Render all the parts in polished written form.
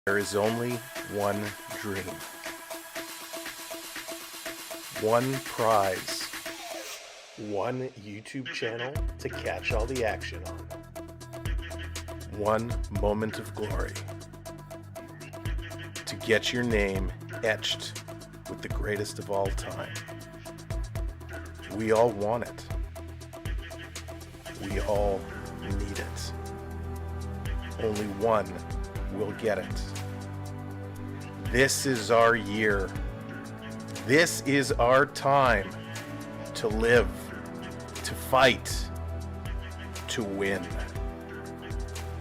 There is only one dream, one prize, one YouTube channel to catch all the action on, one moment of glory, to get your name etched with the greatest of all time. We all want it. We all need it. Only one will get it. This is our year. This is our time to live, to fight, to win.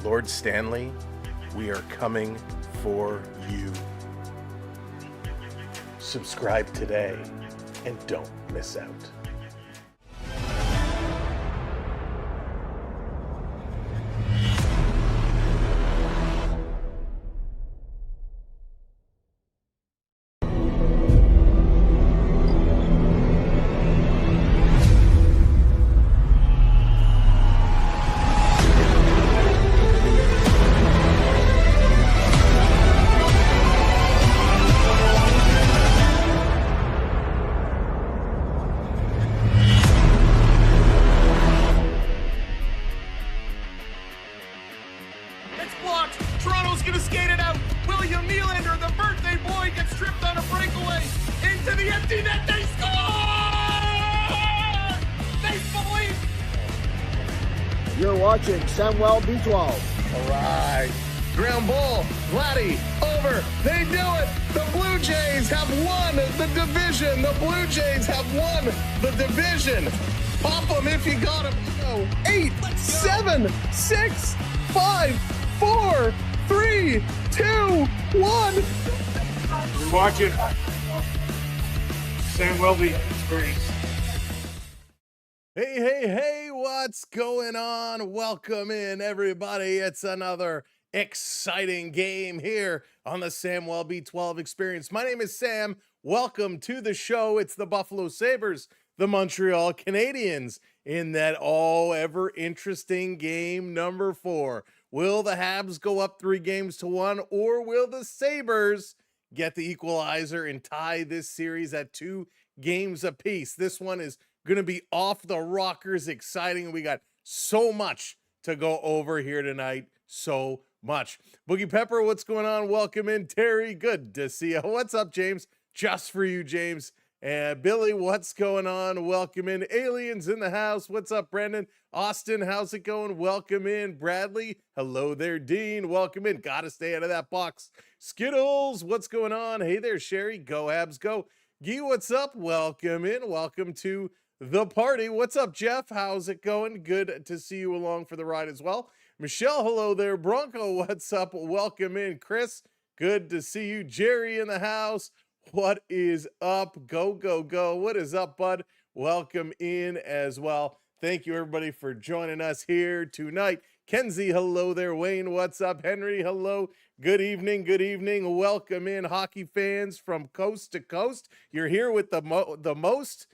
Lord Stanley, we are coming for you. Subscribe today and don't miss out. Samwelb12. All right. Ground ball. Maty. Over. They do it. The Blue Jays have won the division. The Blue Jays have won the division. Pop them if you got them. 8, 7, 6, 5, 4, 3, 2, 1. You're watching Samwelb12 Experience. Hey, what's going on? Welcome in, everybody. It's another exciting game here on the Samwelb12 Experience. My name is Sam. Welcome to the show. It's the Buffalo Sabres, the Montreal Canadiens, in that ever interesting game number 4. Will the Habs go up 3-1, or will the Sabres get the equalizer and tie this series at 2 games apiece? This one is going to be off the rockers exciting. We got so much to go over here tonight. So much. Boogie Pepper, what's going on? Welcome in. Terry, good to see you. What's up, James? Just for you, James. And Billy, what's going on? Welcome in. Aliens in the house. What's up, Brendan? Austin, how's it going? Welcome in. Bradley, hello there. Dean, welcome in. Gotta stay out of that box. Skittles, what's going on? Hey there, Sherry. Go Habs, go. Gee, what's up? Welcome in. Welcome to the party. What's up, Jeff? How's it going? Good to see you along for the ride as well. Michelle, hello there. Bronco, what's up? Welcome in. Chris, good to see you. Jerry in the house, what is up? Go. What is up, bud? Welcome in as well. Thank you, everybody, for joining us here tonight. Kenzie, hello there. Wayne, what's up? Henry, hello. Good evening. Welcome in, hockey fans from coast to coast. You're here with the most.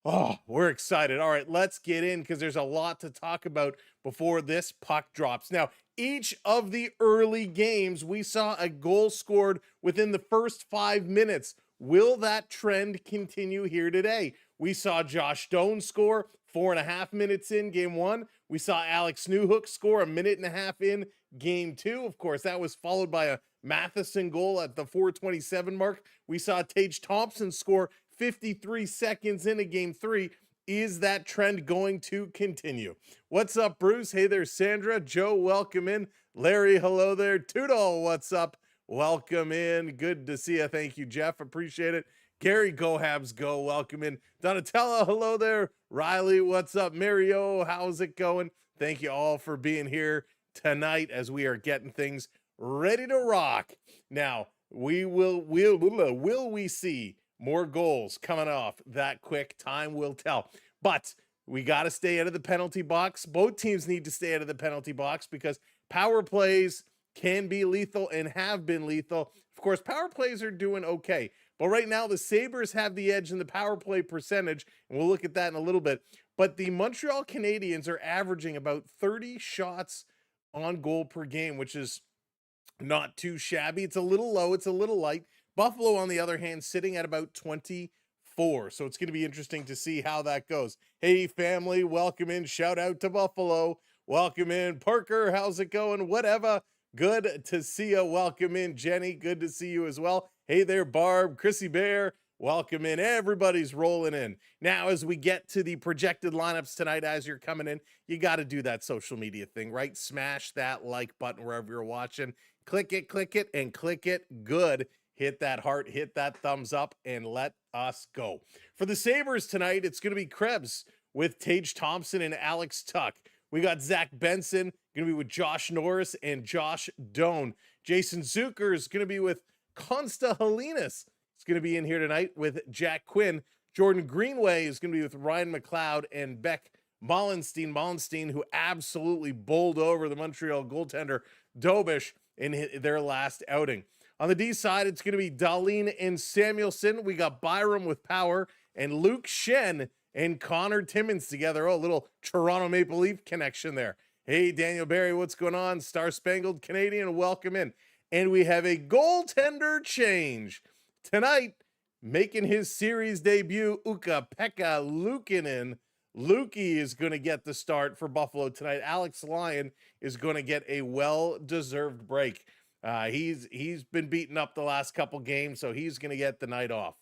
Oh, we're excited. All right, let's get in because there's a lot to talk about before this puck drops. Now, each of the early games, we saw a goal scored within the first 5 minutes. Will that trend continue here today? We saw Josh Stone score 4.5 minutes in game 1. We saw Alex Newhook score 1.5 minutes in game 2. Of course, that was followed by a Matheson goal at the 4:27 mark. We saw Tage Thompson score 53 seconds into game 3. Is that trend going to continue? What's up, Bruce? Hey there, Sandra. Joe, welcome in. Larry, hello there. Toodle, what's up? Welcome in. Good to see you. Thank you, Jeff. Appreciate it. Gary, go Habs, go. Welcome in. Donatella, hello there. Riley, what's up? Mario, how's it going? Thank you all for being here tonight as we are getting things ready to rock. Now, will we see more goals coming off that quick? Time will tell. But we got to stay out of the penalty box. Both teams need to stay out of the penalty box because power plays can be lethal and have been lethal. Of course, power plays are doing okay. But right now, the Sabres have the edge in the power play percentage, and we'll look at that in a little bit. But the Montreal Canadiens are averaging about 30 shots on goal per game, which is Not too shabby. It's a little low. It's a little light. Buffalo, on the other hand, sitting at about 24. So it's going to be interesting to see how that goes. Hey, family, welcome in. Shout out to Buffalo. Welcome in. Parker, how's it going? Whatever. Good to see you. Welcome in. Jenny, good to see you as well. Hey there, Barb, Chrissy Bear. Welcome in. Everybody's rolling in. Now, as we get to the projected lineups tonight, as you're coming in, you got to do that social media thing, right? Smash that like button wherever you're watching. Click it, and click it good. Hit that heart, hit that thumbs up, and let us go. For the Sabres tonight, it's going to be Krebs with Tage Thompson and Alex Tuck. We got Zach Benson, going to be with Josh Norris and Josh Doan. Jason Zucker is going to be with Consta Halinas. It's going to be in here tonight with Jack Quinn. Jordan Greenway is going to be with Ryan McLeod and Beck Mollenstein. Mollenstein, who absolutely bowled over the Montreal goaltender Dobish in their last outing. On the D side, it's going to be Dahlin and Samuelson. We got Byram with power and Luke Shen and Connor Timmins together. Oh, a little Toronto Maple Leaf connection there. Hey, Daniel Barry, what's going on? Star Spangled Canadian, welcome in. And we have a goaltender change. Tonight, making his series debut, Ukko-Pekka Luukkonen. Lukey is going to get the start for Buffalo tonight. Alex Lyon is going to get a well-deserved break. He's been beaten up the last couple games, so he's going to get the night off.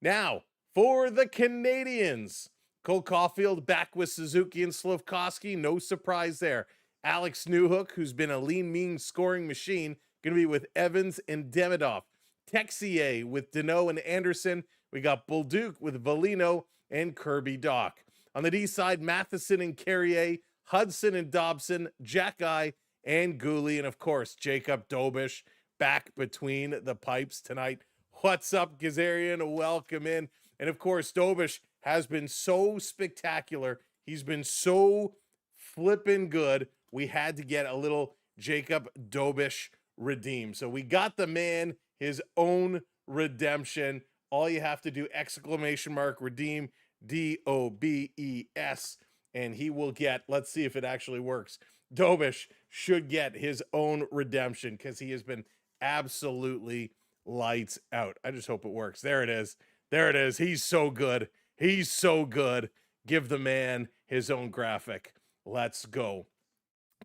Now, for the Canadiens, Cole Caulfield back with Suzuki and Slafkovsky. No surprise there. Alex Newhook, who's been a lean, mean scoring machine, going to be with Evans and Demidov. Texier with Deneau and Anderson. We got Bolduc with Valino and Kirby Doc. On the D side, Matheson and Carrier, Hudson and Dobson, Jack-Eye and Gooley, and of course, Jacob Dobish back between the pipes tonight. What's up, Gazarian? Welcome in. And of course, Dobish has been so spectacular. He's been so flippin' good. We had to get a little Jacob Dobish redeemed. So we got the man his own redemption. All you have to do, exclamation mark, redeem, D-O-B-E-S, and he will get, let's see if it actually works. Dobish should get his own redemption because he has been absolutely lights out. I just hope it works. There it is. There it is. He's so good. He's so good. Give the man his own graphic. Let's go.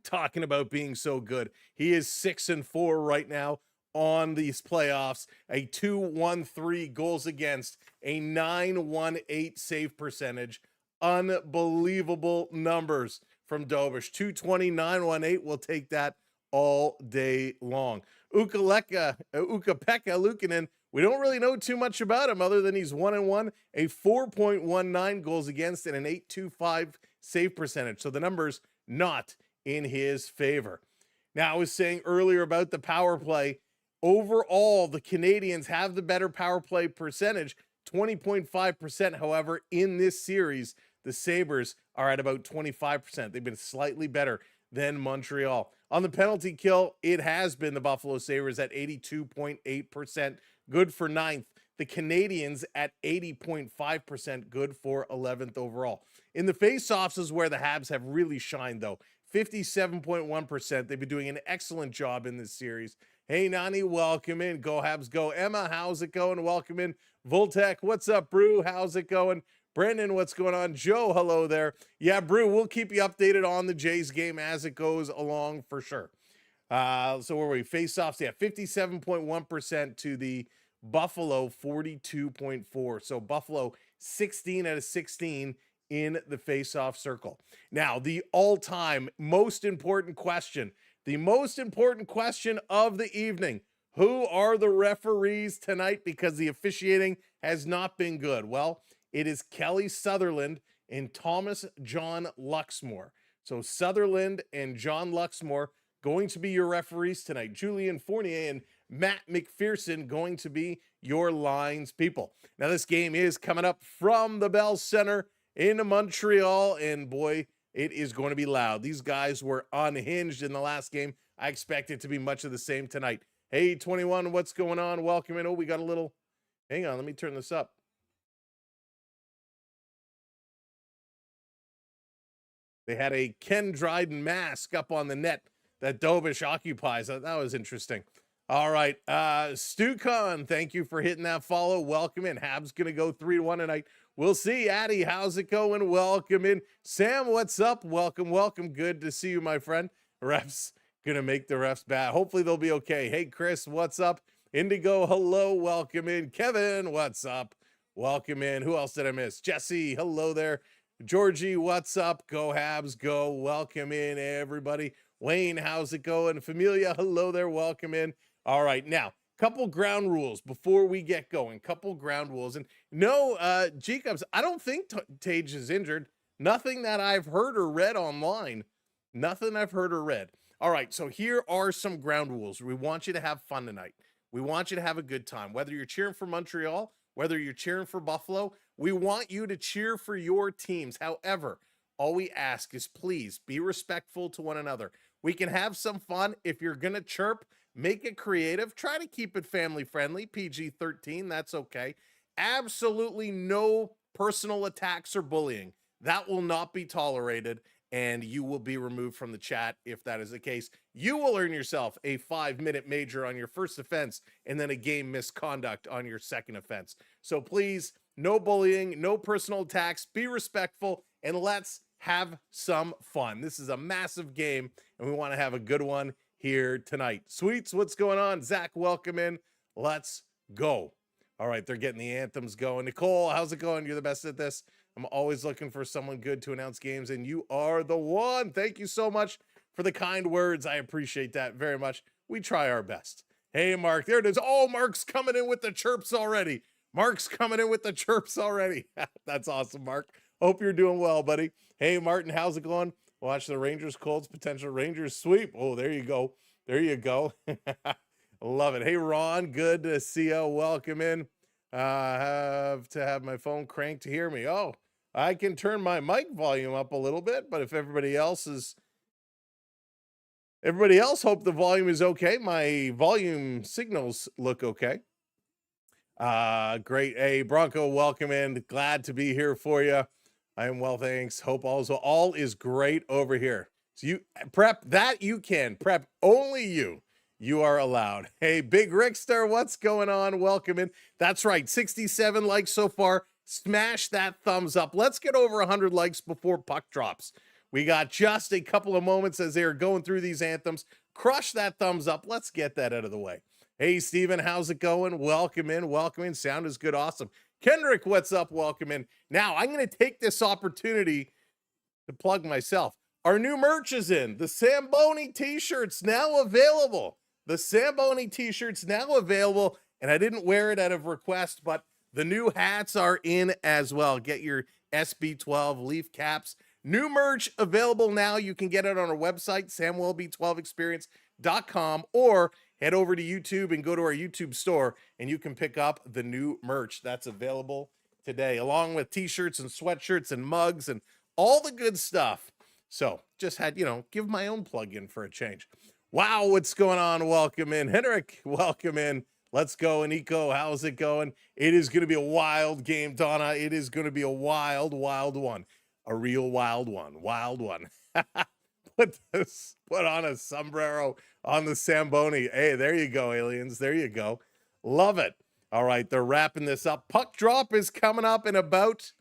Talking about being so good. He is 6-4 right now on these playoffs. A 2.13 goals against, a 9.18 save percentage. Unbelievable numbers from Dobish. 229, 1.8. We'll take that all day long. Ukko-Pekka Luukkonen, we don't really know too much about him other than he's 1-1, a 4.19 goals against, and an 8.25 save percentage. So the numbers not in his favor. Now, I was saying earlier about the power play. Overall, the Canadiens have the better power play percentage, 20.5%. However, in this series, the Sabres are at about 25%. They've been slightly better than Montreal. On the penalty kill, it has been the Buffalo Sabres at 82.8%, good for 9th. The Canadiens at 80.5%, good for 11th overall. In the faceoffs is where the Habs have really shined, though. 57.1%. They've been doing an excellent job in this series. Hey, Nani, welcome in. Go Habs, go. Emma, how's it going? Welcome in. Voltec, what's up, Brew? How's it going? Brendan, what's going on? Joe, hello there. Yeah, Brew, we'll keep you updated on the Jays game as it goes along for sure. So where were we? Face-offs, yeah, 57.1% to the Buffalo 42.4. So Buffalo 16 out of 16 in the face-off circle. Now, the all-time most important question, the most important question of the evening. Who are the referees tonight? Because the officiating has not been good. Well, it is Kelly Sutherland and Thomas John Luxmore. So Sutherland and John Luxmore going to be your referees tonight. Julian Fournier and Matt McPherson going to be your lines people. Now, this game is coming up from the Bell Center in Montreal, and boy, it is going to be loud. These guys were unhinged in the last game. I expect it to be much of the same tonight. Hey, 21, what's going on? Welcome in. Oh, we got a little, hang on, let me turn this up. They had a Ken Dryden mask up on the net that Dobish occupies. That was interesting. All right. StuCon, thank you for hitting that follow. Welcome in. Habs going to go 3-1 tonight. We'll see. Addy, how's it going? Welcome in. Sam, what's up? Welcome, welcome. Good to see you, my friend. Refs going to make the refs bad. Hopefully they'll be okay. Hey, Chris, what's up? Indigo, hello. Welcome in. Kevin, what's up? Welcome in. Who else did I miss? Jesse, hello there. Georgie, what's up? Go Habs, go. Welcome in, everybody. Wayne, how's it going? Familia, hello there. Welcome in. All right, now, couple ground rules before we get going. Couple ground rules. And no, Jacobs, I don't think Tage is injured. Nothing that I've heard or read online. Nothing I've heard or read. All right, so here are some ground rules. We want you to have fun tonight. We want you to have a good time. Whether you're cheering for Montreal, whether you're cheering for Buffalo, we want you to cheer for your teams. However, all we ask is please be respectful to one another. We can have some fun. If you're going to chirp, make it creative. Try to keep it family friendly. PG-13, that's okay. Absolutely no personal attacks or bullying. That will not be tolerated, and you will be removed from the chat if that is the case. You will earn yourself a 5-minute major on your first offense and then a game misconduct on your second offense. So please, no bullying, no personal attacks, be respectful, and let's have some fun. This is a massive game, and we want to have a good one here tonight. Sweets, what's going on? Zach, welcome in. Let's go. All right, they're getting the anthems going. Nicole, how's it going? You're the best at this. I'm always looking for someone good to announce games, and you are the one. Thank you so much for the kind words. I appreciate that very much. We try our best. Hey, Mark, there it is. Oh, Mark's coming in with the chirps already. Mark's coming in with the chirps already. That's awesome, Mark. Hope you're doing well, buddy. Hey, Martin, how's it going? Watch the Rangers Colts potential Rangers sweep. Oh, there you go. There you go. Love it. Hey, Ron, good to see you. Welcome in. Have to have my phone cranked to hear me. Oh, I can turn my mic volume up a little bit, but if everybody else hope the volume is okay. My volume signals look okay. Great. Hey, Bronco, welcome in. Glad to be here for you. I am well, thanks. Hope all is great over here. So you prep that you can prep only you. You are allowed. Hey, Big Rickster, what's going on? Welcome in. That's right. 67 likes so far. Smash that thumbs up. Let's get over 100 likes before puck drops. We got just a couple of moments as they are going through these anthems. Crush that thumbs up. Let's get that out of the way. Hey, Steven, how's it going? Welcome in. Welcome in. Sound is good. Awesome. Kendrick, what's up? Welcome in. Now, I'm going to take this opportunity to plug myself. Our new merch is in. The Samboni t-shirts now available. The Samboni t-shirts now available, and I didn't wear it out of request, but the new hats are in as well. Get your SB12 leaf caps. New merch available now. You can get it on our website, Samwelb12Experience.com, or head over to YouTube and go to our YouTube store, and you can pick up the new merch that's available today, along with t-shirts and sweatshirts and mugs and all the good stuff. So just had, give my own plug-in for a change. Wow, what's going on? Welcome in. Henrik, welcome in. Let's go. And Nico, how's it going? It is going to be a wild game, Donna. It is going to be a wild, wild one. A real wild one. Wild one. Put on a sombrero on the Samboni. Hey, there you go, aliens. There you go. Love it. All right, they're wrapping this up. Puck drop is coming up in about,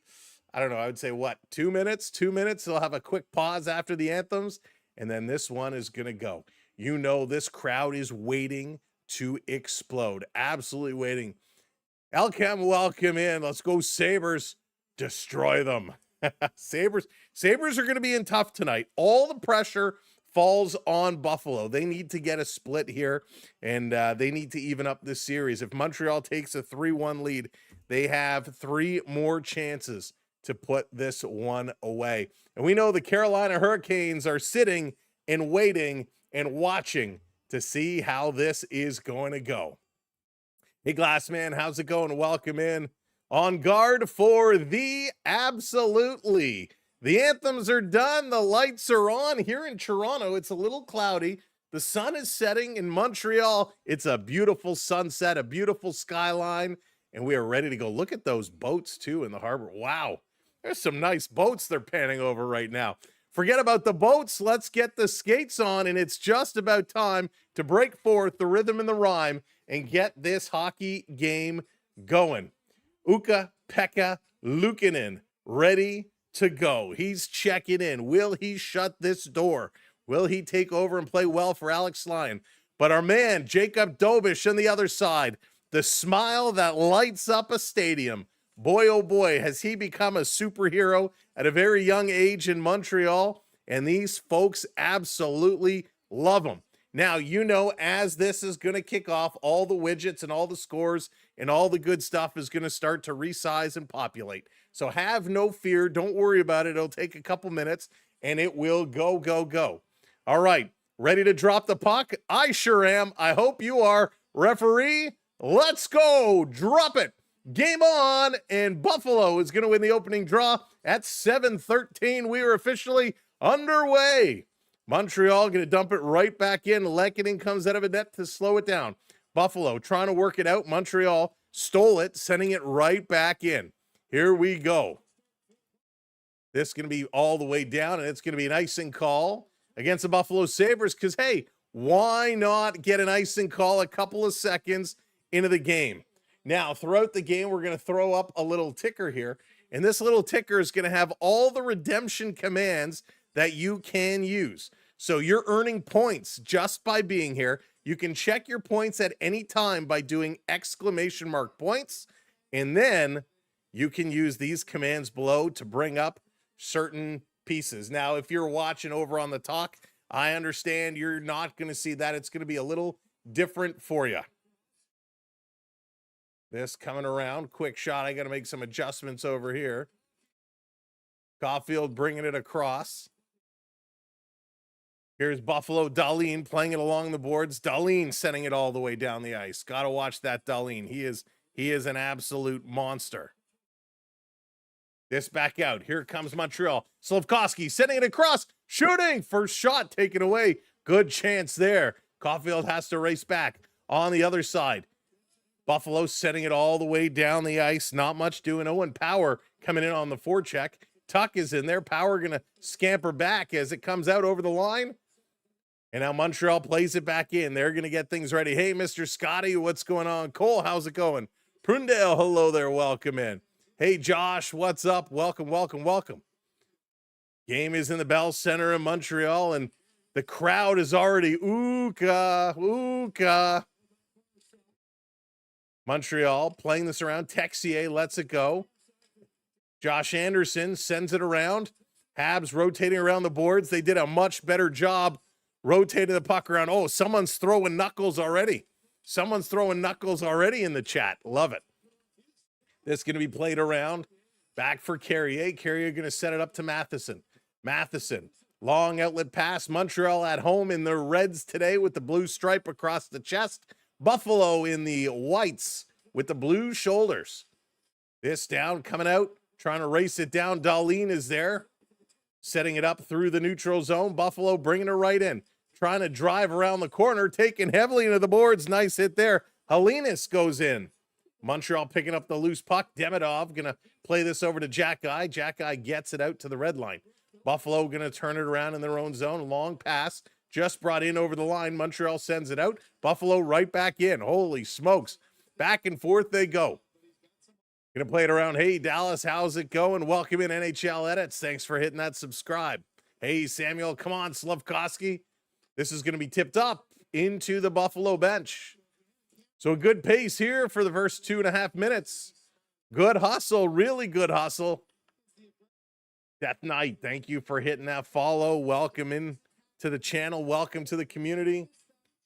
I don't know, I would say what, 2 minutes? 2 minutes. They'll have a quick pause after the anthems, and then this one is going to go. You know this crowd is waiting to explode. Absolutely waiting. Elcam, welcome in. Let's go, Sabres. Destroy them. Sabres are going to be in tough tonight. All the pressure falls on Buffalo. They need to get a split here, and they need to even up this series. If Montreal takes a 3-1 lead, they have 3 more chances to put this one away. And we know the Carolina Hurricanes are sitting and waiting and watching to see how this is going to go. Hey, Glassman, how's it going? Welcome in. On guard for the absolutely. The anthems are done. The lights are on. Here in Toronto, it's a little cloudy. The sun is setting. In Montreal, it's a beautiful sunset, a beautiful skyline, and we are ready to go. Look at those boats, too, in the harbor. Wow. There's some nice boats they're panning over right now. Forget about the boats. Let's get the skates on, and it's just about time to break forth the rhythm and the rhyme and get this hockey game going. Ukko-Pekka Luukkonen ready to go. He's checking in. Will he shut this door? Will he take over and play well for Alex Lyon? But our man, Jacob Dobish on the other side, the smile that lights up a stadium. Boy, oh boy, has he become a superhero at a very young age in Montreal, and these folks absolutely love him. Now, you know, as this is going to kick off, all the widgets and all the scores and all the good stuff is going to start to resize and populate. So have no fear. Don't worry about it. It'll take a couple minutes, and it will go, go, go. All right, ready to drop the puck? I sure am. I hope you are. Referee, let's go. Drop it. Game on, and Buffalo is going to win the opening draw at 7:13. We are officially underway. Montreal going to dump it right back in. Lehkonen comes out of a net to slow it down. Buffalo trying to work it out. Montreal stole it, sending it right back in. Here we go. This is going to be all the way down, and it's going to be an icing call against the Buffalo Sabres because, hey, why not get an icing call a couple of seconds into the game? Now, throughout the game, we're going to throw up a little ticker here, and this little ticker is going to have all the redemption commands that you can use. So you're earning points just by being here. You can check your points at any time by doing exclamation mark points, and then you can use these commands below to bring up certain pieces. Now, if you're watching over on the talk, I understand you're not going to see that. It's going to be a little different for you. This coming around, quick shot. I got to make some adjustments over here. Caulfield bringing it across. Here's Buffalo. Dahlin playing it along the boards. Dahlin sending it all the way down the ice. Got to watch that Dahlin. He is an absolute monster. This back out. Here comes Montreal. Slafkovsky sending it across. Shooting. First shot taken away. Good chance there. Caulfield has to race back on the other side. Buffalo sending it all the way down the ice. Not much doing. Owen Power coming in on the forecheck. Tuck is in there. Power going to scamper back as it comes out over the line. And now Montreal plays it back in. They're going to get things ready. Hey, Mr. Scotty, what's going on? Cole, how's it going? Prundale, hello there. Welcome in. Hey, Josh, what's up? Welcome, welcome, welcome. Game is in the Bell Center in Montreal, and the crowd is already ooka. Montreal playing this around. Texier lets it go. Josh Anderson sends it around. Habs rotating around the boards. They did a much better job rotating the puck around. Oh, someone's throwing knuckles already. Someone's throwing knuckles already in the chat. Love it. This is going to be played around. Back for Carrier. Carrier going to set it up to Matheson. Matheson. Long outlet pass. Montreal at home in their reds today with the blue stripe across the chest. Buffalo in the whites with the blue shoulders. This down, coming out, trying to race it down. Dahlin is there, setting it up through the neutral zone. Buffalo bringing it right in, trying to drive around the corner, taking heavily into the boards. Nice hit there. Halinas goes in. Montreal picking up the loose puck. Demidov going to play this over to Jack Guy. Jack Guy gets it out to the red line. Buffalo going to turn it around in their own zone. Long pass. Just brought in over the line. Montreal sends it out. Buffalo right back in. Holy smokes. Back and forth they go. Gonna play it around. Hey, Dallas, how's it going? Welcome in NHL Edits. Thanks for hitting that subscribe. Hey, Samuel, come on, Slafkovsky. This is gonna be tipped up into the Buffalo bench. So a good pace here for the first 2.5 minutes. Good hustle, really good hustle. Death Knight, thank you for hitting that follow. Welcome in to the channel. Welcome to the community.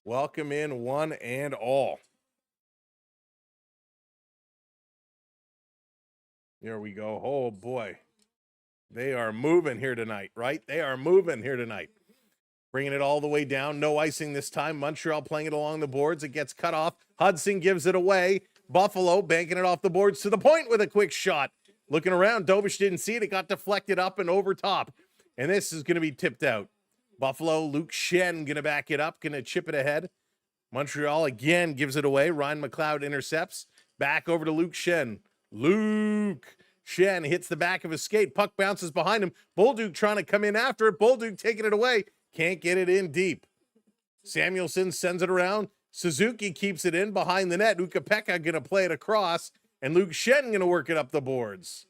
Welcome in one and all. Here we go. Oh boy. They are moving here tonight, right? They are moving here tonight. Bringing it all the way down. No icing this time. Montreal playing it along the boards. It gets cut off. Hudson gives it away. Buffalo banking it off the boards to the point with a quick shot. Looking around. Dobish didn't see it. It got deflected up and over top. And this is going to be tipped out. Buffalo, Luke Shen going to back it up. Going to chip it ahead. Montreal again gives it away. Ryan McLeod intercepts. Back over to Luke Shen. Luke Shen hits the back of his skate. Puck bounces behind him. Bolduc trying to come in after it. Bolduc taking it away. Can't get it in deep. Samuelson sends it around. Suzuki keeps it in behind the net. Ukapeka going to play it across. And Luke Shen going to work it up the boards.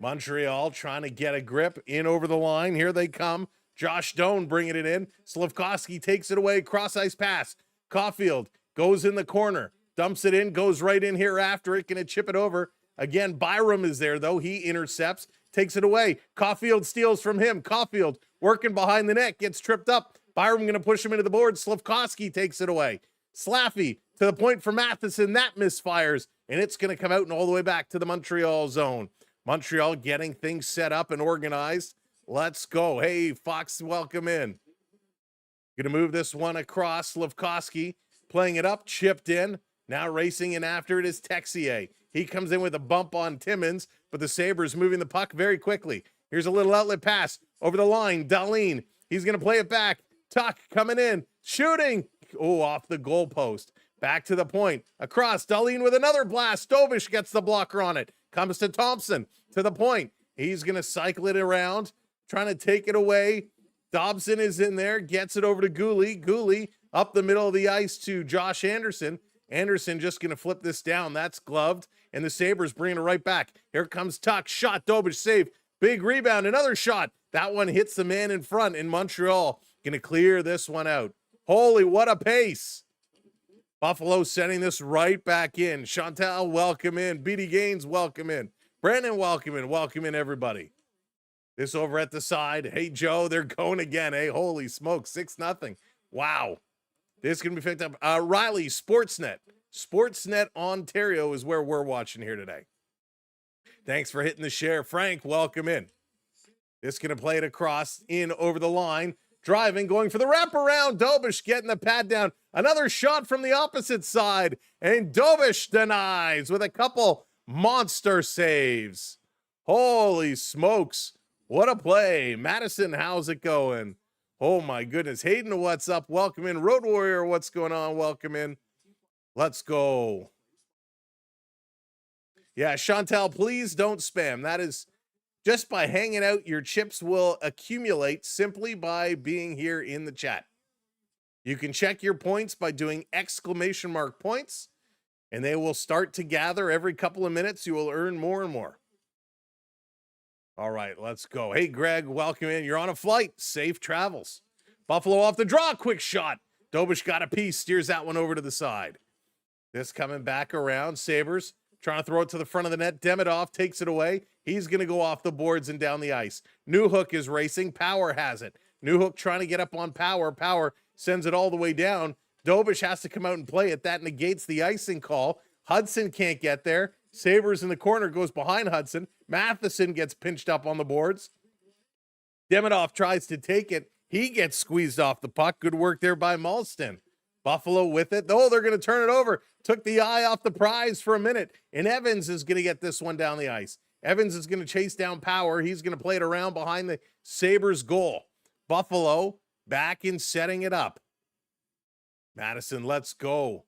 Montreal trying to get a grip in over the line. Here they come. Josh Doan bringing it in. Slafkovsky takes it away. Cross ice pass. Caulfield goes in the corner. Dumps it in. Goes right in here after it. Going to chip it over. Again, Byram is there, though. He intercepts. Takes it away. Caulfield steals from him. Caulfield working behind the net. Gets tripped up. Byram going to push him into the board. Slafkovsky takes it away. Slaffy to the point for Matheson. That misfires. And it's going to come out and all the way back to the Montreal zone. Montreal getting things set up and organized. Let's go. Hey, Fox, welcome in. Going to move this one across. Slafkovsky playing it up. Chipped in. Now racing in after it is Texier. He comes in with a bump on Timmins, but the Sabres moving the puck very quickly. Here's a little outlet pass over the line. Dahlin, he's going to play it back. Tuck coming in, shooting. Oh, off the goalpost. Back to the point. Across, Dahlin with another blast. Dobish gets the blocker on it. Comes to Thompson to the point. He's going to cycle it around, trying to take it away. Dobson is in there, gets it over to Gooley. Gooley up the middle of the ice to Josh Anderson. Anderson just going to flip this down. That's gloved. And the Sabres bringing it right back. Here comes Tuck. Shot. Dobish save. Big rebound. Another shot. That one hits the man in front in Montreal. Going to clear this one out. Holy, what a pace. Buffalo sending this right back in. Chantal, welcome in. BD Gaines, welcome in. Brandon, welcome in. Welcome in, everybody. This over at the side. Hey, Joe, they're going again. Hey, holy smoke. 6-0. Wow. This can be picked up. Riley, Sportsnet. Sportsnet Ontario is where we're watching here today. Thanks for hitting the share. Frank, welcome in. This going to play it across in over the line. Driving, going for the wraparound. Dobish getting the pad down. Another shot from the opposite side. And Dobish denies with a couple monster saves. Holy smokes. What a play. Madison, how's it going? Oh my goodness. Hayden, what's up? Welcome in. Road Warrior, what's going on? Welcome in. Let's go. Yeah, Chantal, please don't spam. That is just by hanging out. Your chips will accumulate simply by being here in the chat. You can check your points by doing !! points, and they will start to gather every couple of minutes. You will earn more and more. All right, let's go. Hey, Greg, welcome in. You're on a flight. Safe travels. Buffalo off the draw. Quick shot. Dobish got a piece. Steers that one over to the side. This coming back around. Sabres trying to throw it to the front of the net. Demidov takes it away. He's going to go off the boards and down the ice. Newhook is racing. Power has it. Newhook trying to get up on Power. Power sends it all the way down. Dobish has to come out and play it. That negates the icing call. Hudson can't get there. Sabres in the corner, goes behind Hudson. Matheson gets pinched up on the boards. Demidov tries to take it. He gets squeezed off the puck. Good work there by Malston. Buffalo with it. Oh, they're going to turn it over. Took the eye off the prize for a minute. And Evans is going to get this one down the ice. Evans is going to chase down Power. He's going to play it around behind the Sabres goal. Buffalo back in setting it up. Madison, let's go.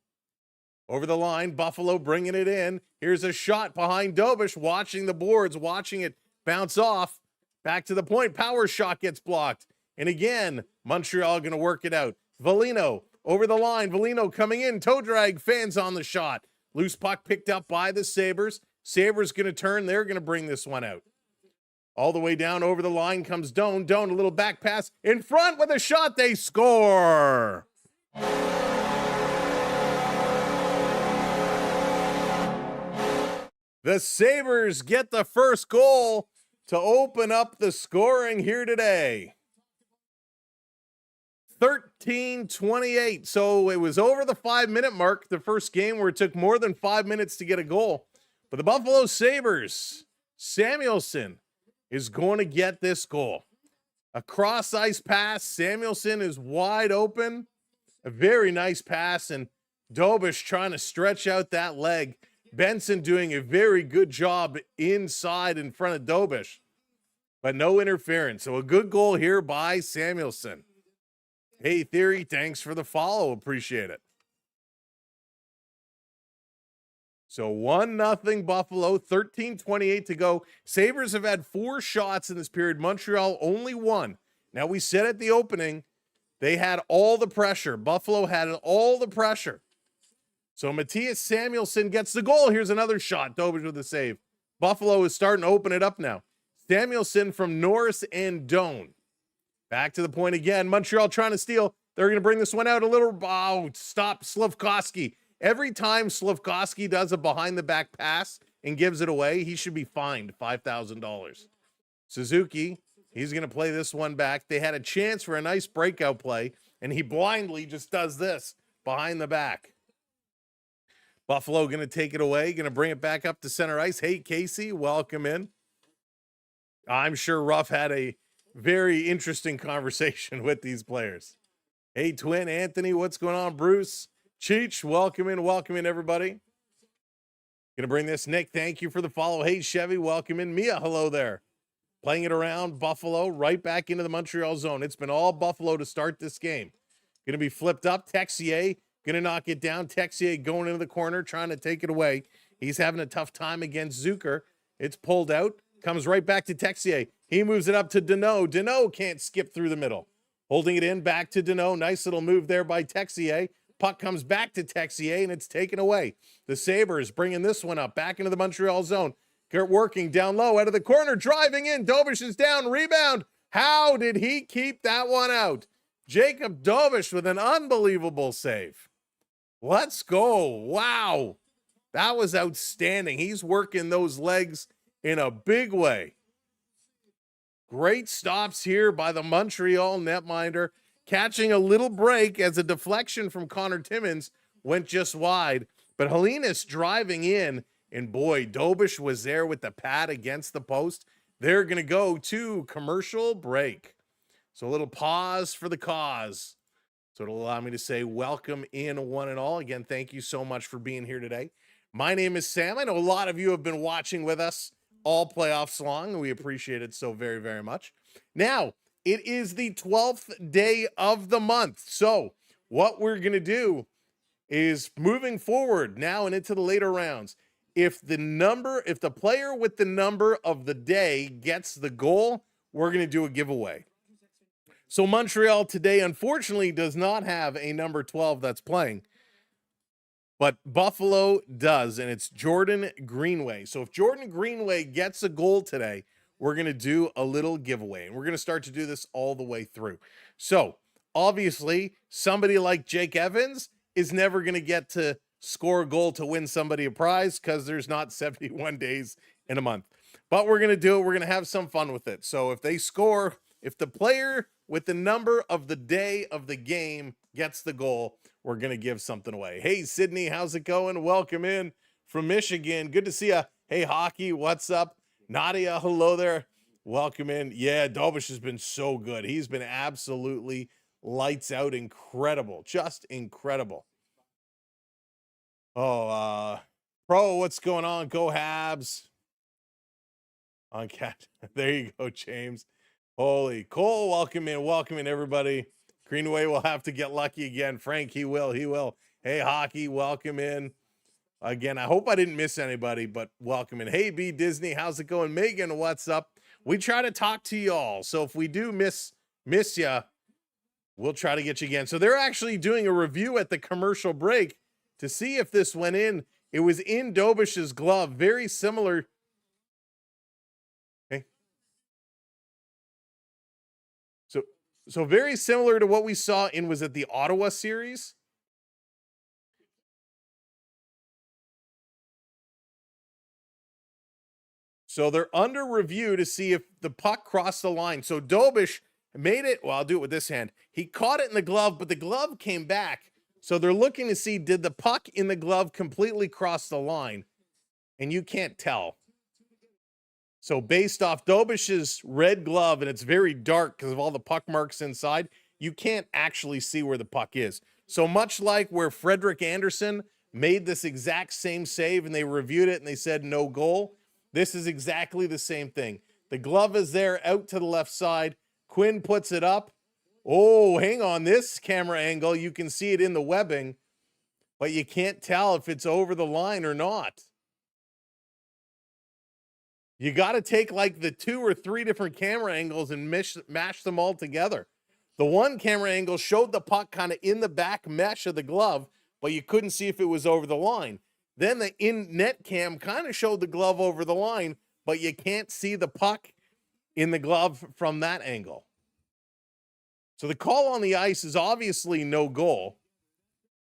Over the line, Buffalo bringing it in. Here's a shot behind Dobish, watching the boards, watching it bounce off. Back to the point. Power shot gets blocked. And again, Montreal going to work it out. Valino over the line. Valino coming in. Toe drag. Fans on the shot. Loose puck picked up by the Sabres. Sabres going to turn. They're going to bring this one out. All the way down over the line comes Doan. Doan, a little back pass. In front with a shot. They score. The Sabres get the first goal to open up the scoring here today. 13-28. So it was over the 5-minute mark, the first game where it took more than 5 minutes to get a goal. But the Buffalo Sabres, Samuelson is going to get this goal. A cross-ice pass. Samuelson is wide open. A very nice pass, and Dobish trying to stretch out that leg. Benson doing a very good job inside in front of Dobish, but no interference. So a good goal here by Samuelson. Hey, Theory, thanks for the follow. Appreciate it. So 1-0 Buffalo, 13:28 to go. Sabres have had 4 shots in this period. Montreal only 1. Now, we said at the opening, they had all the pressure. Buffalo had all the pressure. So Matthias Samuelsson gets the goal. Here's another shot. Dobish with the save. Buffalo is starting to open it up now. Samuelsson from Norris and Doan. Back to the point again. Montreal trying to steal. They're going to bring this one out a little. Oh, stop Slafkovsky. Every time Slafkovsky does a behind-the-back pass and gives it away, he should be fined $5,000. Suzuki, he's going to play this one back. They had a chance for a nice breakout play, and he blindly just does this behind the back. Buffalo going to take it away, going to bring it back up to center ice. Hey, Casey, welcome in. I'm sure Ruff had a very interesting conversation with these players. Hey, Twin, Anthony, what's going on? Bruce, Cheech, welcome in, everybody. Going to bring this. Nick, thank you for the follow. Hey, Chevy, welcome in. Mia, hello there. Playing it around, Buffalo, right back into the Montreal zone. It's been all Buffalo to start this game. Going to be flipped up. Texier going to knock it down. Texier going into the corner, trying to take it away. He's having a tough time against Zucker. It's pulled out. Comes right back to Texier. He moves it up to Deneau. Deneau can't skip through the middle. Holding it in, back to Deneau. Nice little move there by Texier. Puck comes back to Texier, and it's taken away. The Sabres bringing this one up, back into the Montreal zone. They're working down low, out of the corner, driving in. Dobish is down, rebound. How did he keep that one out? Jacob Dobish with an unbelievable save. Let's go. Wow. That was outstanding. He's working those legs in a big way. Great stops here by the Montreal netminder, catching a little break as a deflection from Connor Timmins went just wide. But Helenas driving in, and boy, Dobish was there with the pad against the post. They're going to go to commercial break. So a little pause for the cause. So it'll allow me to say welcome in one and all. Again, thank you so much for being here today. My name is Sam. I know a lot of you have been watching with us all playoffs long, and we appreciate it so very, very much. Now, it is the 12th day of the month. So what we're going to do is moving forward now and into the later rounds. If the player with the number of the day gets the goal, we're going to do a giveaway. So Montreal today, unfortunately, does not have a number 12 that's playing, but Buffalo does, and it's Jordan Greenway. So if Jordan Greenway gets a goal today, we're going to do a little giveaway, and we're going to start to do this all the way through. So obviously, somebody like Jake Evans is never going to get to score a goal to win somebody a prize because there's not 71 days in a month. But we're going to do it. We're going to have some fun with it. So if they score, if the player with the number of the day of the game gets the goal, we're going to give something away. Hey, Sydney, how's it going? Welcome in from Michigan. Good to see you. Hey, Hockey, what's up? Nadia, hello there. Welcome in. Yeah, Dobish has been so good. He's been absolutely lights out, incredible, just incredible. Oh, Pro, what's going on? Go Habs. On cat. There you go, James. Holy Cole, welcome in, everybody. Greenway will have to get lucky again. Frank, he will. Hey, Hockey, welcome in. Again, I hope I didn't miss anybody, but welcome in. Hey, B Disney, how's it going? Megan, what's up? We try to talk to y'all, so if we do miss you, we'll try to get you again. So they're actually doing a review at the commercial break to see if this went in. It was in Dobish's glove, very similar. Okay. So very similar to what we saw in, was it the Ottawa series? So they're under review to see if the puck crossed the line. So Dobish made it. Well, I'll do it with this hand. He caught it in the glove, but the glove came back. So they're looking to see, did the puck in the glove completely cross the line? And you can't tell. So based off Dobish's red glove, and it's very dark because of all the puck marks inside, you can't actually see where the puck is. So much like where Frederik Andersen made this exact same save and they reviewed it and they said no goal, this is exactly the same thing. The glove is there out to the left side. Quinn puts it up. Oh, hang on, this camera angle, you can see it in the webbing. but you can't tell if it's over the line or not. You got to take like the 2 or 3 different camera angles and mash them all together. The one camera angle showed the puck kind of in the back mesh of the glove, but you couldn't see if it was over the line. Then the in-net cam kind of showed the glove over the line, but you can't see the puck in the glove from that angle. So the call on the ice is obviously no goal.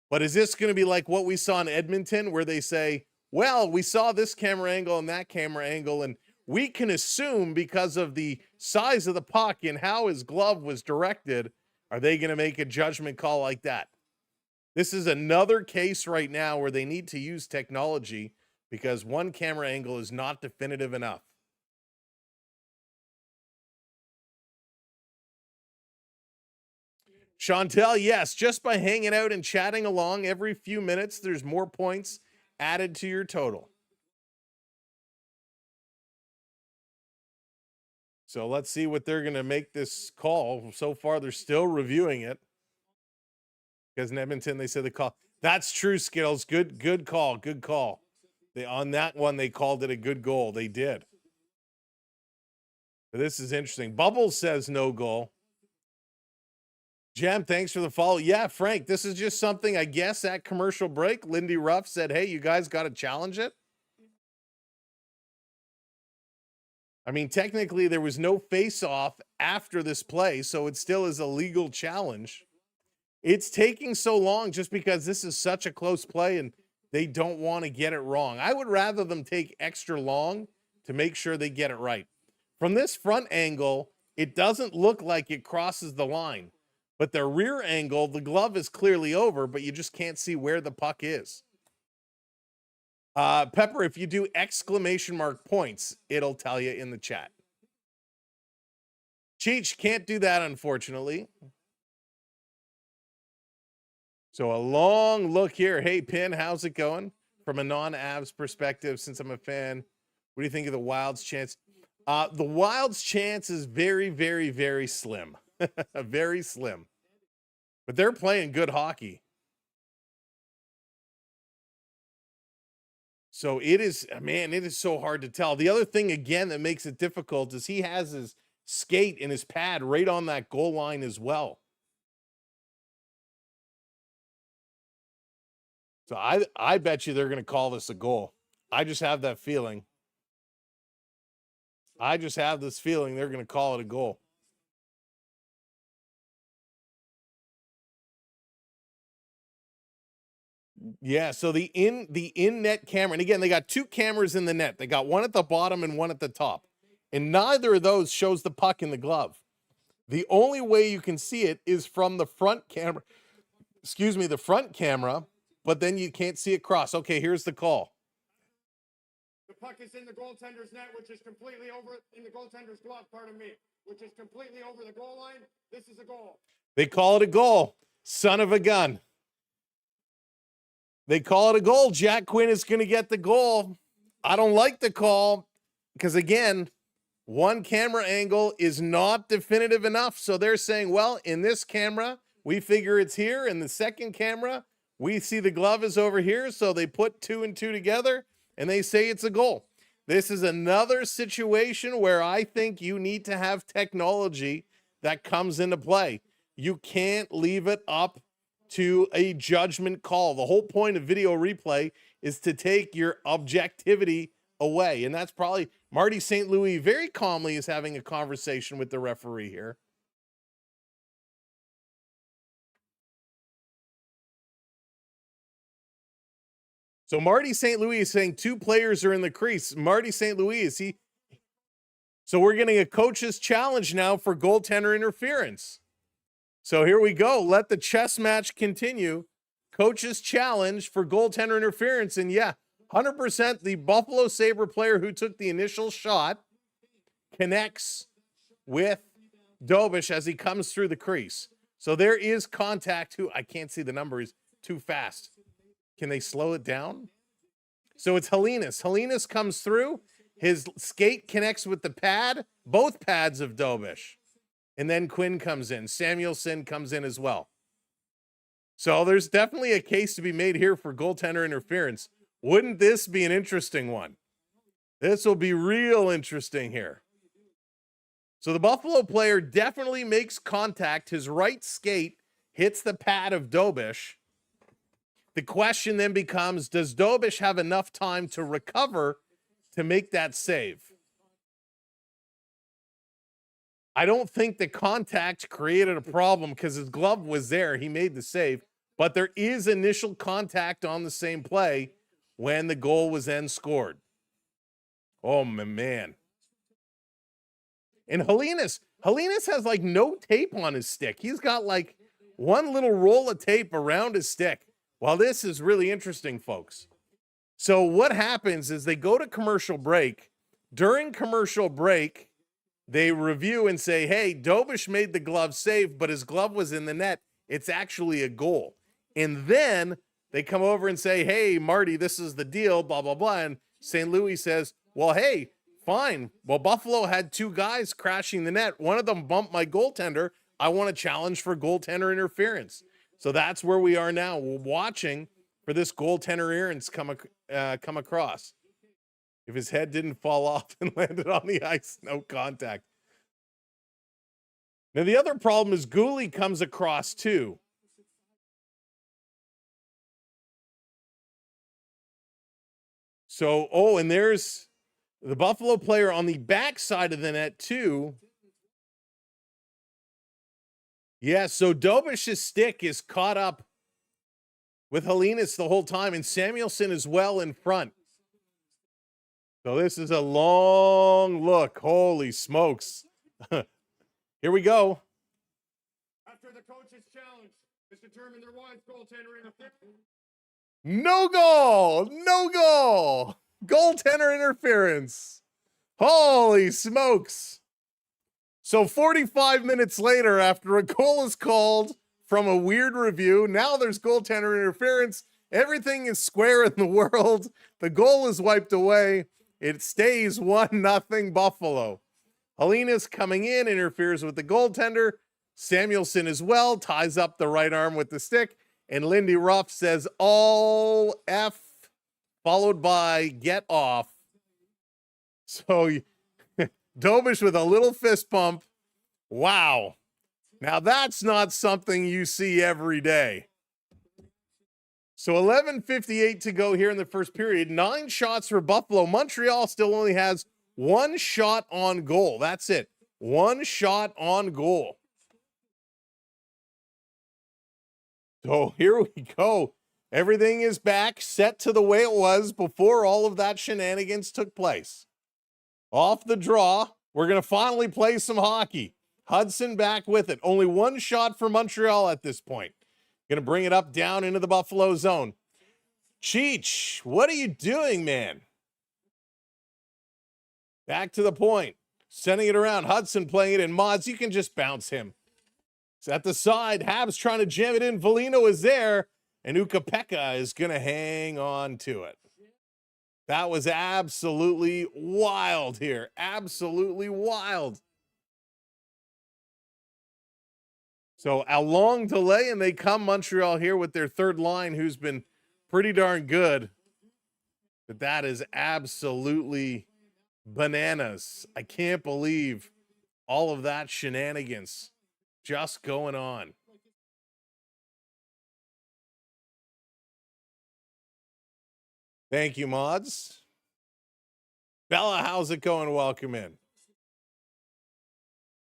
But is this going to be like what we saw in Edmonton, where they say, well, we saw this camera angle and that camera angle, and we can assume because of the size of the puck and how his glove was directed, are they going to make a judgment call like that? This is another case right now where they need to use technology because one camera angle is not definitive enough. Chantel, yes, just by hanging out and chatting along every few minutes, there's more points added to your total. So let's see what they're going to make this call. So far, they're still reviewing it. Because in Edmonton, they said the call. That's true, Skittles. Good call. Good call. On that one, they called it a good goal. They did. But this is interesting. Bubbles says no goal. Jam, thanks for the follow. Yeah, Frank, this is just something, I guess, at commercial break. Lindy Ruff said, hey, you guys got to challenge it. I mean, technically, there was no face-off after this play, so it still is a legal challenge. It's taking so long just because this is such a close play and they don't want to get it wrong. I would rather them take extra long to make sure they get it right. From this front angle, it doesn't look like it crosses the line. But the rear angle, the glove is clearly over, but you just can't see where the puck is. Pepper, if you do exclamation mark points, it'll tell you in the chat. Cheech, can't do that, unfortunately. So a long look here. Hey, Pin, how's it going? From a non-Avs perspective, since I'm a fan, what do you think of the Wild's chance? The Wild's chance is very, very, very slim. Very slim. But they're playing good hockey. So it is, man, it is so hard to tell. The other thing, again, that makes it difficult is he has his skate and his pad right on that goal line as well. So I bet you they're going to call this a goal. I just have that feeling. I just have this feeling they're going to call it a goal. Yeah, so the in-net camera, and again, they got 2 cameras in the net. They got one at the bottom and one at the top. And neither of those shows the puck in the glove. The only way you can see it is from the front camera. Excuse me, the front camera, but then you can't see it cross. Okay, here's the call. The puck is in the goaltender's net, which is completely over in the goaltender's glove, pardon me, which is completely over the goal line. This is a goal. They call it a goal. Son of a gun. They call it a goal. Jack Quinn is going to get the goal. I don't like the call because, again, one camera angle is not definitive enough. So they're saying, well, in this camera, we figure it's here. In the second camera, we see the glove is over here. So they put 2 and 2 together and they say it's a goal. This is another situation where I think you need to have technology that comes into play. You can't leave it up to a judgment call. The whole point of video replay is to take your objectivity away. And that's probably Marty St. Louis very calmly is having a conversation with the referee here. So Marty St. Louis is saying 2 players are in the crease. Marty St. Louis, is he? So we're getting a coach's challenge now for goaltender interference. So here we go. Let the chess match continue. Coach's challenge for goaltender interference. And yeah, 100% the Buffalo Sabre player who took the initial shot connects with Dobish as he comes through the crease. So there is contact. I can't see the number. He's too fast. Can they slow it down? So it's Helenas. Helenas comes through. His skate connects with the pad, both pads of Dobish. And then Quinn comes in. Samuelson comes in as well. So there's definitely a case to be made here for goaltender interference. Wouldn't this be an interesting one? This will be real interesting here. So the Buffalo player definitely makes contact. His right skate hits the pad of Dobish. The question then becomes, does Dobish have enough time to recover to make that save? I don't think the contact created a problem because his glove was there. He made the save, but there is initial contact on the same play when the goal was then scored. Oh, man. And Helenas has like no tape on his stick. He's got like one little roll of tape around his stick. Well, this is really interesting, folks. So what happens is they go to commercial break. During commercial break, they review and say, hey, Dobish made the glove save, but his glove was in the net. It's actually a goal. And then they come over and say, hey, Marty, this is the deal, blah, blah, blah. And St. Louis says, well, hey, fine. Well, Buffalo had two guys crashing the net. One of them bumped my goaltender. I want to challenge for goaltender interference. So that's where we are now. We're watching for this goaltender interference come across. If his head didn't fall off and landed on the ice, no contact. Now, the other problem is Gooley comes across too. So, and there's the Buffalo player on the back side of the net too. Yeah, so Dobish's stick is caught up with Helenas the whole time, and Samuelson is well in front. So this is a long look. Holy smokes. Here we go. After the coach's challenge, it's determined there was goaltender interference. No goal. No goal. Goaltender interference. Holy smokes. So 45 minutes later, after a goal is called from a weird review, now there's goaltender interference. Everything is square in the world. The goal is wiped away. It stays 1-0 Buffalo. Helenas coming in, interferes with the goaltender. Samuelson as well, ties up the right arm with the stick. And Lindy Ruff says, all F, followed by get off. So Dobish with a little fist pump. Wow. Now that's not something you see every day. So 11:58 to go here in the first period. 9 shots for Buffalo. Montreal still only has 1 shot on goal. That's it. 1 shot on goal. So here we go. Everything is back, set to the way it was before all of that shenanigans took place. Off the draw, we're going to finally play some hockey. Hudson back with it. Only 1 shot for Montreal at this point. Going to bring it up down into the Buffalo zone. Cheech, what are you doing, man? Back to the point. Sending it around. Hudson playing it in. Mods, you can just bounce him. It's at the side. Habs trying to jam it in. Volino is there. And Ukko-Pekka is going to hang on to it. That was absolutely wild here. Absolutely wild. So a long delay, and they come Montreal here with their third line, who's been pretty darn good. But that is absolutely bananas. I can't believe all of that shenanigans just going on. Thank you, mods. Bella, how's it going? Welcome in.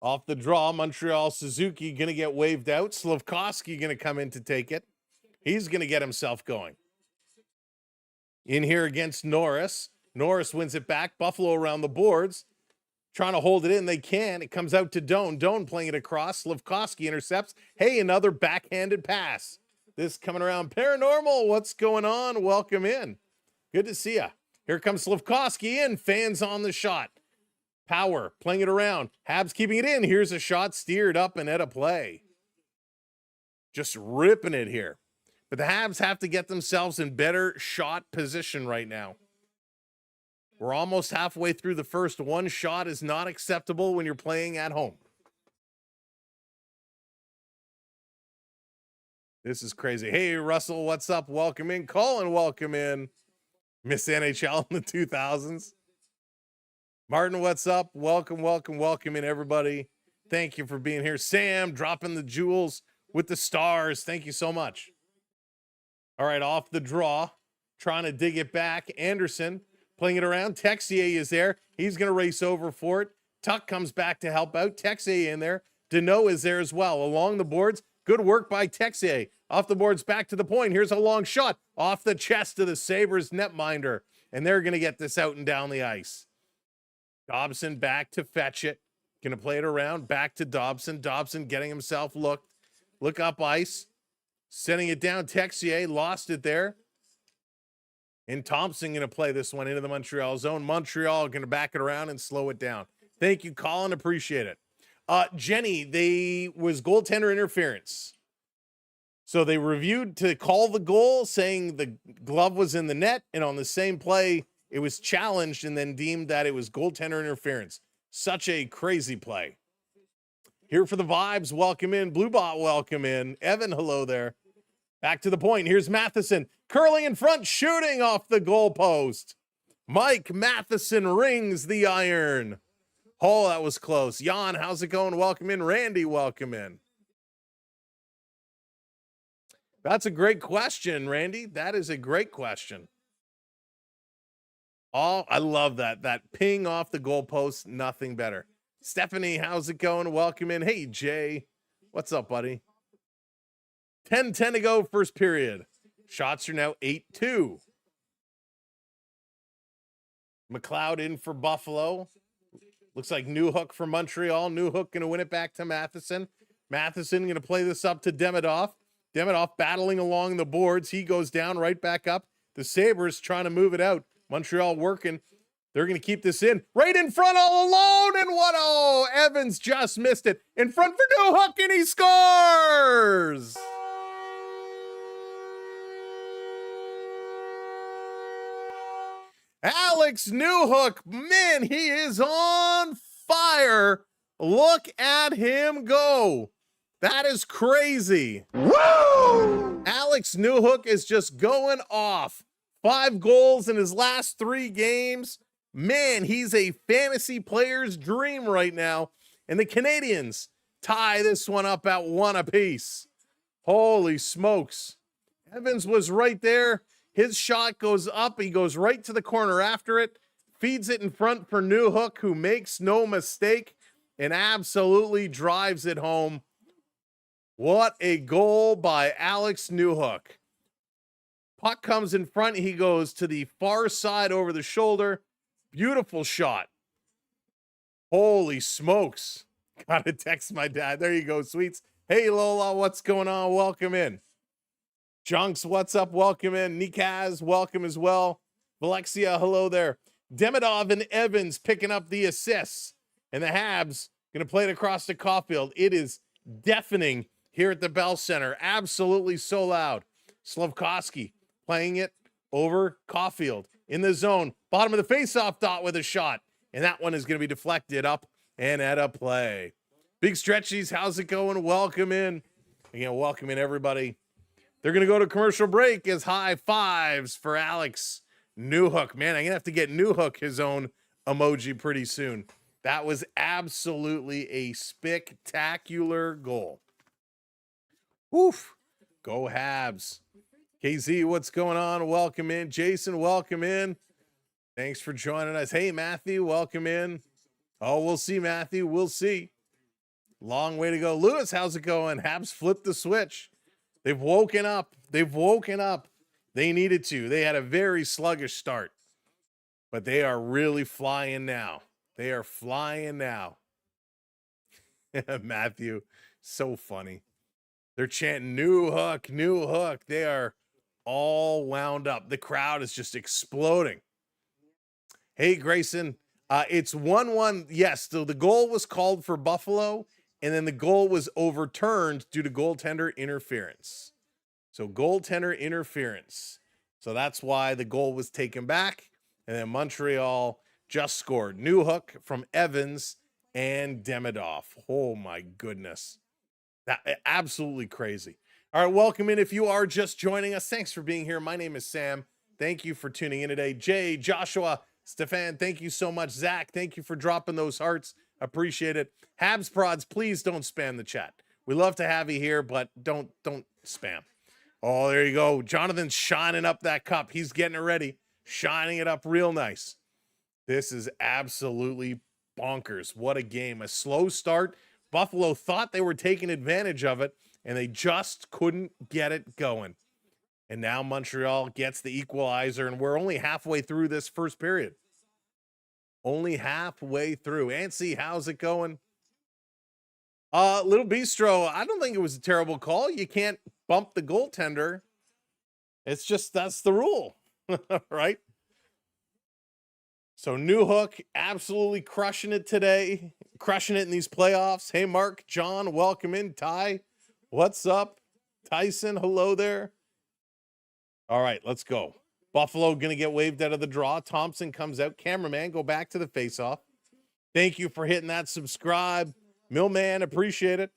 Off the draw, Montreal Suzuki going to get waved out. Slafkovsky going to come in to take it. He's going to get himself going. In here against Norris. Norris wins it back. Buffalo around the boards. Trying to hold it in. They can. It comes out to Doan. Doan playing it across. Slafkovsky intercepts. Hey, another backhanded pass. This coming around. Paranormal, what's going on? Welcome in. Good to see ya. Here comes Slafkovsky in. Fans on the shot. Power playing it around. Habs keeping it in. Here's a shot steered up and at a play. Just ripping it here. But the Habs have to get themselves in better shot position right now. We're almost halfway through the first. 1 shot is not acceptable when you're playing at home. This is crazy. Hey, Russell, what's up? Welcome in. Colin, welcome in. Miss NHL in the 2000s. Martin, what's up? Welcome in, everybody. Thank you for being here. Sam, dropping the jewels with the stars. Thank you so much. All right, off the draw, trying to dig it back. Anderson playing it around. Texier is there. He's going to race over for it. Tuck comes back to help out. Texier in there. Deneau is there as well. Along the boards, good work by Texier. Off the boards, back to the point. Here's a long shot off the chest of the Sabres netminder, and they're going to get this out and down the ice. Dobson back to fetch it. Going to play it around. Back to Dobson. Dobson getting himself looked. Look up ice. Sending it down. Texier lost it there. And Thompson going to play this one into the Montreal zone. Montreal going to back it around and slow it down. Thank you, Colin. Appreciate it. Jenny, was goaltender interference. So they reviewed to call the goal, saying the glove was in the net, and on the same play, it was challenged and then deemed that it was goaltender interference. Such a crazy play. Here for the vibes, welcome in. Bluebot, welcome in. Evan, hello there. Back to the point. Here's Matheson curling in front, shooting off the goalpost. Mike Matheson rings the iron. Oh, that was close. Jan, how's it going? Welcome in. Randy, welcome in. That's a great question, Randy. That is a great question. Oh, I love that. That ping off the goalpost, nothing better. Stephanie, how's it going? Welcome in. Hey, Jay. What's up, buddy? 10-10 to go, first period. Shots are now 8-2. McLeod in for Buffalo. Looks like Newhook for Montreal. Newhook going to win it back to Matheson. Matheson going to play this up to Demidov. Demidov battling along the boards. He goes down, right back up. The Sabres trying to move it out. Montreal working. They're going to keep this in. Right in front all alone. And what? Oh, Evans just missed it. In front for Newhook, and he scores! Alex Newhook, man, he is on fire. Look at him go. That is crazy. Woo! Alex Newhook is just going off. 5 goals in his last 3 games. Man, he's a fantasy player's dream right now. And the Canadiens tie this one up at 1 apiece. Holy smokes. Evans was right there. His shot goes up. He goes right to the corner after it. Feeds it in front for Newhook, who makes no mistake and absolutely drives it home. What a goal by Alex Newhook. Puck comes in front. He goes to the far side over the shoulder. Beautiful shot. Holy smokes. Gotta text my dad. There you go, sweets. Hey, Lola, what's going on? Welcome in. Junks, what's up? Welcome in. Nikaz, welcome as well. Alexia, hello there. Demidov and Evans picking up the assists. And the Habs going to play it across to Caulfield. It is deafening here at the Bell Center. Absolutely so loud. Slavkovsky playing it over Caulfield in the zone. Bottom of the faceoff dot with a shot. And that one is going to be deflected up and at a play. Big Stretchies, how's it going? Welcome in. Again, welcome in, everybody. They're going to go to commercial break as high fives for Alex Newhook. Man, I'm going to have to get Newhook his own emoji pretty soon. That was absolutely a spectacular goal. Woof. Go Habs. KZ, what's going on? Welcome in. Jason, welcome in. Thanks for joining us. Hey, Matthew, welcome in. Oh, we'll see, Matthew. We'll see. Long way to go. Lewis, how's it going? Habs flipped the switch. They've woken up. They've woken up. They needed to. They had a very sluggish start, but they are really flying now. They are flying now. Matthew, so funny. They're chanting, Newhook, Newhook. They are all wound up. The crowd is just exploding. Hey, Grayson, it's 1-1. Yes, so the goal was called for Buffalo, and then the goal was overturned due to goaltender interference. So goaltender interference. So that's why the goal was taken back, and then Montreal just scored. Newhook from Evans and Demidov. Oh, my goodness. That absolutely crazy. All right, welcome in. If you are just joining us, thanks for being here. My name is Sam. Thank you for tuning in today. Jay, Joshua, Stefan, thank you so much. Zach, thank you for dropping those hearts. Appreciate it. Habs prods, please don't spam the chat. We love to have you here, but don't spam. Oh, there you go. Jonathan's shining up that cup. He's getting it ready, shining it up real nice. This is absolutely bonkers. What a game. A slow start. Buffalo thought they were taking advantage of it, and they just couldn't get it going. And now Montreal gets the equalizer, and we're only halfway through this first period. Only halfway through. Antsy, how's it going? Little Bistro, I don't think it was a terrible call. You can't bump the goaltender. It's just, that's the rule, right? So Newhook absolutely crushing it today, crushing it in these playoffs. Hey, Mark, John, welcome in. Ty, what's up? Tyson, hello there. All right, let's go. Buffalo going to get waved out of the draw. Thompson comes out. Cameraman, go back to the face-off. Thank you for hitting that subscribe. Millman, appreciate it.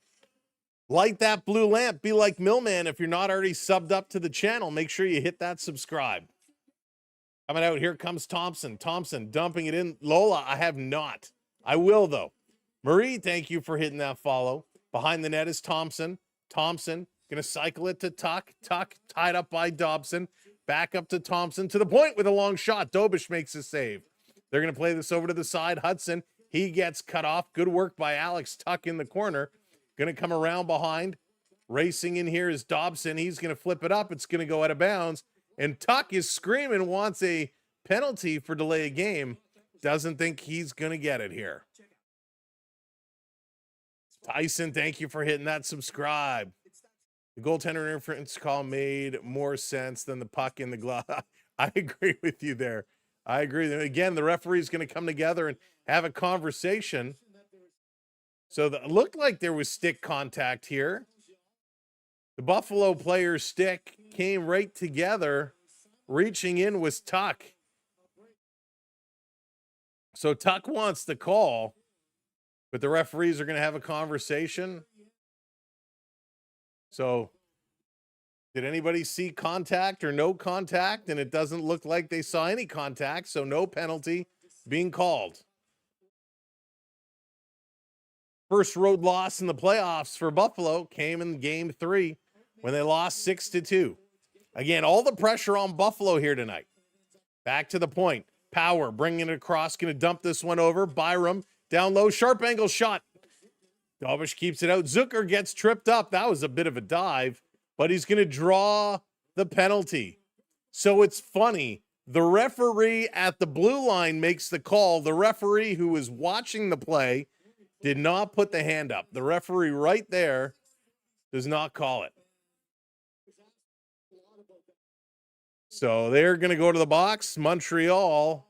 Light that blue lamp. Be like Millman. If you're not already subbed up to the channel, make sure you hit that subscribe. Coming out, here comes Thompson. Thompson dumping it in. Lola, I have not. I will, though. Marie, thank you for hitting that follow. Behind the net is Thompson. Thompson going to cycle it to Tuck. Tuck tied up by Dobson. Back up to Thompson to the point with a long shot. Dobish makes a save. They're going to play this over to the side. Hudson, he gets cut off. Good work by Alex Tuck in the corner. Going to come around behind. Racing in here is Dobson. He's going to flip it up. It's going to go out of bounds. And Tuck is screaming, wants a penalty for delay of game. Doesn't think he's going to get it here. Tyson, thank you for hitting that subscribe. The goaltender interference call made more sense than the puck in the glove. I agree with you there. I agree. Again, the referee's going to come together and have a conversation. So it looked like there was stick contact here. The Buffalo player's stick came right together. Reaching in was Tuck. So Tuck wants the call, but the referees are going to have a conversation. So did anybody see contact or no contact? And it doesn't look like they saw any contact, so no penalty being called. First road loss in the playoffs for Buffalo came in game 3 when they lost 6-2. Again, all the pressure on Buffalo here tonight. Back to the point. Power bringing it across, going to dump this one over. Byram down low, sharp angle shot. Dobish keeps it out. Zucker gets tripped up. That was a bit of a dive, but he's going to draw the penalty. So it's funny. The referee at the blue line makes the call. The referee who was watching the play did not put the hand up. The referee right there does not call it. So they're going to go to the box. Montreal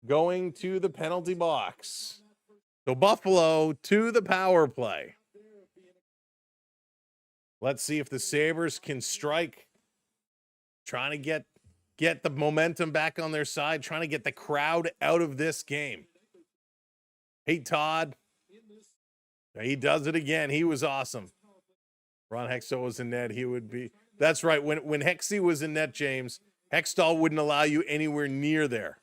going to the penalty box. So Buffalo to the power play. Let's see if the Sabres can strike. Trying to get the momentum back on their side. Trying to get the crowd out of this game. Hey, Todd. He does it again. He was awesome. Ron Hextall was in net. He would be. That's right. When Hexy was in net, James, Hextall wouldn't allow you anywhere near there.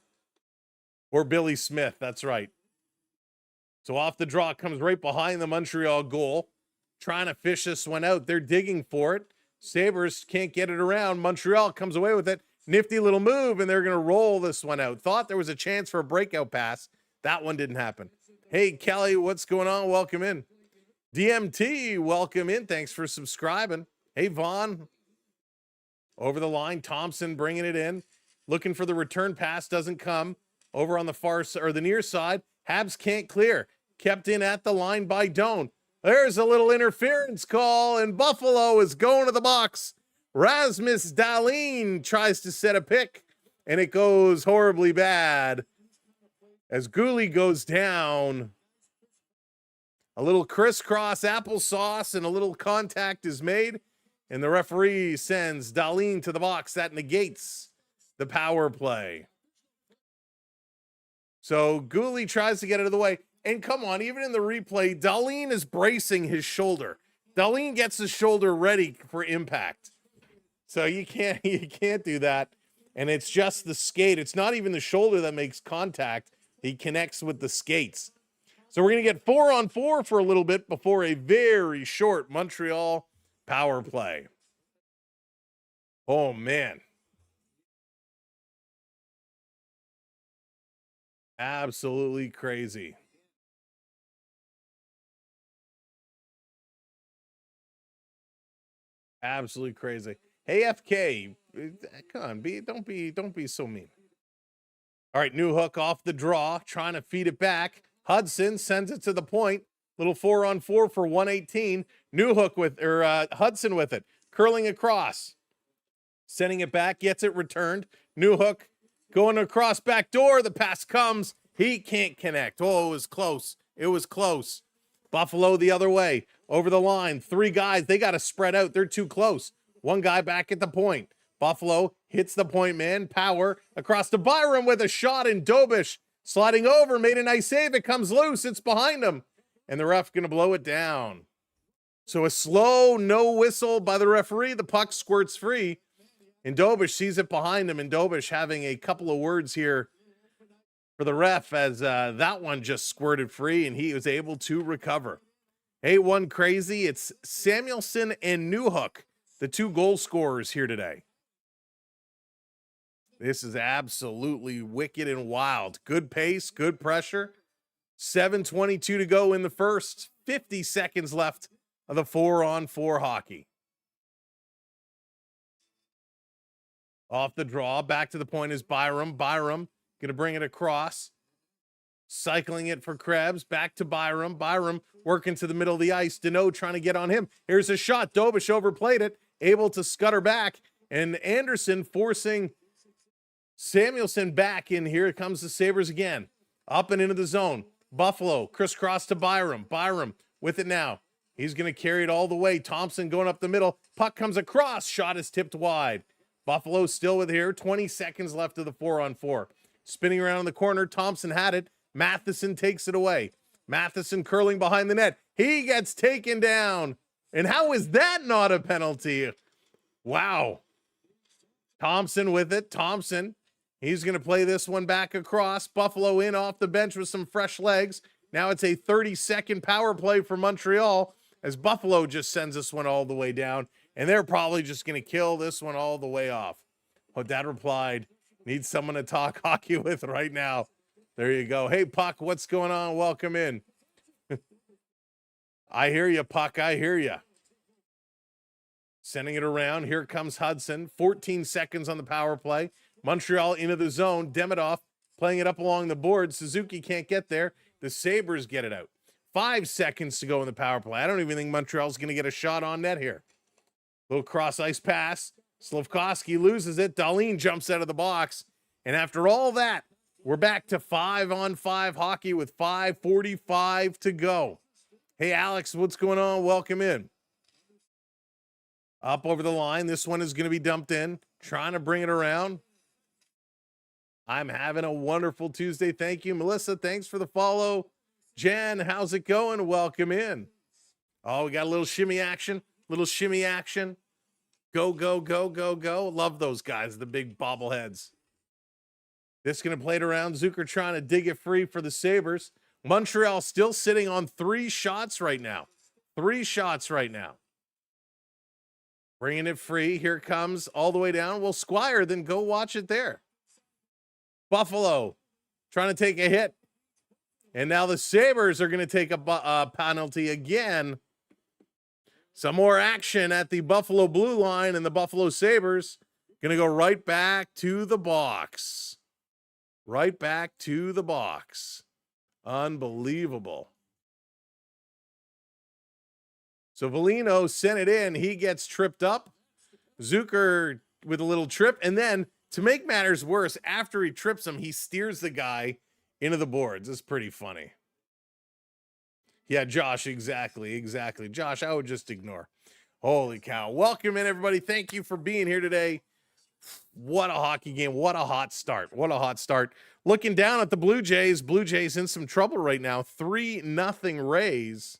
Or Billy Smith. That's right. So off the draw, comes right behind the Montreal goal. Trying to fish this one out. They're digging for it. Sabres can't get it around. Montreal comes away with it. Nifty little move, and they're going to roll this one out. Thought there was a chance for a breakout pass. That one didn't happen. Hey, Kelly, what's going on? Welcome in. DMT, welcome in. Thanks for subscribing. Hey, Vaughn. Over the line, Thompson bringing it in. Looking for the return pass, doesn't come. Over on the far or the near side, Habs can't clear. Kept in at the line by Doan. There's a little interference call, and Buffalo is going to the box. Rasmus Dahlin tries to set a pick, and it goes horribly bad as Gouli goes down. A little crisscross applesauce and a little contact is made, and the referee sends Dahlin to the box. That negates the power play. So Gouli tries to get out of the way. And come on, even in the replay, Dahlin is bracing his shoulder. Darlene gets his shoulder ready for impact. So you can't do that. And it's just the skate. It's not even the shoulder that makes contact. He connects with the skates. So we're going to get 4-on-4 for a little bit before a very short Montreal power play. Oh, man. Absolutely crazy. Absolutely crazy. Hey, FK, come on, don't be so mean. All right, Newhook off the draw, trying to feed it back. Hudson sends it to the point. Little 4-on-4 for 118. Newhook Hudson with it, curling across, sending it back, gets it returned. Newhook going across back door. The pass comes. He can't connect. Oh, it was close. It was close. Buffalo the other way, over the line. 3 guys, they got to spread out. They're too close. 1 guy back at the point. Buffalo hits the point man. Power across to Byram with a shot, and Dobish sliding over, made a nice save. It comes loose. It's behind him. And the ref going to blow it down. So a slow no whistle by the referee. The puck squirts free. And Dobish sees it behind him. And Dobish having a couple of words here for the ref as that one just squirted free and he was able to recover. Hey, one crazy. It's Samuelson and Newhook, the 2 goal scorers here today. This is absolutely wicked and wild. Good pace, good pressure. 7:22 to go in the first. 50 seconds left of the 4-on-4 hockey. Off the draw, back to the point is Byram. Byram going to bring it across. Cycling it for Krebs. Back to Byram. Byram working to the middle of the ice. Deneau trying to get on him. Here's a shot. Dobish overplayed it. Able to scutter back. And Anderson forcing Samuelson back in. Here comes the Sabres again. Up and into the zone. Buffalo crisscross to Byram. Byram with it now. He's going to carry it all the way. Thompson going up the middle. Puck comes across. Shot is tipped wide. Buffalo still with here. 20 seconds left of the 4-on-4. Spinning around in the corner. Thompson had it. Matheson takes it away. Matheson curling behind the net. He gets taken down. And how is that not a penalty? Wow. Thompson with it. Thompson. He's going to play this one back across. Buffalo in off the bench with some fresh legs. Now it's a 30-second power play for Montreal as Buffalo just sends this one all the way down. And they're probably just going to kill this one all the way off. Dad replied, need someone to talk hockey with right now. There you go. Hey, Puck, what's going on? Welcome in. I hear you, Puck. I hear you. Sending it around. Here comes Hudson. 14 seconds on the power play. Montreal into the zone. Demidov playing it up along the board. Suzuki can't get there. The Sabres get it out. 5 seconds to go in the power play. I don't even think Montreal's going to get a shot on net here. Little cross-ice pass. Slafkovsky loses it. Darlene jumps out of the box. And after all that, we're back to 5-on-5 hockey with 5:45 to go. Hey, Alex, what's going on? Welcome in. Up over the line. This one is going to be dumped in. Trying to bring it around. I'm having a wonderful Tuesday. Thank you, Melissa. Thanks for the follow. Jen, how's it going? Welcome in. Oh, we got a little shimmy action. Little shimmy action. Go, go, go, go, go. Love those guys, the big bobbleheads. This is going to play it around. Zucker trying to dig it free for the Sabres. Montreal still sitting on 3 shots right now. 3 shots right now. Bringing it free. Here it comes all the way down. Well, Squire, then go watch it there. Buffalo trying to take a hit. And now the Sabres are going to take a penalty again. Some more action at the Buffalo blue line, and the Buffalo Sabres going to go right back to the box. Right back to the box. Unbelievable. So Volino sent it in. He gets tripped up. Zucker with a little trip. And then to make matters worse, after he trips him, he steers the guy into the boards. It's pretty funny. Yeah, Josh, exactly. Josh, I would just ignore. Holy cow. Welcome in, everybody. Thank you for being here today. What a hockey game. What a hot start. What a hot start. Looking down at the Blue Jays. Blue Jays in some trouble right now. 3-0 Rays.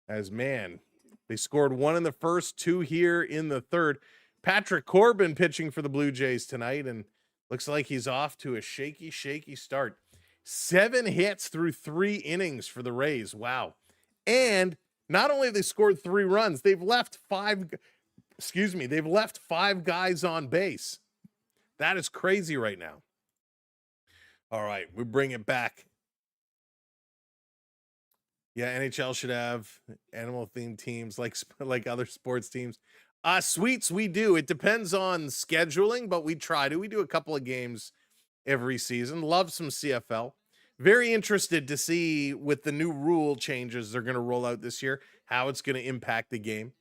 As man, they scored one in the first, two here in the third. Patrick Corbin pitching for the Blue Jays tonight, and looks like he's off to a shaky start. 7 hits through 3 innings for the Rays. Wow. And not only have they scored 3 runs, they've left 5 guys on base. That is crazy right now. All right, we bring it back. Yeah, NHL should have animal-themed teams like other sports teams. Sweets, we do. It depends on scheduling, but we try to. We do a couple of games every season. Love some CFL. Very interested to see with the new rule changes they're going to roll out this year, how it's going to impact the game.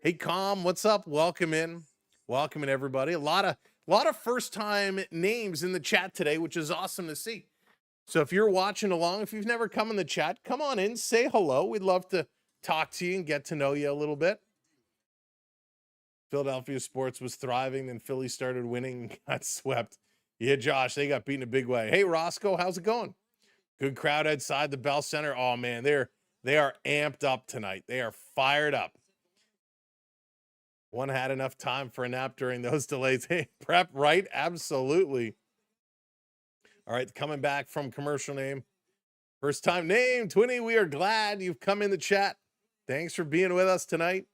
Hey, Com, what's up? Welcome in. Welcome in, everybody. A lot of first-time names in the chat today, which is awesome to see. So if you're watching along, if you've never come in the chat, come on in, say hello. We'd love to talk to you and get to know you a little bit. Philadelphia sports was thriving, then Philly started winning and got swept. Yeah, Josh, they got beaten a big way. Hey, Roscoe, how's it going? Good crowd outside the Bell Center. Oh, man, they are amped up tonight. They are fired up. One had enough time for a nap during those delays. Hey, prep, right? Absolutely. All right, coming back from commercial name. First time name, Twinny, we are glad you've come in the chat. Thanks for being with us tonight.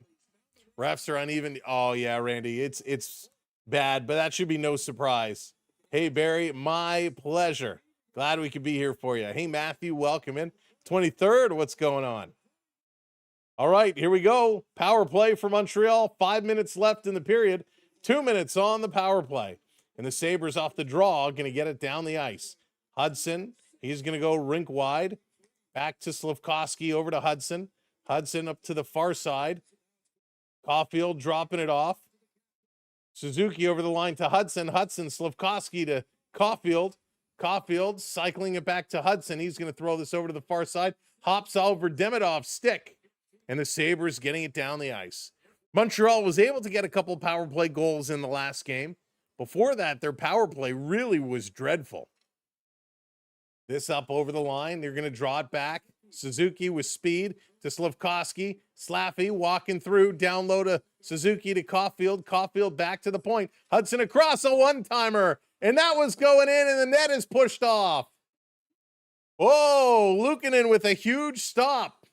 Refs are uneven. Oh, yeah, Randy, it's bad, but that should be no surprise. Hey, Barry, my pleasure. Glad we could be here for you. Hey, Matthew, welcome in. 23rd, what's going on? All right, here we go. Power play for Montreal. 5 minutes left in the period. 2 minutes on the power play. And the Sabres off the draw, going to get it down the ice. Hudson, he's going to go rink wide. Back to Slafkovsky, over to Hudson. Hudson up to the far side. Caulfield dropping it off. Suzuki over the line to Hudson. Hudson, Slafkovsky to Caulfield. Caulfield cycling it back to Hudson. He's going to throw this over to the far side. Hops over Demidov's stick. And the Sabres getting it down the ice. Montreal was able to get a couple power play goals in the last game. Before that, their power play really was dreadful. This up over the line. They're going to draw it back. Suzuki with speed to Slafkovsky. Slaffy walking through. Down low to Suzuki to Caulfield. Caulfield back to the point. Hudson across a one-timer. And that was going in, and the net is pushed off. Oh, Luukkonen with a huge stop.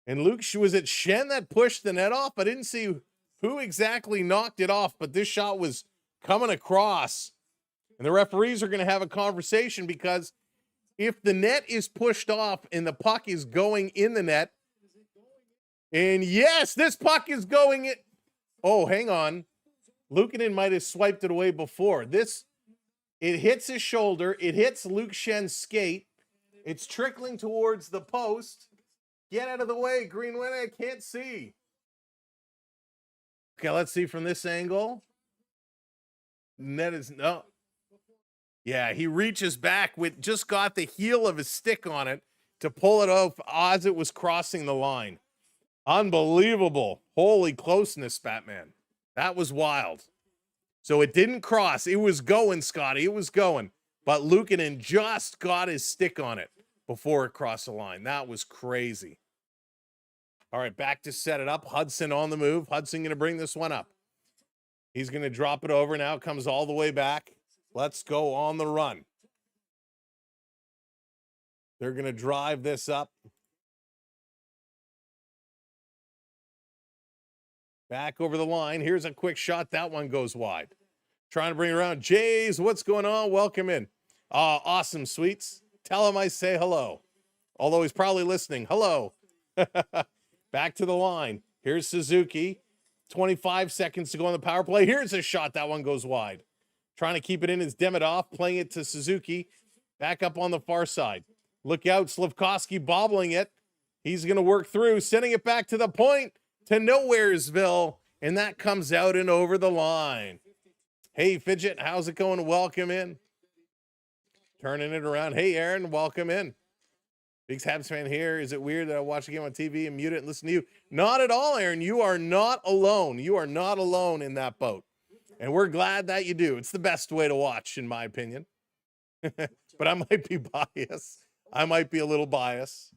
And Luke, was it Shen that pushed the net off? I didn't see who exactly knocked it off, but this shot was coming across. And the referees are going to have a conversation, because if the net is pushed off and the puck is going in the net, and yes, this puck is going in. Oh, hang on. Luukkonen might have swiped it away before. It hits his shoulder. It hits Luke Shen's skate. It's trickling towards the post. Get out of the way, Greenway. I can't see. Okay, let's see from this angle. Net is no. Yeah, he reaches back with just got the heel of his stick on it to pull it off as it was crossing the line. Unbelievable. Holy closeness, Batman. That was wild. So it didn't cross. It was going, Scotty. It was going. But Luukkonen just got his stick on it before it crossed the line. That was crazy. All right, back to set it up. Hudson on the move. Hudson going to bring this one up. He's going to drop it over. Now it comes all the way back. Let's go on the run. They're going to drive this up. Back over the line. Here's a quick shot. That one goes wide. Trying to bring it around. Jays, what's going on? Welcome in. Awesome, Sweets. Tell him I say hello. Although he's probably listening. Hello. Back to the line. Here's Suzuki. 25 seconds to go on the power play. Here's a shot. That one goes wide. Trying to keep it in is Demidov, playing it to Suzuki. Back up on the far side. Look out, Slafkovsky bobbling it. He's going to work through, sending it back to the point to Nowheresville, and that comes out and over the line. Hey, Fidget, how's it going? Welcome in. Turning it around. Hey, Aaron, welcome in. Big Habs fan here. Is it weird that I watch a game on TV and mute it and listen to you? Not at all, Aaron. You are not alone. You are not alone in that boat. And we're glad that you do. It's the best way to watch, in my opinion. But I might be biased. I might be a little biased.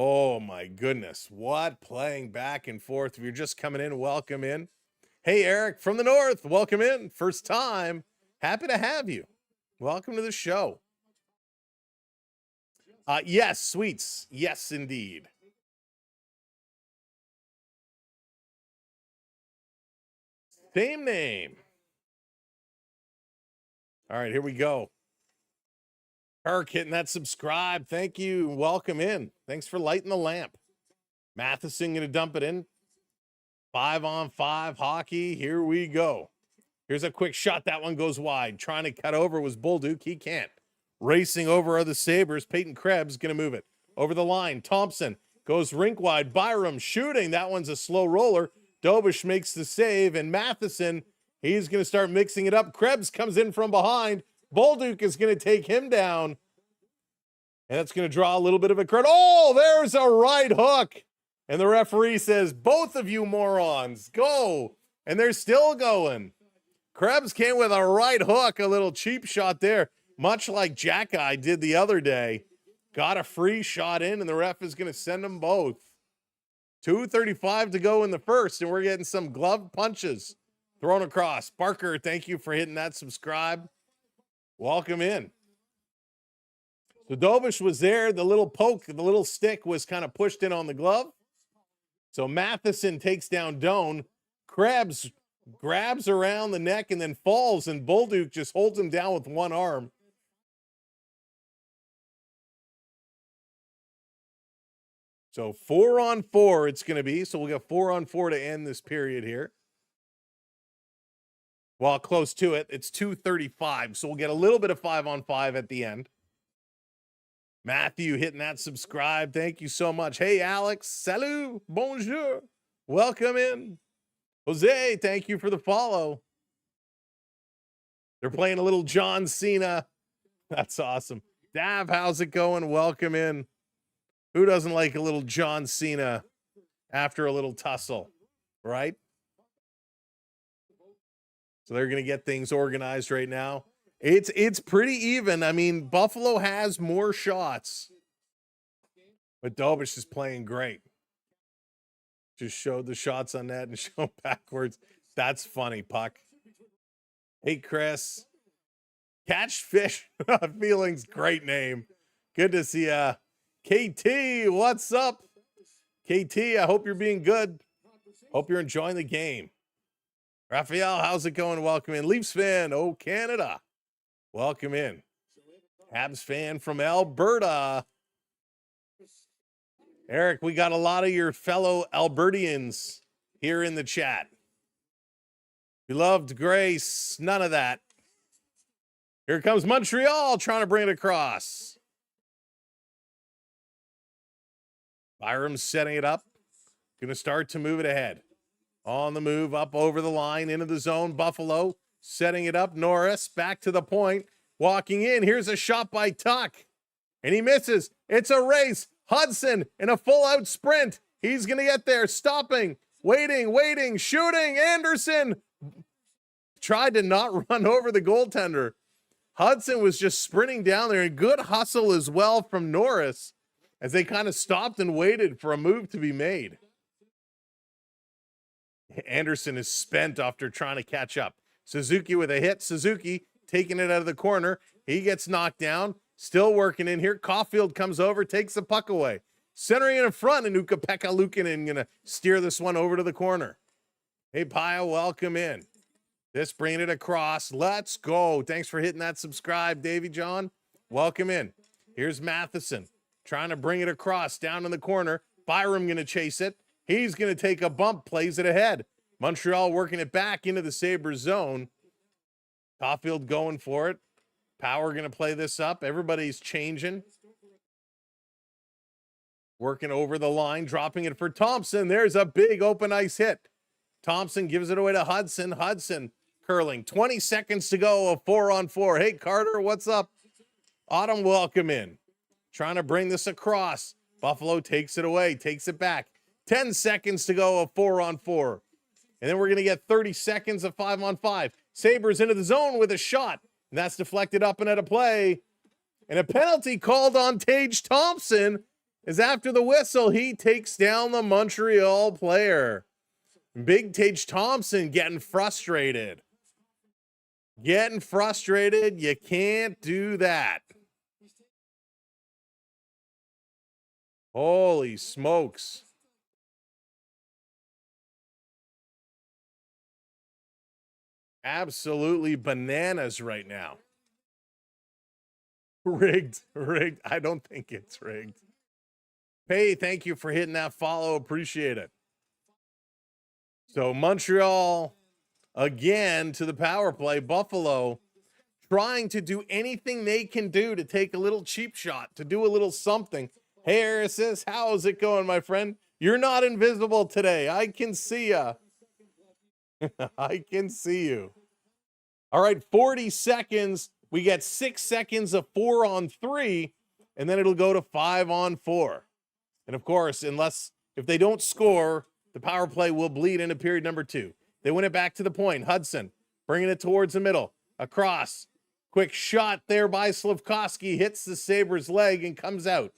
Oh my goodness. What playing back and forth. If you're just coming in, welcome in. Hey, Eric from the north, welcome in. First time. Happy to have you. Welcome to the show. Yes, Sweets. Yes, indeed. Same name. All right, here we go. Kirk hitting that subscribe. Thank you. Welcome in. Thanks for lighting the lamp. Matheson going to dump it in. 5-on-5 hockey. Here we go. Here's a quick shot. That one goes wide. Trying to cut over was Bolduc. He can't. Racing over are the Sabres. Peyton Krebs going to move it. Over the line. Thompson goes rink wide. Byram shooting. That one's a slow roller. Dobish makes the save. And Matheson, he's going to start mixing it up. Krebs comes in from behind. Bolduc is going to take him down. And that's going to draw a little bit of a crowd. Oh, there's a right hook. And the referee says, both of you morons, go. And they're still going. Krebs came with a right hook, a little cheap shot there, much like Jack-Eye did the other day. Got a free shot in, and the ref is going to send them both. 2:35 to go in the first, and we're getting some glove punches thrown across. Barker, thank you for hitting that subscribe. Welcome in. So Dobish was there. The little poke, the little stick was kind of pushed in on the glove. So Matheson takes down Doan. Krebs grabs around the neck and then falls, and Bolduc just holds him down with one arm. So 4-on-4 it's going to be. So we'll get 4-on-4 to end this period here. Well, close to it. It's 2:35, so we'll get a little bit of 5-on-5 at the end. Matthew hitting that subscribe. Thank you so much. Hey, Alex. Salut. Bonjour. Welcome in. Jose, thank you for the follow. They're playing a little John Cena. That's awesome. Dav, how's it going? Welcome in. Who doesn't like a little John Cena after a little tussle, right? So they're going to get things organized right now. It's pretty even. I mean, Buffalo has more shots, but Dobish is playing great. Just showed the shots on net and show backwards. That's funny, Puck. Hey, Chris. Catch Fish Feelings, great name. Good to see ya. KT, what's up? KT, I hope you're being good. Hope you're enjoying the game. Raphael, how's it going? Welcome in. Leafs fan, oh, Canada. Welcome in. Habs fan from Alberta. Eric, we got a lot of your fellow Albertians here in the chat. Beloved Grace, none of that. Here comes Montreal trying to bring it across. Byram's setting it up. Going to start to move it ahead. On the move, up over the line, into the zone. Buffalo setting it up. Norris back to the point. Walking in. Here's a shot by Tuck. And he misses. It's a race. Hudson in a full-out sprint. He's going to get there. Stopping. Waiting. Shooting. Anderson tried to not run over the goaltender. Hudson was just sprinting down there. And good hustle as well from Norris as they kind of stopped and waited for a move to be made. Anderson is spent after trying to catch up. Suzuki with a hit. Suzuki taking it out of the corner. He gets knocked down. Still working in here. Caulfield comes over, takes the puck away. Centering it in front, and Ukko-Pekka Luukkonen going to steer this one over to the corner. Hey, Pia, welcome in. This bringing it across. Let's go. Thanks for hitting that subscribe, Davy John. Welcome in. Here's Matheson trying to bring it across down in the corner. Byram going to chase it. He's going to take a bump, plays it ahead. Montreal working it back into the Sabres zone. Caulfield going for it. Power going to play this up. Everybody's changing. Working over the line, dropping it for Thompson. There's a big open ice hit. Thompson gives it away to Hudson. Hudson curling. 20 seconds to go, a 4-on-4. Hey, Carter, what's up? Autumn, welcome in. Trying to bring this across. Buffalo takes it away, takes it back. 10 seconds to go, a 4-on-4. And then we're going to get 30 seconds of 5-on-5. Sabres into the zone with a shot. And that's deflected up and out of play. And a penalty called on Tage Thompson as after the whistle, he takes down the Montreal player. Big Tage Thompson getting frustrated. Getting frustrated. You can't do that. Holy smokes. Absolutely bananas right now. Rigged. I don't think it's rigged. Hey, thank you for hitting that follow. Appreciate it. So Montreal again to the power play. Buffalo trying to do anything they can do to take a little cheap shot, to do a little something. Hey, Harris, how's it going, my friend? You're not invisible today. I can see ya. I can see you. All right, 40 seconds. We get 6 seconds of 4-on-3, and then it'll go to 5-on-4. And of course, if they don't score, the power play will bleed into period number 2. They win it back to the point. Hudson bringing it towards the middle. Across. Quick shot there by Slafkovsky. Hits the Sabres' leg and comes out.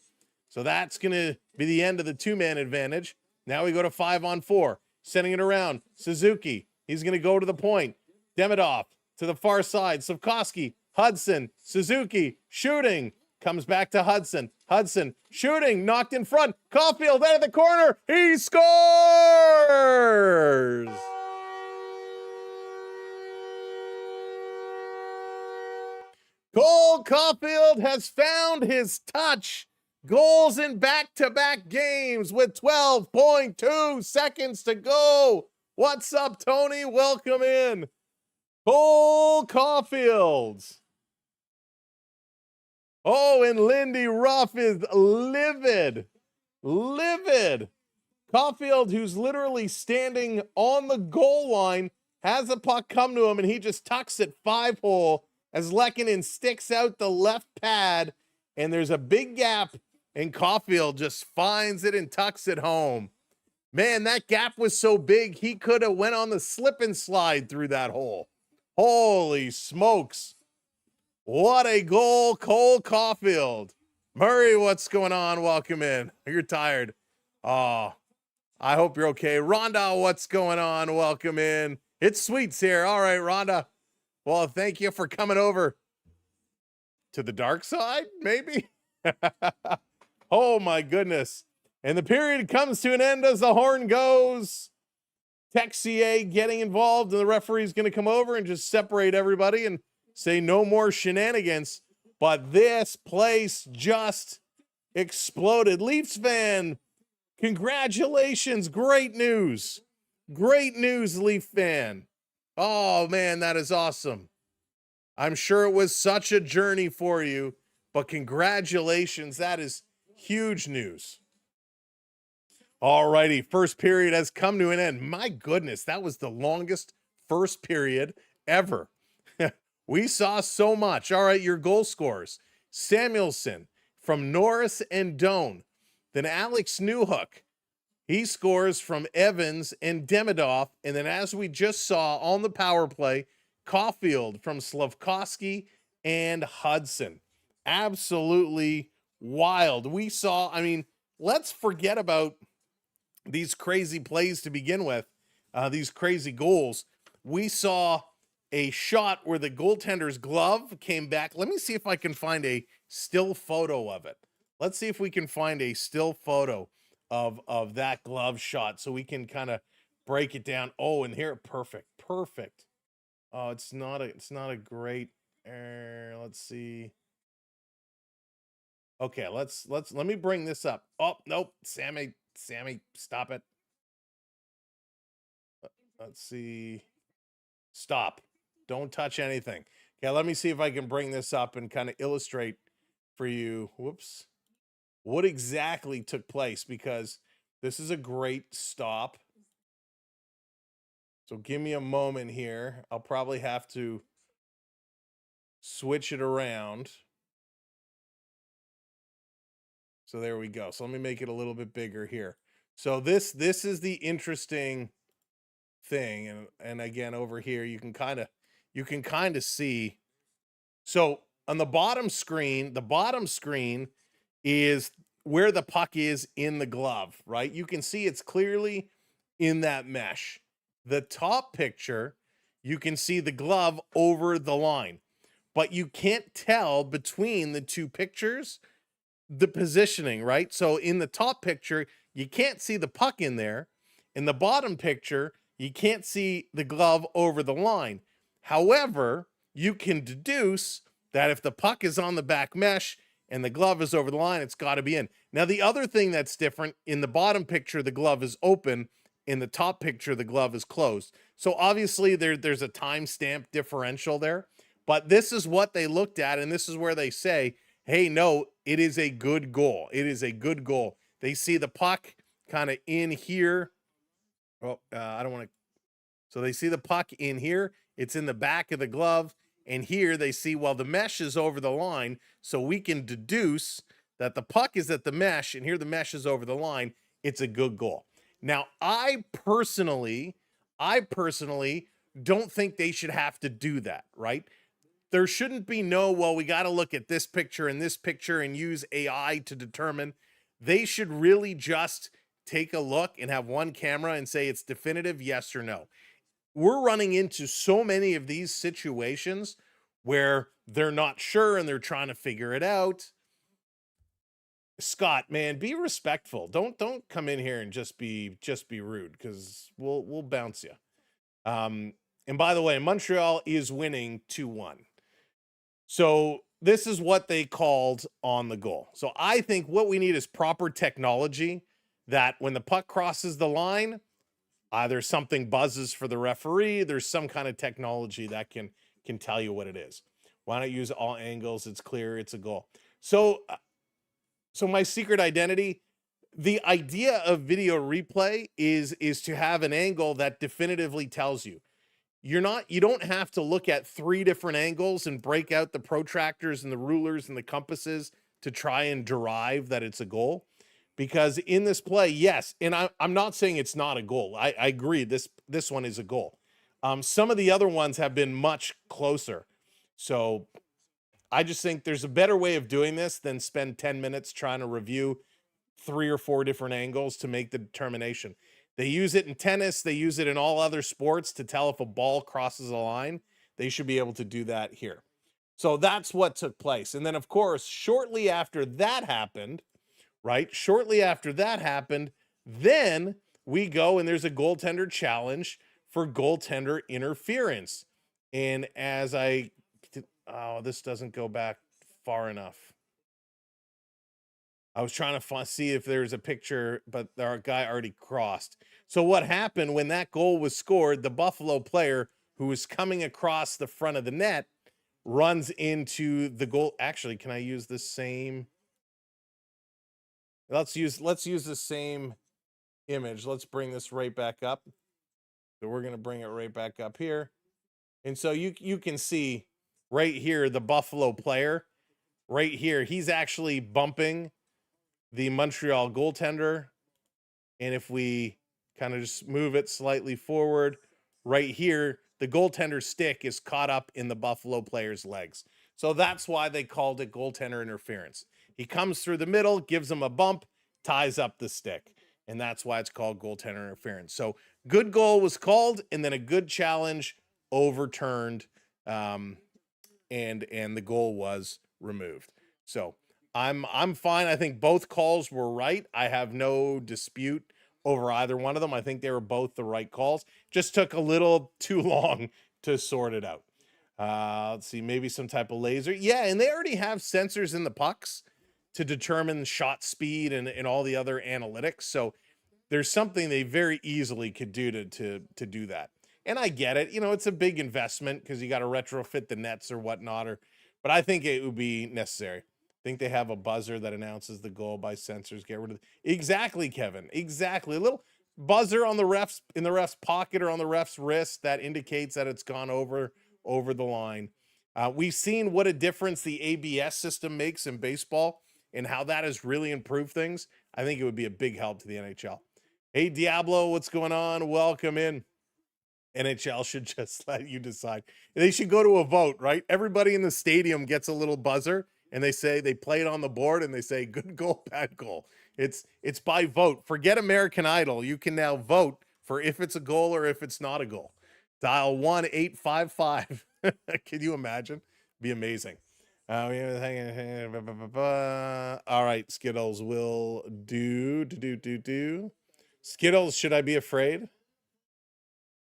So that's going to be the end of the 2-man advantage. Now we go to 5-on-4. Sending it around. Suzuki. He's going to go to the point. Demidov to the far side. Slafkovsky. Hudson. Suzuki. Shooting. Comes back to Hudson. Hudson shooting. Knocked in front. Caulfield out of the corner. He scores! Cole Caulfield has found his touch. Goals in back-to-back games with 12.2 seconds to go. What's up, Tony? Welcome in. Cole Caulfield. Oh, and Lindy Ruff is livid. Caulfield, who's literally standing on the goal line, has the puck come to him, and he just tucks it 5-hole as Lehkonen sticks out the left pad, and there's a big gap, and Caulfield just finds it and tucks it home. Man, that gap was so big, he could have went on the slip and slide through that hole. Holy smokes. What a goal, Cole Caulfield. Murray, what's going on? Welcome in. You're tired. Oh, I hope you're okay. Rhonda, what's going on? Welcome in. It's Sweets here. All right, Rhonda. Well, thank you for coming over to the dark side, maybe? Oh, my goodness. And the period comes to an end as the horn goes. Texier getting involved, and the referee's going to come over and just separate everybody and say no more shenanigans. But this place just exploded. Leafs fan, congratulations. Great news. Great news, Leaf fan. Oh, man, that is awesome. I'm sure it was such a journey for you, but congratulations. That is huge news. All righty, first period has come to an end. My goodness, that was the longest first period ever. We saw so much. All right, your goal scorers. Samuelson from Norris and Doan. Then Alex Newhook. He scores from Evans and Demidov. And then as we just saw on the power play, Caulfield from Slafkovsky and Hudson. Absolutely wild. We saw, let's forget about these crazy plays to begin with, these crazy goals. We saw a shot where the goaltender's glove came back. Let me see if I can find a still photo of it. Let's see if we can find a still photo of that glove shot so we can kind of break it down. Oh, and here, perfect. Oh, it's not a great, let's see. Okay, let me bring this up. Oh, nope, Sammy, stop it. Let's see. Stop. Don't touch anything. Okay, let me see if I can bring this up and kind of illustrate for you. Whoops. What exactly took place, because this is a great stop. So give me a moment here. I'll probably have to switch it around. So there we go. So let me make it a little bit bigger here. So this is the interesting thing, and again over here you can kind of see. So on the bottom screen is where the puck is in the glove, right? You can see it's clearly in that mesh. The top picture, you can see the glove over the line, but you can't tell between the two pictures the positioning, right? So in the top picture, you can't see the puck in there. In the bottom picture, you can't see the glove over the line. However, you can deduce that if the puck is on the back mesh and the glove is over the line, it's got to be in. Now, the other thing that's different, in the bottom picture, the glove is open. In the top picture, the glove is closed. So obviously there's a timestamp differential there, but this is what they looked at, and this is where they say, hey, no, it is a good goal. It is a good goal. They see the puck kind of in here. Oh, I don't want to. So they see the puck in here. It's in the back of the glove. And here they see, well, the mesh is over the line. So we can deduce that the puck is at the mesh, and here the mesh is over the line. It's a good goal. Now, I personally don't think they should have to do that, right? There shouldn't be well, we got to look at this picture and use AI to determine. They should really just take a look and have one camera and say it's definitive, yes or no. We're running into so many of these situations where they're not sure and they're trying to figure it out. Scott, man, be respectful. Don't come in here and just be rude, because we'll bounce you. And by the way, Montreal is winning 2-1. So this is what they called on the goal. So I think what we need is proper technology that when the puck crosses the line, either something buzzes for the referee, there's some kind of technology that can tell you what it is. Why not use all angles? It's clear, it's a goal. So my secret identity, the idea of video replay is to have an angle that definitively tells you. You don't have to look at 3 different angles and break out the protractors and the rulers and the compasses to try and derive that it's a goal. Because in this play, yes, and I'm not saying it's not a goal. I agree, this one is a goal. Some of the other ones have been much closer. So I just think there's a better way of doing this than spend 10 minutes trying to review 3 or 4 different angles to make the determination. They use it in tennis. They use it in all other sports to tell if a ball crosses a line. They should be able to do that here. So that's what took place. And then, of course, shortly after that happened, then we go and there's a goaltender challenge for goaltender interference. And as this doesn't go back far enough. I was trying to see if there's a picture, but our guy already crossed. So what happened when that goal was scored, the Buffalo player who was coming across the front of the net runs into the goal. Actually, can I use the same? Let's use the same image. Let's bring this right back up. So we're going to bring it right back up here. And so you can see right here, the Buffalo player right here, he's actually bumping the Montreal goaltender. And if we kind of just move it slightly forward right here, the goaltender's stick is caught up in the Buffalo player's legs. So that's why they called it goaltender interference. He comes through the middle, gives him a bump, ties up the stick. And that's why it's called goaltender interference. So good goal was called, and then a good challenge overturned, and the goal was removed. So I'm fine. I think both calls were right. I have no dispute over either one of them. I think they were both the right calls. Just took a little too long to sort it out. Let's see, maybe some type of laser. Yeah, and they already have sensors in the pucks to determine shot speed and all the other analytics. So there's something they very easily could do to do that. And I get it. It's a big investment because you got to retrofit the nets or whatnot. But I think it would be necessary. I think they have a buzzer that announces the goal by sensors. Get rid of exactly, Kevin. Exactly. A little buzzer on the ref's pocket or on the ref's wrist that indicates that it's gone over the line. We've seen what a difference the ABS system makes in baseball and how that has really improved things. I think it would be a big help to the NHL. Hey, Diablo, what's going on? Welcome in. NHL should just let you decide. They should go to a vote, right? Everybody in the stadium gets a little buzzer, and they play it on the board and they say good goal, bad goal. It's by vote. Forget American Idol. You can now vote for if it's a goal or if it's not a goal. Dial 1-855. Can you imagine? Be amazing. All right, Skittles will do. Skittles, should I be afraid?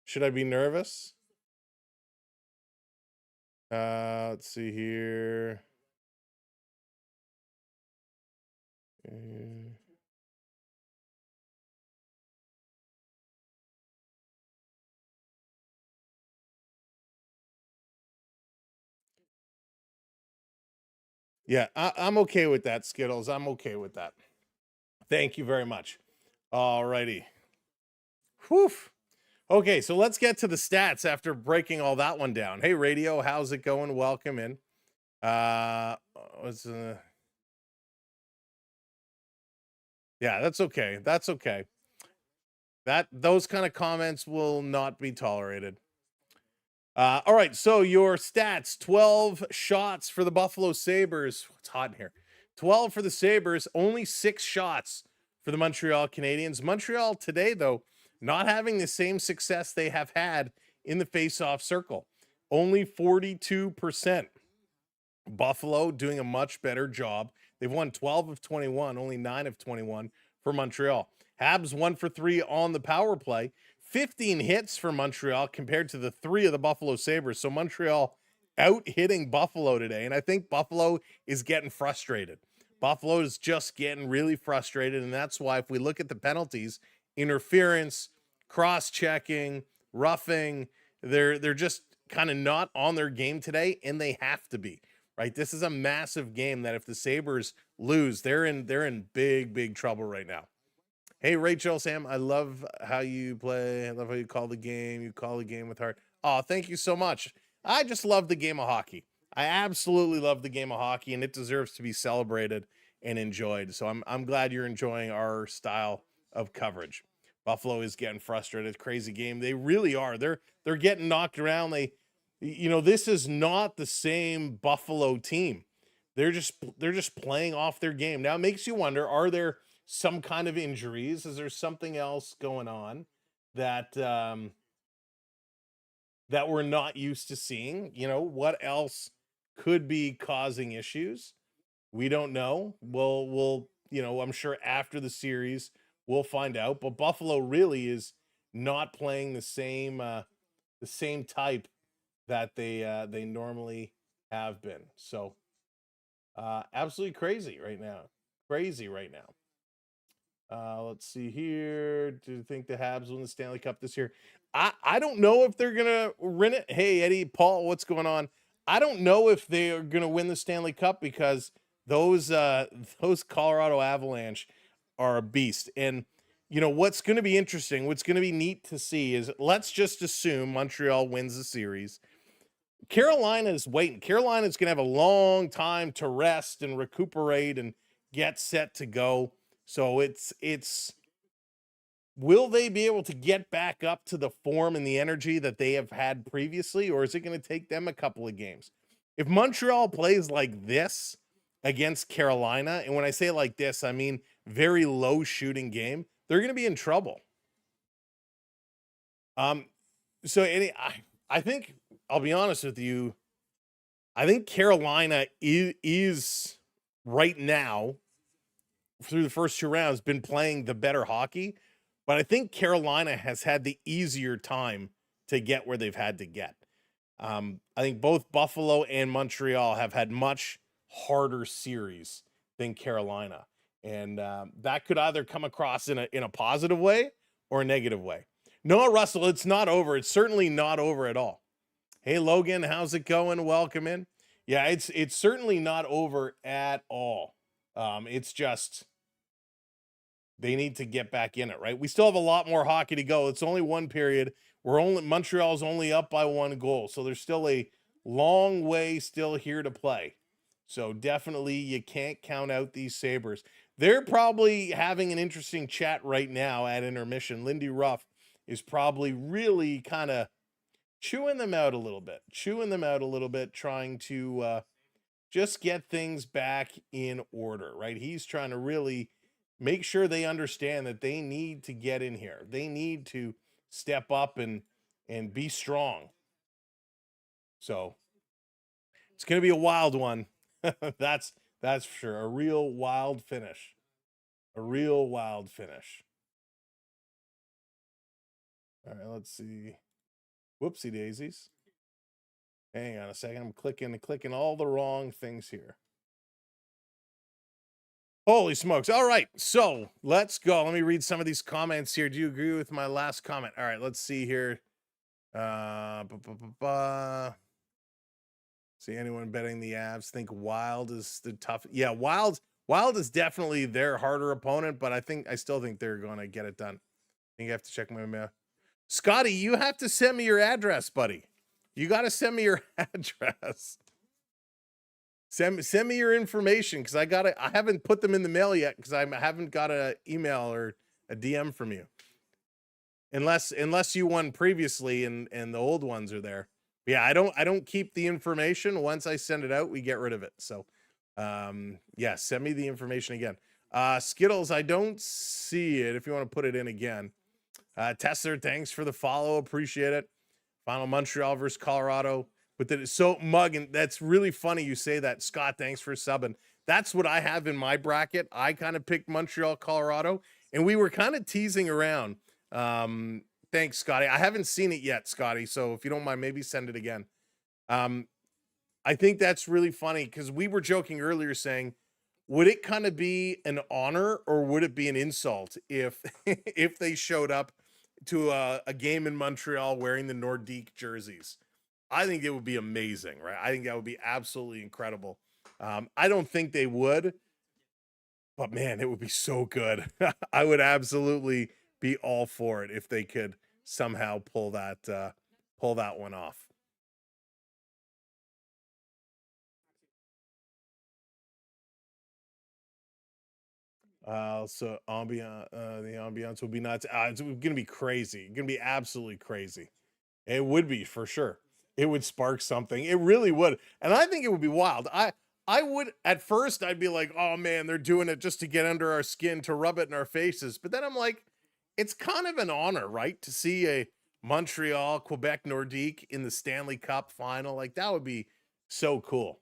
Should I be nervous? Let's see here. Yeah, I'm okay with that, Skittles. I'm okay with that. Thank you very much. All righty. Whew. Okay, so let's get to the stats after breaking all that one down. Hey, radio, how's it going? Welcome in. Yeah, that's okay. That's okay. Those kind of comments will not be tolerated. All right, so your stats: 12 shots for the Buffalo Sabres. It's hot in here. 12 for the Sabres, only 6 shots for the Montreal Canadiens. Montreal today, though, not having the same success they have had in the face-off circle. Only 42%. Buffalo doing a much better job. They've won 12 of 21, only 9 of 21 for Montreal. Habs 1 for 3 on the power play. 15 hits for Montreal compared to the 3 of the Buffalo Sabres. So Montreal out hitting Buffalo today. And I think Buffalo is getting frustrated. Buffalo is just getting really frustrated. And that's why if we look at the penalties, interference, cross-checking, roughing, they're just kind of not on their game today, and they have to be. Right? This is a massive game that if the Sabres lose, they're in big trouble right now. Hey, Rachel, Sam, I love how you play. I love how you call the game. You call the game with heart. Oh, thank you so much. I just love the game of hockey. I absolutely love the game of hockey, and it deserves to be celebrated and enjoyed. So I'm glad you're enjoying our style of coverage. Buffalo is getting frustrated. Crazy game. They really are. They're getting knocked around. This is not the same Buffalo team. They're just playing off their game. Now it makes you wonder, are there some kind of injuries? Is there something else going on that that we're not used to seeing? What else could be causing issues? We don't know. We'll I'm sure after the series we'll find out, but Buffalo really is not playing the same type that they normally have been. So absolutely crazy right now. Let's see here. Do you think the Habs win the Stanley Cup this year? I don't know if they're gonna win it. Hey, Eddie, Paul, what's going on? I don't know if they are gonna win the Stanley Cup because those Colorado Avalanche are a beast. And what's going to be interesting, what's going to be neat to see is, let's just assume Montreal wins the series. Carolina is waiting. Carolina is going to have a long time to rest and recuperate and get set to go. So it's will they be able to get back up to the form and the energy that they have had previously, or is it going to take them a couple of games? If Montreal plays like this against Carolina, and when I say like this, I mean very low shooting game, they're going to be in trouble. So I think, I'll be honest with you, I think Carolina is right now, through the first 2 rounds, been playing the better hockey, but I think Carolina has had the easier time to get where they've had to get. I think both Buffalo and Montreal have had much harder series than Carolina, and that could either come across in a positive way or a negative way. Noah Russell, it's not over. It's certainly not over at all. Hey, Logan, how's it going? Welcome in. Yeah, it's certainly not over at all. It's just they need to get back in it, right? We still have a lot more hockey to go. It's only one period. Montreal's only up by 1 goal, so there's still a long way still here to play. So definitely you can't count out these Sabres. They're probably having an interesting chat right now at intermission. Lindy Ruff is probably really kind of chewing them out a little bit, trying to just get things back in order, right? He's trying to really make sure they understand that they need to get in here. They need to step up and be strong. So it's going to be a wild one. that's for sure. A real wild finish. A real wild finish. All right, let's see. Whoopsie daisies. Hang on a second. I'm clicking all the wrong things here. Holy smokes. All right, so let's go. Let me read some of these comments here. Do you agree with my last comment? All right, let's see here. See anyone betting the Avs think Wild is the tough? Yeah, Wild is definitely their harder opponent, but I still think they're going to get it done. I think I have to check my mail. Scotty, you have to send me your address, buddy. You got to send me your address. Send me your information, because I haven't put them in the mail yet, because I haven't got an email or a DM from you. Unless you won previously and the old ones are there. Yeah, I don't keep the information. Once I send it out, we get rid of it. So yeah, send me the information again. Skittles, I don't see it. If you want to put it in again. Tessler, thanks for the follow. Appreciate it. Final Montreal versus Colorado. So Mug, and that's really funny you say that. Scott, thanks for subbing. That's what I have in my bracket. I kind of picked Montreal, Colorado, and we were kind of teasing around. Thanks, Scotty. I haven't seen it yet, Scotty. So if you don't mind, maybe send it again. I think that's really funny, because we were joking earlier saying, would it kind of be an honor or would it be an insult if if they showed up to a game in Montreal wearing the Nordique jerseys? I think it would be amazing, right? I think that would be absolutely incredible. I don't think they would, but man, it would be so good. I would absolutely be all for it if they could somehow pull that one off. So the ambiance would be nuts. It's going to be crazy. It's going to be absolutely crazy. It would be, for sure. It would spark something. It really would. And I think it would be wild. I would, at first, I'd be like, oh man, they're doing it just to get under our skin, to rub it in our faces. But then I'm like, it's kind of an honor, right? To see a Montreal, Quebec, Nordique in the Stanley Cup final. Like, that would be so cool.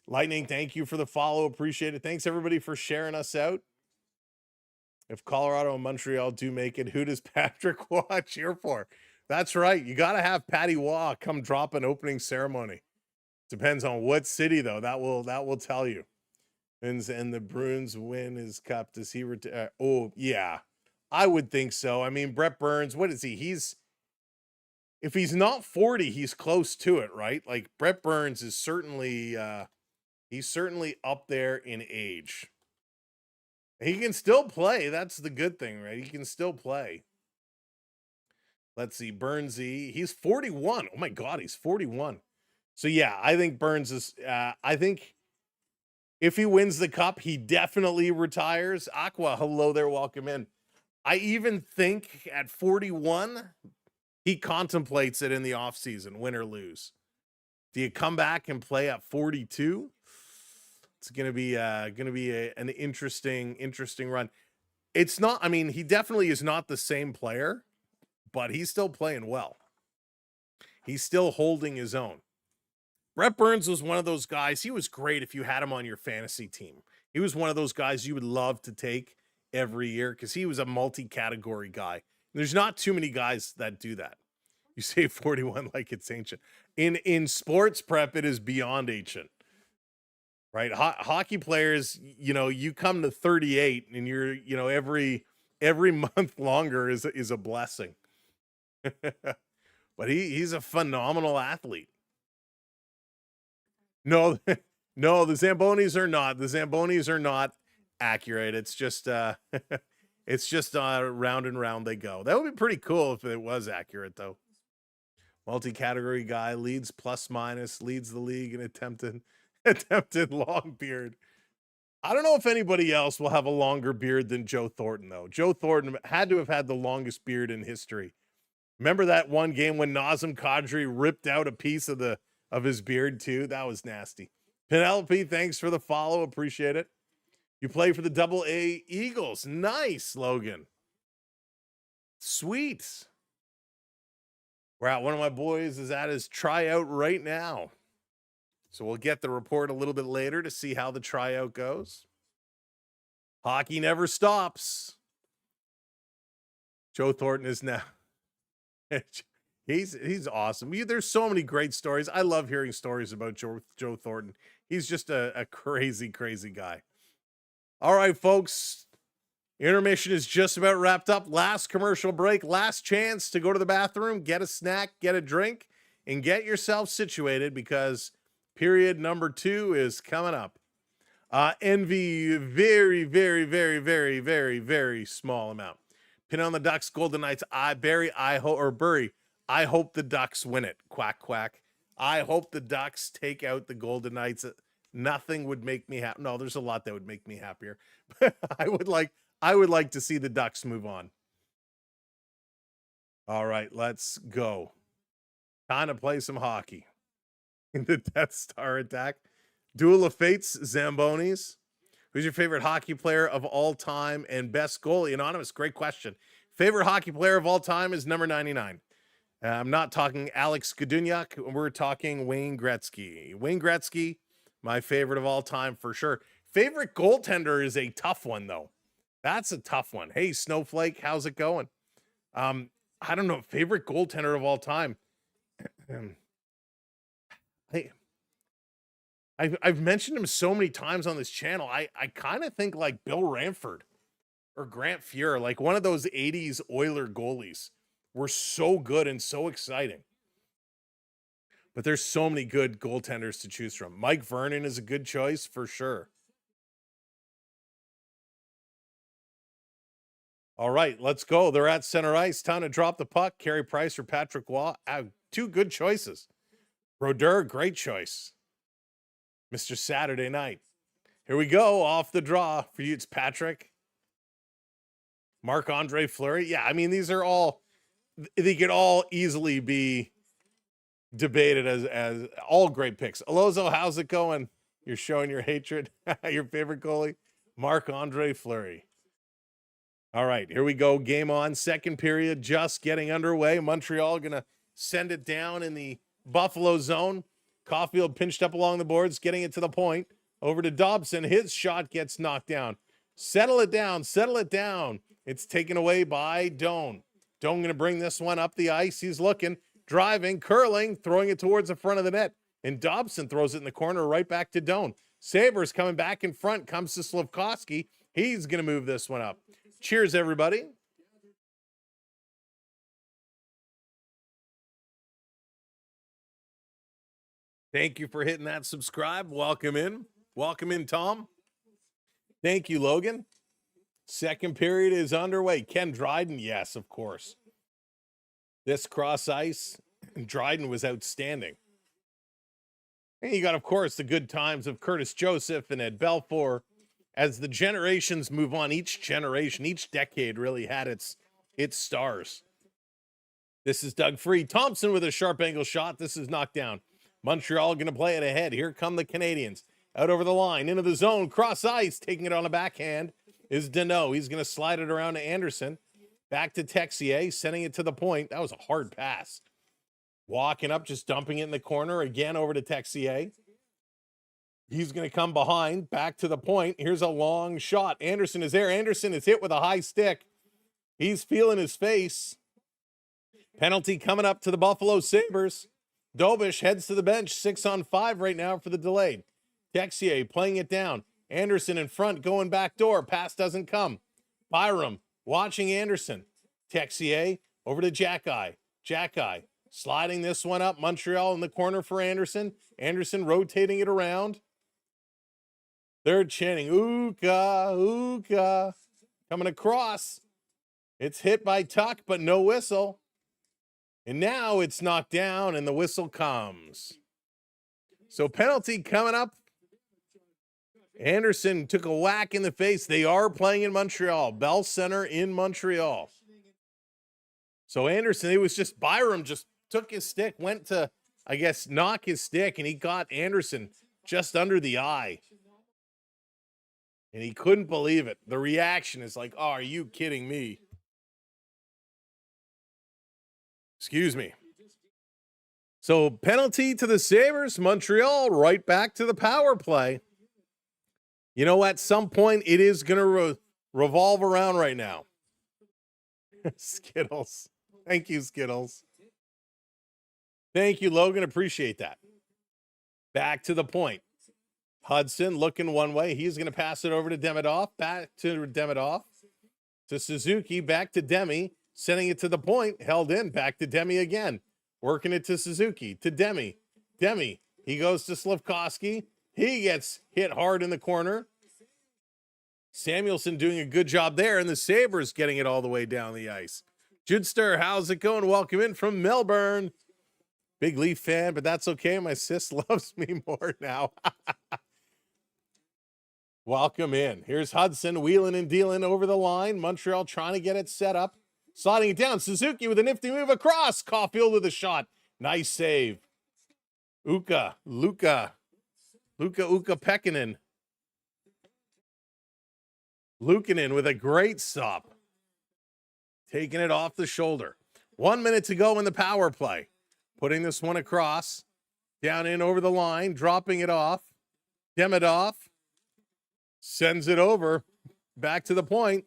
Lightning, thank you for the follow. Appreciate it. Thanks, everybody, for sharing us out. If Colorado and Montreal do make it, who does Patrick Waugh cheer for? That's right. You got to have Patty Waugh come drop an opening ceremony. Depends on what city, though. That will tell you. And the Bruins win his cup. Does he retire? Oh, yeah. I would think so. I mean, Brett Burns, what is he? If he's not 40, he's close to it, right? Like, Brett Burns is certainly he's certainly up there in age. He can still play. That's the good thing, right? He can still play. Let's see. Burnsy, he's 41. Oh my God, he's 41. So yeah, I think Burns is, I think if he wins the cup, he definitely retires. Aqua, hello there, welcome in. I even think at 41, he contemplates it in the offseason, win or lose. Do you come back and play at 42? It's going to be an interesting run. It's not, I mean, he definitely is not the same player, but he's still playing well. He's still holding his own. Brett Burns was one of those guys. He was great if you had him on your fantasy team. He was one of those guys you would love to take every year because he was a multi-category guy. There's not too many guys that do that. You say 41 like it's ancient. In sports prep, it is beyond ancient, right? Hockey players, you come to 38 and you're, every month longer is a blessing. But he's a phenomenal athlete. No, the Zambonis are not. The Zambonis are not accurate. It's just it's just round and round they go. That would be pretty cool if it was accurate, though. Multi-category guy, leads plus minus, leads the league in attempted long beard. I don't know if anybody else will have a longer beard than Joe Thornton, though. Joe Thornton had to have had the longest beard in history. Remember that one game when Nazem Kadri ripped out a piece of his beard too? That was nasty. Penelope, thanks for the follow. Appreciate it. You play for the Double-A Eagles. Nice, Logan. Sweet. One of my boys is at his tryout right now. So we'll get the report a little bit later to see how the tryout goes. Hockey never stops. Joe Thornton is now. He's awesome. There's so many great stories. I love hearing stories about Joe Thornton. He's just a crazy, crazy guy. All right, folks. Intermission is just about wrapped up. Last commercial break. Last chance to go to the bathroom, get a snack, get a drink, and get yourself situated because period number 2 is coming up. Envy, very, very, very, very, very, very small amount. Pin on the Ducks, Golden Knights. Bury, I hope the Ducks win it. Quack, quack. I hope the Ducks take out the Golden Knights. Nothing would make me happy. No, there's a lot that would make me happier. I would like to see the Ducks move on. All right, let's go. Time to play some hockey. In the Death Star attack. Duel of Fates, Zambonis. Who's your favorite hockey player of all time and best goalie? Anonymous, great question. Favorite hockey player of all time is number 99. I'm not talking Alex Godunyak. We're talking Wayne Gretzky. Wayne Gretzky, my favorite of all time for sure. Favorite goaltender is a tough one, though. That's a tough one. Hey, Snowflake, how's it going? I don't know. Favorite goaltender of all time. I've mentioned him so many times on this channel. I kind of think like Bill Ranford or Grant Fuhr, like one of those 80s Oiler goalies were so good and so exciting. But there's so many good goaltenders to choose from. Mike Vernon is a good choice for sure. All right, let's go. They're at center ice. Time to drop the puck. Carey Price or Patrick Waugh. 2 good choices. Brodeur, great choice. Mr. Saturday Night. Here we go. Off the draw. For you, it's Patrick. Marc-Andre Fleury. Yeah, I mean, these are all, they could all easily be debated as all great picks. Alonzo, how's it going? You're showing your hatred. Your favorite goalie? Marc-Andre Fleury. All right, here we go. Game on. Second period just getting underway. Montreal going to send it down in the Buffalo zone. Caulfield pinched up along the boards, getting it to the point. Over to Dobson. His shot gets knocked down. Settle it down. Settle it down. It's taken away by Doan. Doan going to bring this one up the ice. He's looking, driving, curling, throwing it towards the front of the net. And Dobson throws it in the corner right back to Doan. Sabres coming back in front. Comes to Slafkovsky. He's going to move this one up. Cheers, everybody. Thank you for hitting that subscribe. Welcome in. Welcome in, Tom. Thank you, Logan. Second period is underway. Ken Dryden, yes, of course. This cross ice, Dryden was outstanding. And you got, of course, the good times of Curtis Joseph and Ed Belfour. As the generations move on, each generation, each decade really had its stars. This is Doug Free. Thompson with a sharp angle shot. This is knocked down. Montreal going to play it ahead. Here come the Canadiens. Out over the line, into the zone, cross ice, taking it on a backhand is Deneau. He's going to slide it around to Anderson. Back to Texier, sending it to the point. That was a hard pass. Walking up, just dumping it in the corner. Again, over to Texier. He's going to come behind, back to the point. Here's a long shot. Anderson is there. Anderson is hit with a high stick. He's feeling his face. Penalty coming up to the Buffalo Sabres. Dobish heads to the bench, 6-on-5 right now for the delayed. Texier playing it down. Anderson in front, going back door. Pass doesn't come. Byram watching Anderson. Texier over to Jackeye. Jackeye sliding this one up. Montreal in the corner for Anderson. Anderson rotating it around. They're chanting, Ooka, Ooka. Coming across. It's hit by Tuck, but no whistle. And now it's knocked down, and the whistle comes. So penalty coming up. Anderson took a whack in the face. They are playing in Montreal. Bell Center in Montreal. So Anderson, it was just Byram just took his stick, went to, I guess, knock his stick, and he got Anderson just under the eye. And he couldn't believe it. The reaction is like, oh, are you kidding me? Excuse me. So penalty to the Sabres, Montreal right back to the power play. You know, at some point it is going to revolve around right now. Skittles. Thank you, Skittles. Thank you, Logan. Appreciate that. Back to the point. Hudson looking one way. He's going to pass it over to Demidov. Back to Demidov. To Suzuki. Back to Demi. Sending it to the point. Held in. Back to Demi again. Working it to Suzuki. To Demi. Demi. He goes to Slafkovsky. He gets hit hard in the corner. Samuelson doing a good job there, and the Sabres getting it all the way down the ice. Judster, how's it going? Welcome in from Melbourne. Big Leaf fan, but that's okay. My sis loves me more now. Welcome in. Here's Hudson wheeling and dealing over the line. Montreal trying to get it set up. Sliding it down. Suzuki with a nifty move across. Caulfield with a shot. Nice save. Luka Pekkanen. Luukkonen with a great stop. Taking it off the shoulder. 1 minute to go in the power play. Putting this one across. Down in over the line. Dropping it off. Demidov sends it over. Back to the point.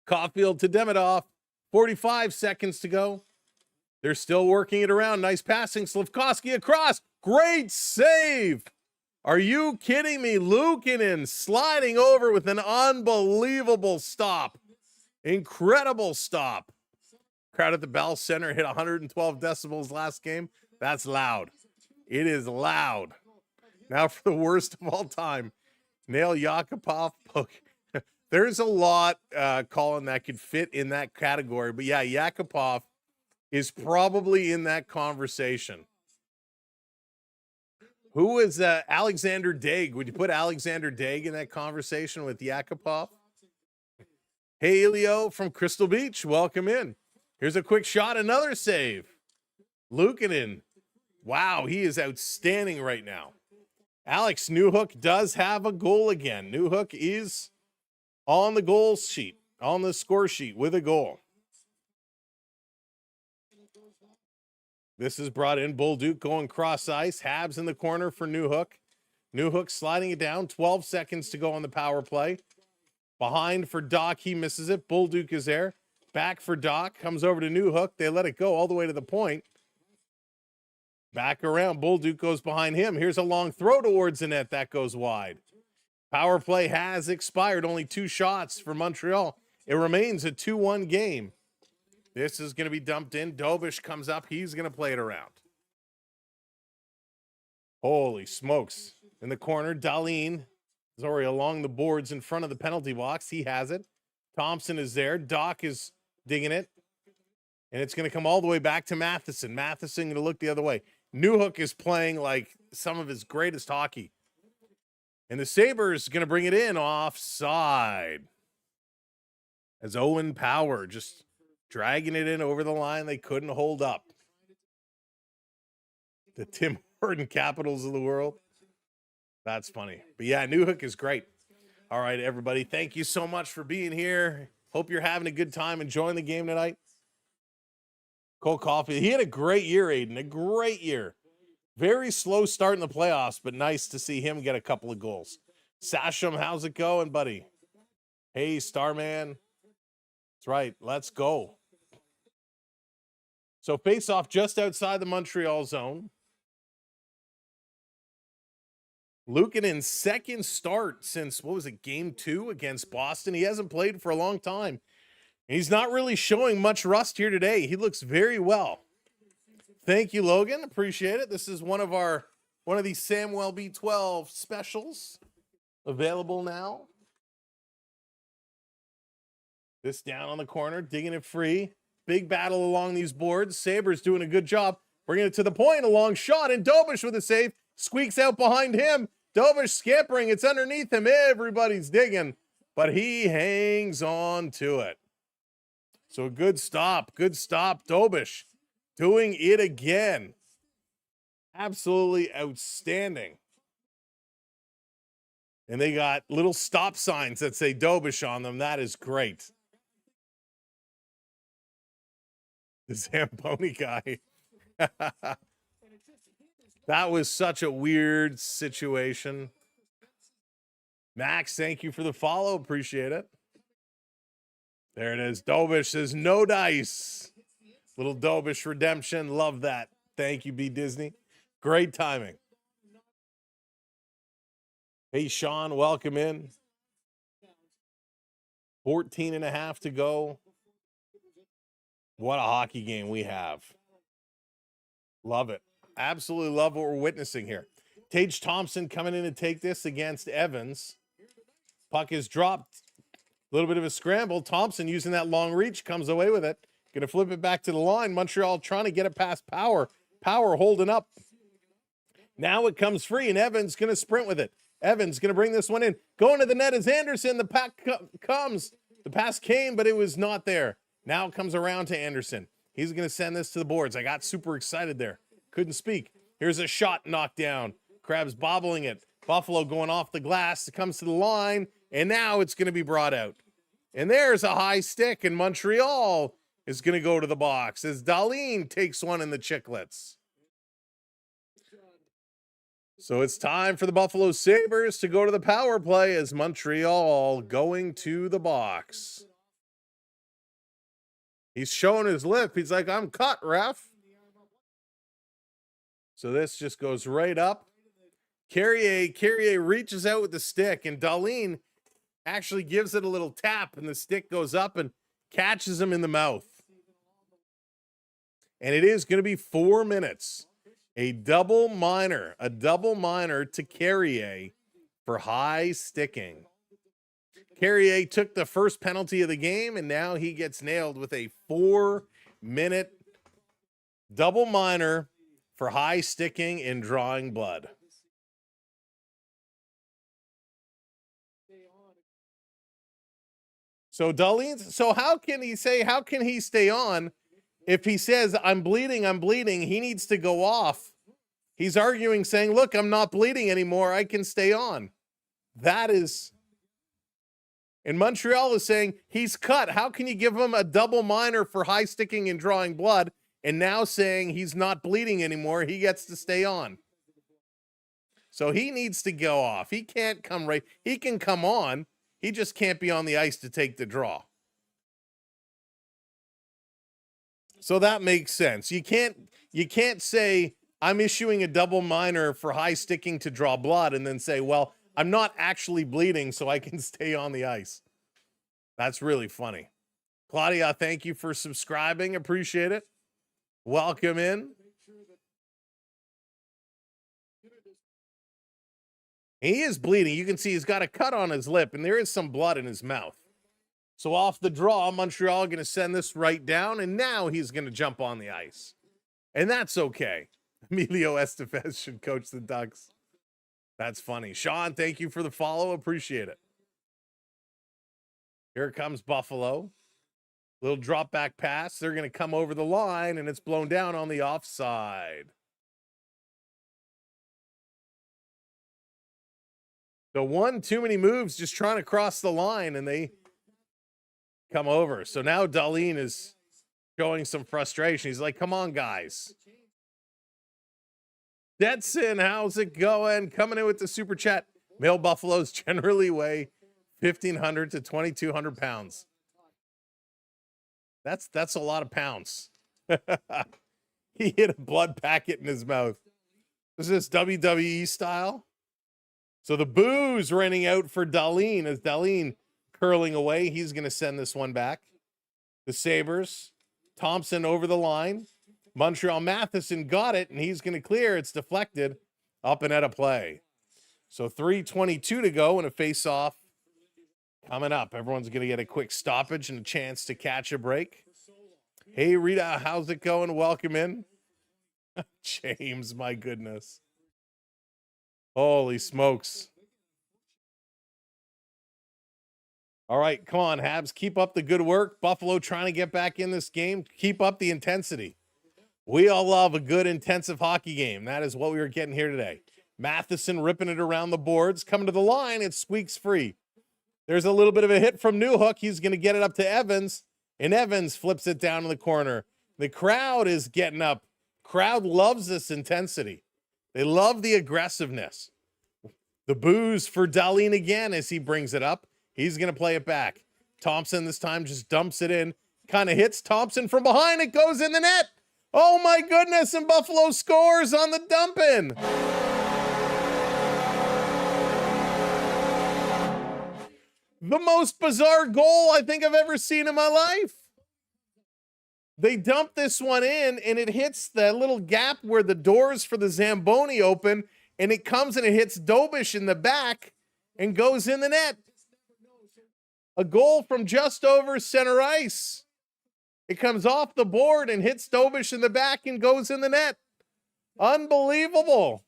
Caulfield to Demidov. 45 seconds to go. They're still working it around. Nice passing. Slafkovsky across. Great save. Are you kidding me? Luukkonen sliding over with an unbelievable stop. Incredible stop. Crowd at the Bell Center hit 112 decibels last game. That's loud. It is loud. Now for the worst of all time. Nail Yakupov poke. There's a lot, Colin, that could fit in that category. But yeah, Yakupov is probably in that conversation. Who is Alexander Daig? Would you put Alexander Daig in that conversation with Yakupov? Hey, Elio from Crystal Beach. Welcome in. Here's a quick shot. Another save. Luukkonen. Wow, he is outstanding right now. Alex Newhook does have a goal again. Newhook is on the goal sheet, on the score sheet with a goal. This is brought in. Bolduc going cross ice. Habs in the corner for Newhook. Newhook sliding it down. 12 seconds to go on the power play. Behind for Doc. He misses it. Bolduc is there. Back for Doc. Comes over to Newhook. They let it go all the way to the point. Back around. Bolduc goes behind him. Here's a long throw towards the net. That goes wide. Power play has expired. Only 2 shots for Montreal. It remains a 2-1 game. This is going to be dumped in. Dobish comes up. He's going to play it around. Holy smokes. In the corner, Dahlin is already along the boards in front of the penalty box. He has it. Thompson is there. Doc is digging it. And it's going to come all the way back to Matheson. Matheson going to look the other way. Newhook is playing like some of his greatest hockey. And the Sabres going to bring it in offside. As Owen Power just dragging it in over the line. They couldn't hold up. The Tim Horton Capitals of the world. That's funny. But yeah, Newhook is great. All right, everybody. Thank you so much for being here. Hope you're having a good time enjoying the game tonight. Cole Caulfield. He had a great year, Aiden. A great year. Very slow start in the playoffs, but nice to see him get a couple of goals. Sasham, how's it going, buddy? Hey, Starman. That's right. Let's go. So face off just outside the Montreal zone. Luukkonen's second start since, what was it, game 2 against Boston. He hasn't played for a long time. And he's not really showing much rust here today. He looks very well. Thank you, Logan. Appreciate it. This is one of these Samwelb12 specials available now. This down on the corner, digging it free. Big battle along these boards. Sabres doing a good job. Bringing it to the point. A long shot. And Dobish with a save. Squeaks out behind him. Dobish scampering. It's underneath him. Everybody's digging. But he hangs on to it. So good stop. Good stop. Dobish doing it again. Absolutely outstanding. And they got little stop signs that say Dobish on them. That is great. The Zamboni guy. That was such a weird situation. Max, thank you for the follow. Appreciate it. There it is. Dobish says no dice. Little Dobish redemption. Love that. Thank you, B Disney. Great timing. Hey, Sean, welcome in. 14 and a half to go. What a hockey game we have. Love it. Absolutely love what we're witnessing here. Tage Thompson coming in to take this against Evans. Puck is dropped. A little bit of a scramble. Thompson using that long reach comes away with it. Going to flip it back to the line. Montreal trying to get it past Power. Power holding up. Now it comes free, and Evans going to sprint with it. Evans going to bring this one in. Going to the net is Anderson. The pack comes. The pass came, but it was not there. Now it comes around to Anderson. He's going to send this to the boards. I got super excited there. Couldn't speak. Here's a shot knocked down. Krabs bobbling it. Buffalo going off the glass. It comes to the line, and now it's going to be brought out. And there's a high stick, and Montreal is going to go to the box as Dahlin takes one in the chicklets. So it's time for the Buffalo Sabres to go to the power play as Montreal going to the box. He's showing his lip. He's like, I'm cut, ref. So this just goes right up. Carrier reaches out with the stick, and Dahlin actually gives it a little tap, and the stick goes up and catches him in the mouth. And it is going to be 4 minutes. A double minor to Carrier for high sticking. Carrier took the first penalty of the game, and now he gets nailed with a 4-minute double minor for high sticking and drawing blood. So Dahlin, so how can he stay on? If he says, I'm bleeding, he needs to go off. He's arguing, saying, look, I'm not bleeding anymore. I can stay on. That is... And Montreal is saying, he's cut. How can you give him a double minor for high sticking and drawing blood and now saying he's not bleeding anymore? He gets to stay on. So he needs to go off. He can't come right. He can come on. He just can't be on the ice to take the draw. So that makes sense. You can't say I'm issuing a double minor for high sticking to draw blood and then say, well, I'm not actually bleeding, so I can stay on the ice. That's really funny. Claudia, thank you for subscribing. Appreciate it. Welcome in. He is bleeding. You can see he's got a cut on his lip, and there is some blood in his mouth. So off the draw, Montreal going to send this right down, and now he's going to jump on the ice. And that's okay. Emilio Estevez should coach the Ducks. That's funny. Sean, thank you for the follow. Appreciate it. Here comes Buffalo. Little drop back pass. They're going to come over the line, and it's blown down on the offside. So one too many moves just trying to cross the line, and they come over. So now Dahlin is showing some frustration. He's like, come on, guys. Detson, how's it going? Coming in with the super chat. Male buffaloes generally weigh 1,500 to 2,200 pounds. That's a lot of pounds. He hit a blood packet in his mouth. Is this WWE style? So the boo's running out for Dahlin as Dahlin curling away. He's going to send this one back. The Sabres. Thompson over the line. Montreal Matheson got it, and he's going to clear. It's deflected up and out of play. So 3:22 to go and a face-off coming up. Everyone's going to get a quick stoppage and a chance to catch a break. Hey, Rita, how's it going? Welcome in. James, my goodness. Holy smokes. All right, come on, Habs. Keep up the good work. Buffalo trying to get back in this game. Keep up the intensity. We all love a good, intensive hockey game. That is what we were getting here today. Matheson ripping it around the boards. Coming to the line, it squeaks free. There's a little bit of a hit from Newhook. He's going to get it up to Evans, and Evans flips it down in the corner. The crowd is getting up. Crowd loves this intensity. They love the aggressiveness. The boos for Dahlin again as he brings it up. He's going to play it back. Thompson this time just dumps it in. Kind of hits Thompson from behind. It goes in the net. Oh my goodness, and Buffalo scores on the dump in. The most bizarre goal I think I've ever seen in my life. They dump this one in, and it hits the little gap where the doors for the Zamboni open, and it comes and it hits Dobish in the back and goes in the net. A goal from just over center ice. It comes off the board and hits Dobish in the back and goes in the net. Unbelievable.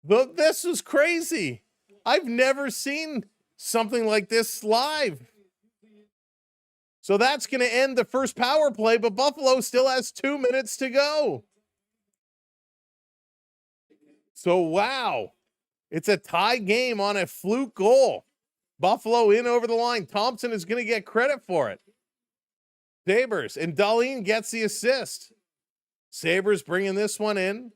This was crazy. I've never seen something like this live. So that's going to end the first power play, but Buffalo still has 2 minutes to go. So, wow. It's a tie game on a fluke goal. Buffalo in over the line. Thompson is going to get credit for it. Sabres, and Dahlin gets the assist. Sabres bringing this one in.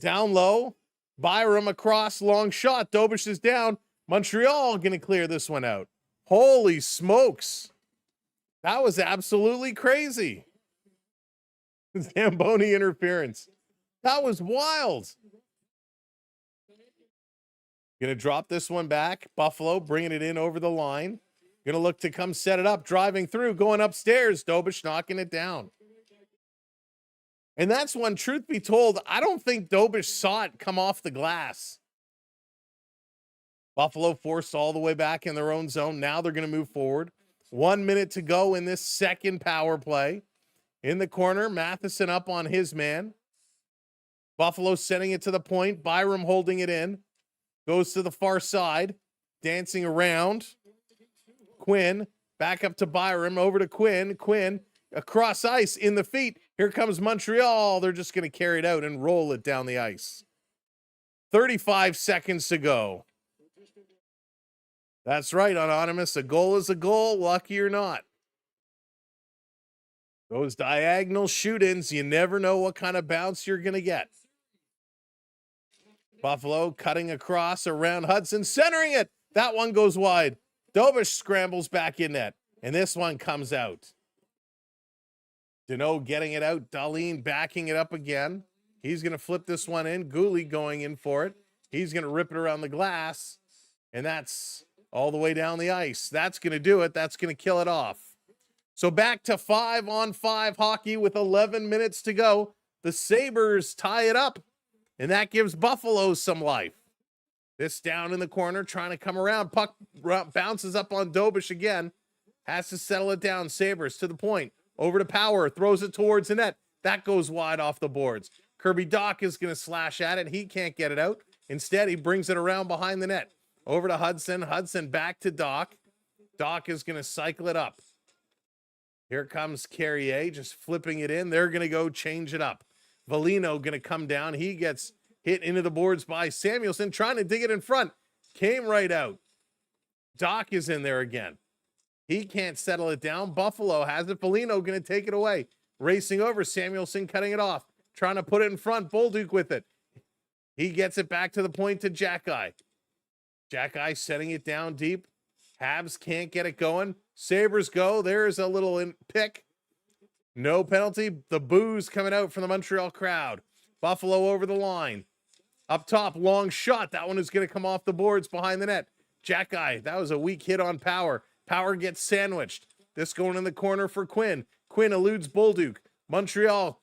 Down low. Byram across, long shot. Dobish is down. Montreal going to clear this one out. Holy smokes. That was absolutely crazy. Zamboni interference. That was wild. Going to drop this one back. Buffalo bringing it in over the line. Going to look to come set it up. Driving through. Going upstairs. Dobish knocking it down. And that's one, truth be told, I don't think Dobish saw it come off the glass. Buffalo forced all the way back in their own zone. Now they're going to move forward. 1 minute to go in this second power play. In the corner, Matheson up on his man. Buffalo sending it to the point. Byram holding it in. Goes to the far side. Dancing around. Quinn back up to Byram. Over to Quinn. Quinn across ice in the feet. Here comes Montreal. They're just going to carry it out and roll it down the ice. 35 seconds to go. That's right, Anonymous. A goal is a goal, lucky or not. Those diagonal shoot-ins, you never know what kind of bounce you're going to get. Buffalo cutting across around Hudson, centering it. That one goes wide. Dobish scrambles back in net, and this one comes out. Deneau getting it out. Dahlin backing it up again. He's going to flip this one in. Gooley going in for it. He's going to rip it around the glass, and that's all the way down the ice. That's going to do it. That's going to kill it off. So back to 5-on-5 hockey with 11 minutes to go. The Sabres tie it up, and that gives Buffalo some life. This down in the corner, trying to come around. Puck bounces up on Dobish again. Has to settle it down. Sabres to the point. Over to Power. Throws it towards the net. That goes wide off the boards. Kirby Dach is going to slash at it. He can't get it out. Instead, he brings it around behind the net. Over to Hudson. Hudson back to Dach. Dach is going to cycle it up. Here comes Carrier just flipping it in. They're going to go change it up. Valino going to come down. He gets hit into the boards by Samuelson, trying to dig it in front. Came right out. Dach is in there again. He can't settle it down. Buffalo has it. Valino going to take it away. Racing over. Samuelson cutting it off. Trying to put it in front. Bolduc with it. He gets it back to the point to Jackeye. Jackeye setting it down deep. Habs can't get it going. Sabres go. There's a little pick. No penalty. The boos coming out from the Montreal crowd. Buffalo over the line. Up top, long shot. That one is going to come off the boards behind the net. Jackeye, that was a weak hit on Power. Power gets sandwiched. This going in the corner for Quinn. Quinn eludes Bolduc. Montreal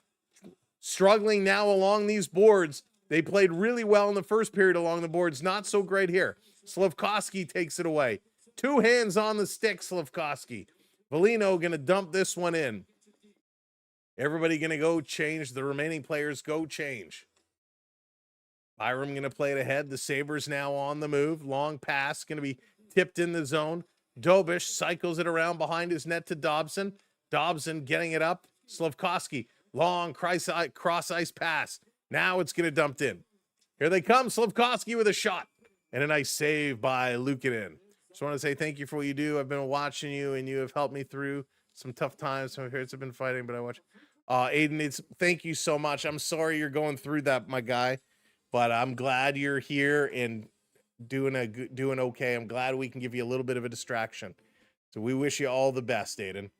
struggling now along these boards. They played really well in the first period along the boards. Not so great here. Slafkovsky takes it away. Two hands on the stick, Slafkovsky. Valino going to dump this one in. Everybody going to go change. The remaining players go change. Byram going to play it ahead. The Sabres now on the move. Long pass going to be tipped in the zone. Dobish cycles it around behind his net to Dobson. Dobson getting it up. Slafkovsky, long cross ice pass. Now it's going to dump in. Here they come. Slafkovsky with a shot. And a nice save by Luukkonen. Just want to say thank you for what you do. I've been watching you, and you have helped me through some tough times. Some parents have been fighting, but I watch. Aiden, thank you so much. I'm sorry you're going through that, my guy, but I'm glad you're here and doing okay. I'm glad we can give you a little bit of a distraction. So we wish you all the best, Aiden.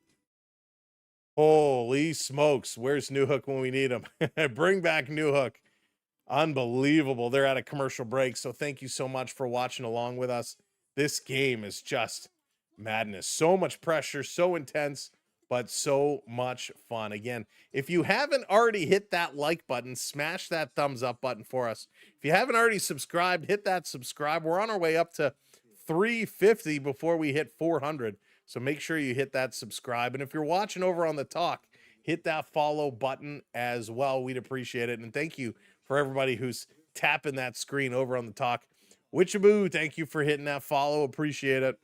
Holy smokes. Where's Newhook when we need him? Bring back Newhook. Unbelievable. They're at a commercial break. So thank you so much for watching along with us. This game is just madness. So much pressure, so intense, but so much fun. Again, if you haven't already hit that like button, smash that thumbs up button for us. If you haven't already subscribed, hit that subscribe. We're on our way up to 350 before we hit 400. So make sure you hit that subscribe. And if you're watching over on the talk, hit that follow button as well. We'd appreciate it. And thank you for everybody who's tapping that screen over on the talk. Witchaboo, thank you for hitting that follow. Appreciate it.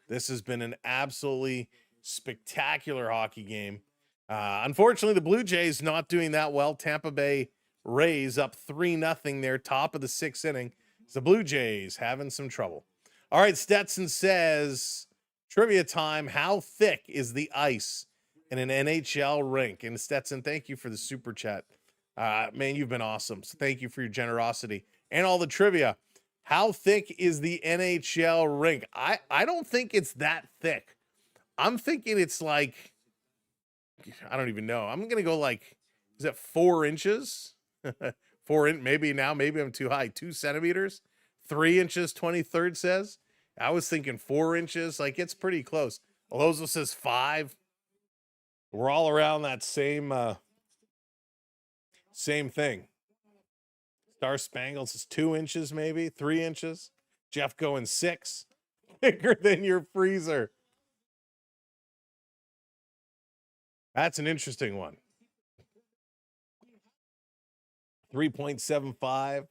This has been an absolutely spectacular hockey game. Unfortunately, the Blue Jays not doing that well. Tampa Bay Rays up 3-0 there, top of the 6th inning. The Blue Jays having some trouble. All right, Stetson says, trivia time, how thick is the ice in an NHL rink? And Stetson, thank you for the super chat. Man, you've been awesome. So thank you for your generosity and all the trivia. How thick is the NHL rink? I don't think it's that thick. I'm thinking it's like, I don't even know. I'm going to go like, is it 4 inches? 4 inch, maybe I'm too high. 2 centimeters, 3 inches, 23rd says. I was thinking 4 inches. Like, it's pretty close. Alozo says 5. We're all around that same thing. Star Spangles is 2 inches, maybe 3 inches. Jeff going 6. Bigger than your freezer. That's an interesting one. 3.75,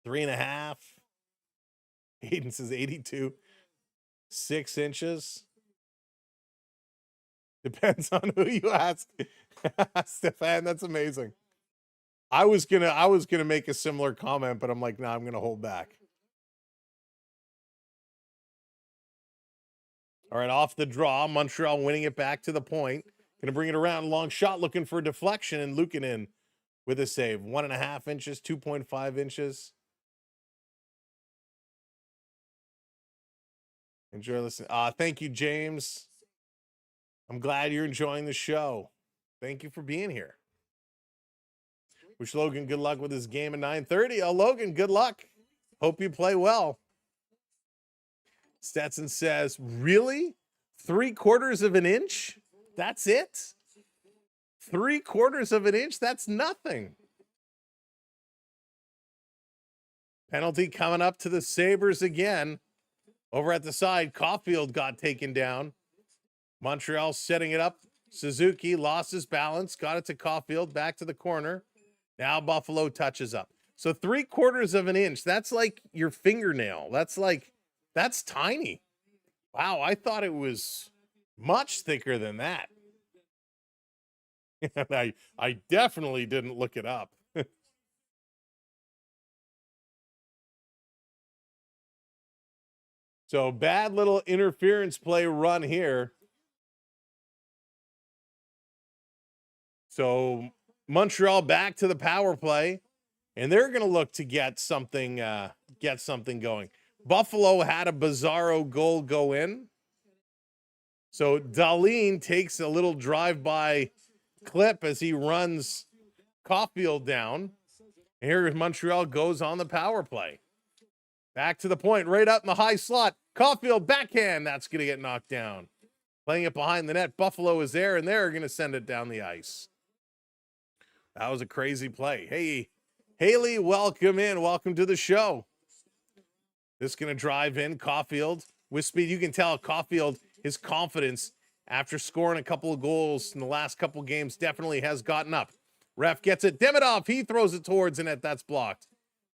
3.5. Aiden says 82. 6 inches. Depends on who you ask. Stefan, that's amazing. I was gonna make a similar comment, but I'm like, nah, I'm gonna hold back. All right, off the draw, Montreal winning it back to the point. Gonna bring it around, long shot, looking for a deflection, and Luukkonen with a save. 1.5 inches, 2.5 inches. Enjoy listening. Thank you, James. I'm glad you're enjoying the show. Thank you for being here. Wish Logan good luck with his game at 9:30. Oh, Logan, good luck. Hope you play well. Stetson says, really? 3/4 of an inch? That's it? 3/4 of an inch? That's nothing. Penalty coming up to the Sabres again. Over at the side, Caulfield got taken down. Montreal setting it up. Suzuki lost his balance, got it to Caulfield, back to the corner. Now Buffalo touches up. So 3/4 of an inch, that's like your fingernail. That's tiny. Wow, I thought it was much thicker than that. I definitely didn't look it up. So bad little interference play run here. So Montreal back to the power play, and they're going to look to get something going. Buffalo had a bizarro goal go in. So Dahlin takes a little drive-by clip as he runs Caulfield down. And here Montreal goes on the power play. Back to the point, right up in the high slot. Caulfield backhand. That's going to get knocked down. Playing it behind the net. Buffalo is there, and they're going to send it down the ice. That was a crazy play. Hey, Haley, welcome in. Welcome to the show. This is going to drive in Caulfield with speed. You can tell Caulfield, his confidence after scoring a couple of goals in the last couple of games definitely has gotten up. Ref gets it. Demidov, he throws it towards the net. That's blocked.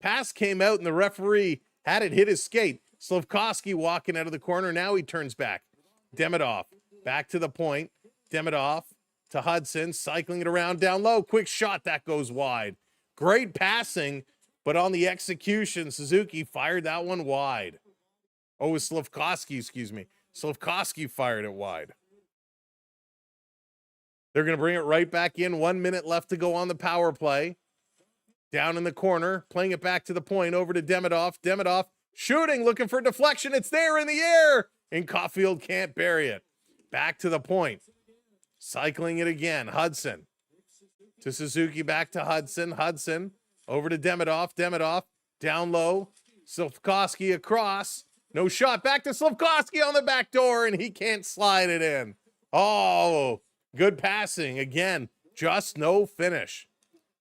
Pass came out, and the referee had it hit his skate. Slafkovsky walking out of the corner. Now he turns back. Demidov back to the point. Demidov to Hudson, cycling it around down low. Quick shot, that goes wide. Great passing, but on the execution, Suzuki fired that one wide. Oh, it was Slafkovsky, excuse me. Slafkovsky fired it wide. They're going to bring it right back in. 1 minute left to go on the power play. Down in the corner, playing it back to the point, over to Demidov. Demidov shooting, looking for deflection. It's there in the air, and Caulfield can't bury it. Back to the point. Cycling it again. Hudson to Suzuki, back to Hudson. Hudson over to Demidov. Demidov down low. Slafkovsky across. No shot. Back to Slafkovsky on the back door, and he can't slide it in. Oh, good passing. Again, just no finish.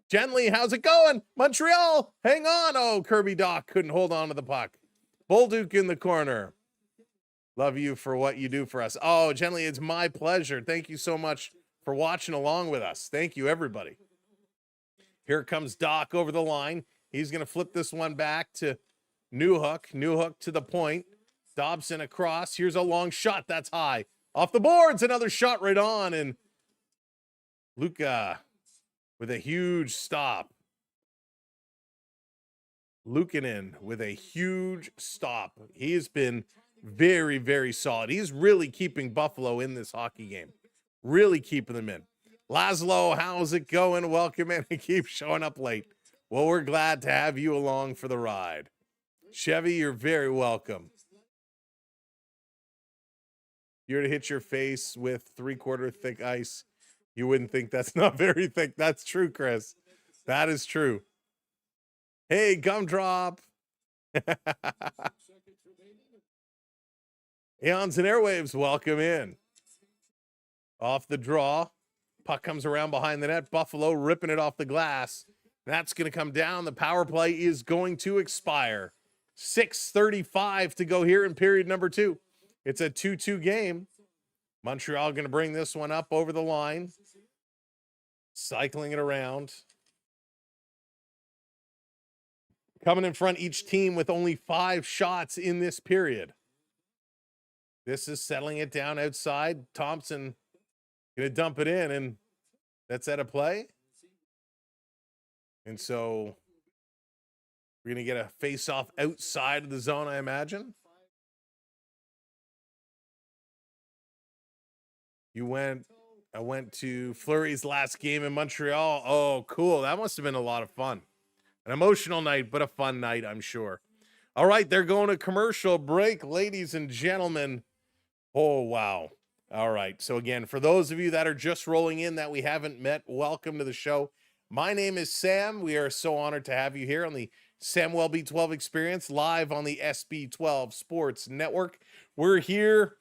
Gently, how's it going? Montreal, hang on. Oh, Kirby Doc couldn't hold on to the puck. Bolduc in the corner. Love you for what you do for us. Oh, Gently, it's my pleasure. Thank you so much for watching along with us. Thank you, everybody. Here comes Doc over the line. He's going to flip this one back to Newhook. Newhook to the point. Dobson across. Here's a long shot. That's high. Off the boards. Another shot right on. And Luka with a huge stop. Luukkonen with a huge stop. He has been very, very solid. He's really keeping Buffalo in this hockey game. Really keeping them in. Laszlo, how's it going? Welcome in. He keeps showing up late. Well, we're glad to have you along for the ride. Chevy, you're very welcome. You're to hit your face with 3/4 thick ice. You wouldn't think that's not very thick. That's true, Chris. That is true. Hey, Gumdrop. Eons and Airwaves, welcome in. Off the draw. Puck comes around behind the net. Buffalo ripping it off the glass. That's going to come down. The power play is going to expire. 6:35 to go here in period number 2. It's a 2-2 game. Montreal going to bring this one up over the line. Cycling it around. Coming in front, each team with only 5 shots in this period. This is settling it down outside. Thompson going to dump it in, and that's out of play. And so we're going to get a face-off outside of the zone, I imagine. I went to Fleury's last game in Montreal. Oh, cool. That must have been a lot of fun. An emotional night, but a fun night, I'm sure. All right, they're going to commercial break, ladies and gentlemen. Oh, wow. All right. So again, for those of you that are just rolling in that we haven't met, welcome to the show. My name is Sam. We are so honored to have you here on the Samwelb12 Experience, live on the SB12 Sports Network. We're here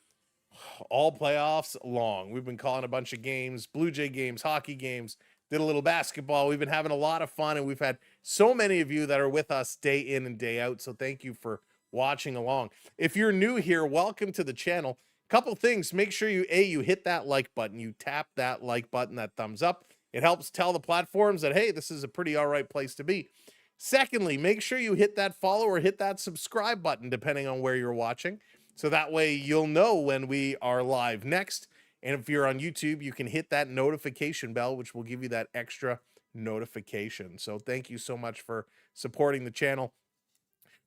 all playoffs long. We've been calling a bunch of games, Blue Jay games, hockey games, did a little basketball. We've been having a lot of fun, and we've had so many of you that are with us day in and day out. So thank you for watching along. If you're new here, welcome to the channel. Couple things. Make sure you hit that like button. You tap that like button, that thumbs up. It helps tell the platforms that, hey, this is a pretty all right place to be. Secondly, make sure you hit that follow or hit that subscribe button, depending on where you're watching. So that way you'll know when we are live next. And if you're on YouTube, you can hit that notification bell, which will give you that extra notification. So thank you so much for supporting the channel.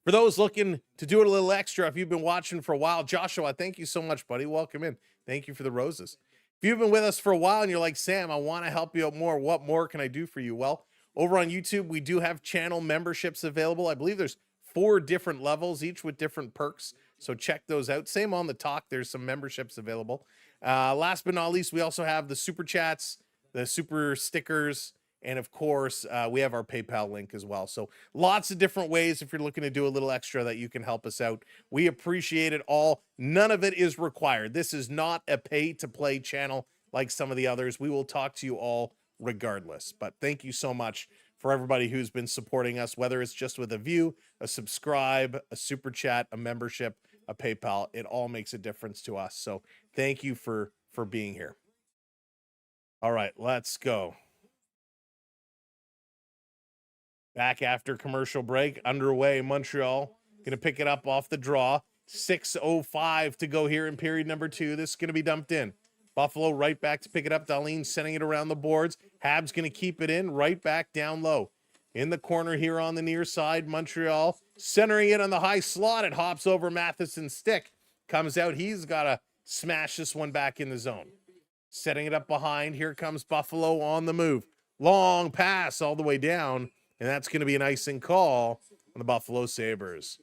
For those looking to do it a little extra, if you've been watching for a while, Joshua, thank you so much, buddy. Welcome in. Thank you for the roses. If you've been with us for a while and you're like, Sam, I want to help you out more, what more can I do for you? Well, over on YouTube, we do have channel memberships available. I believe there's 4 different levels, each with different perks. So check those out. Same on the talk. There's some memberships available. Last but not least, we also have the super chats, the super stickers, and of course, we have our PayPal link as well. So lots of different ways if you're looking to do a little extra that you can help us out. We appreciate it all. None of it is required. This is not a pay-to-play channel like some of the others. We will talk to you all regardless. But thank you so much for everybody who's been supporting us, whether it's just with a view, a subscribe, a super chat, a membership, a PayPal. It all makes a difference to us. So thank you for being here. All right, let's go. Back after commercial break, underway. Montreal going to pick it up off the draw. 6:05 to go here in period number 2. This is going to be dumped in Buffalo right back to pick it up. Dahlin sending it around the boards. Habs going to keep it in, right back down low. In the corner here on the near side, Montreal centering it on the high slot. It hops over Matheson's stick. Comes out. He's got to smash this one back in the zone. Setting it up behind. Here comes Buffalo on the move. Long pass all the way down. And that's going to be an icing call on the Buffalo Sabres.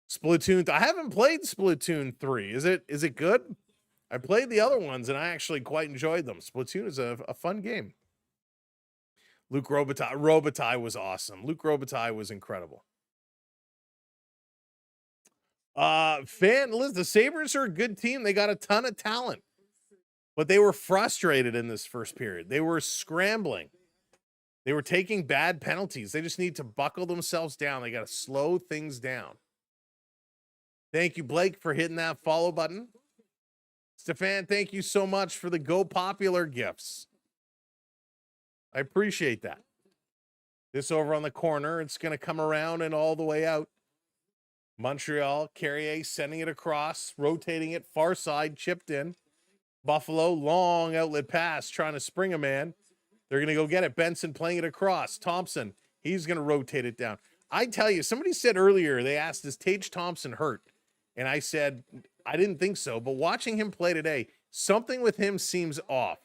Splatoon. I haven't played Splatoon 3. Is it good? I played the other ones, and I actually quite enjoyed them. Splatoon is a fun game. Luke Robitaille was awesome. Luke Robitaille was incredible. Listen, the Sabres are a good team. They got a ton of talent. But they were frustrated in this first period. They were scrambling. They were taking bad penalties. They just need to buckle themselves down. They got to slow things down. Thank you, Blake, for hitting that follow button. Stefan, thank you so much for the Go Popular gifts. I appreciate that. This over on the corner. It's going to come around and all the way out. Montreal, Carrier sending it across, rotating it, far side, chipped in. Buffalo, long outlet pass, trying to spring a man. They're going to go get it. Benson playing it across. Thompson, he's going to rotate it down. I tell you, somebody said earlier, they asked, is Tage Thompson hurt? And I said, I didn't think so. But watching him play today, something with him seems off.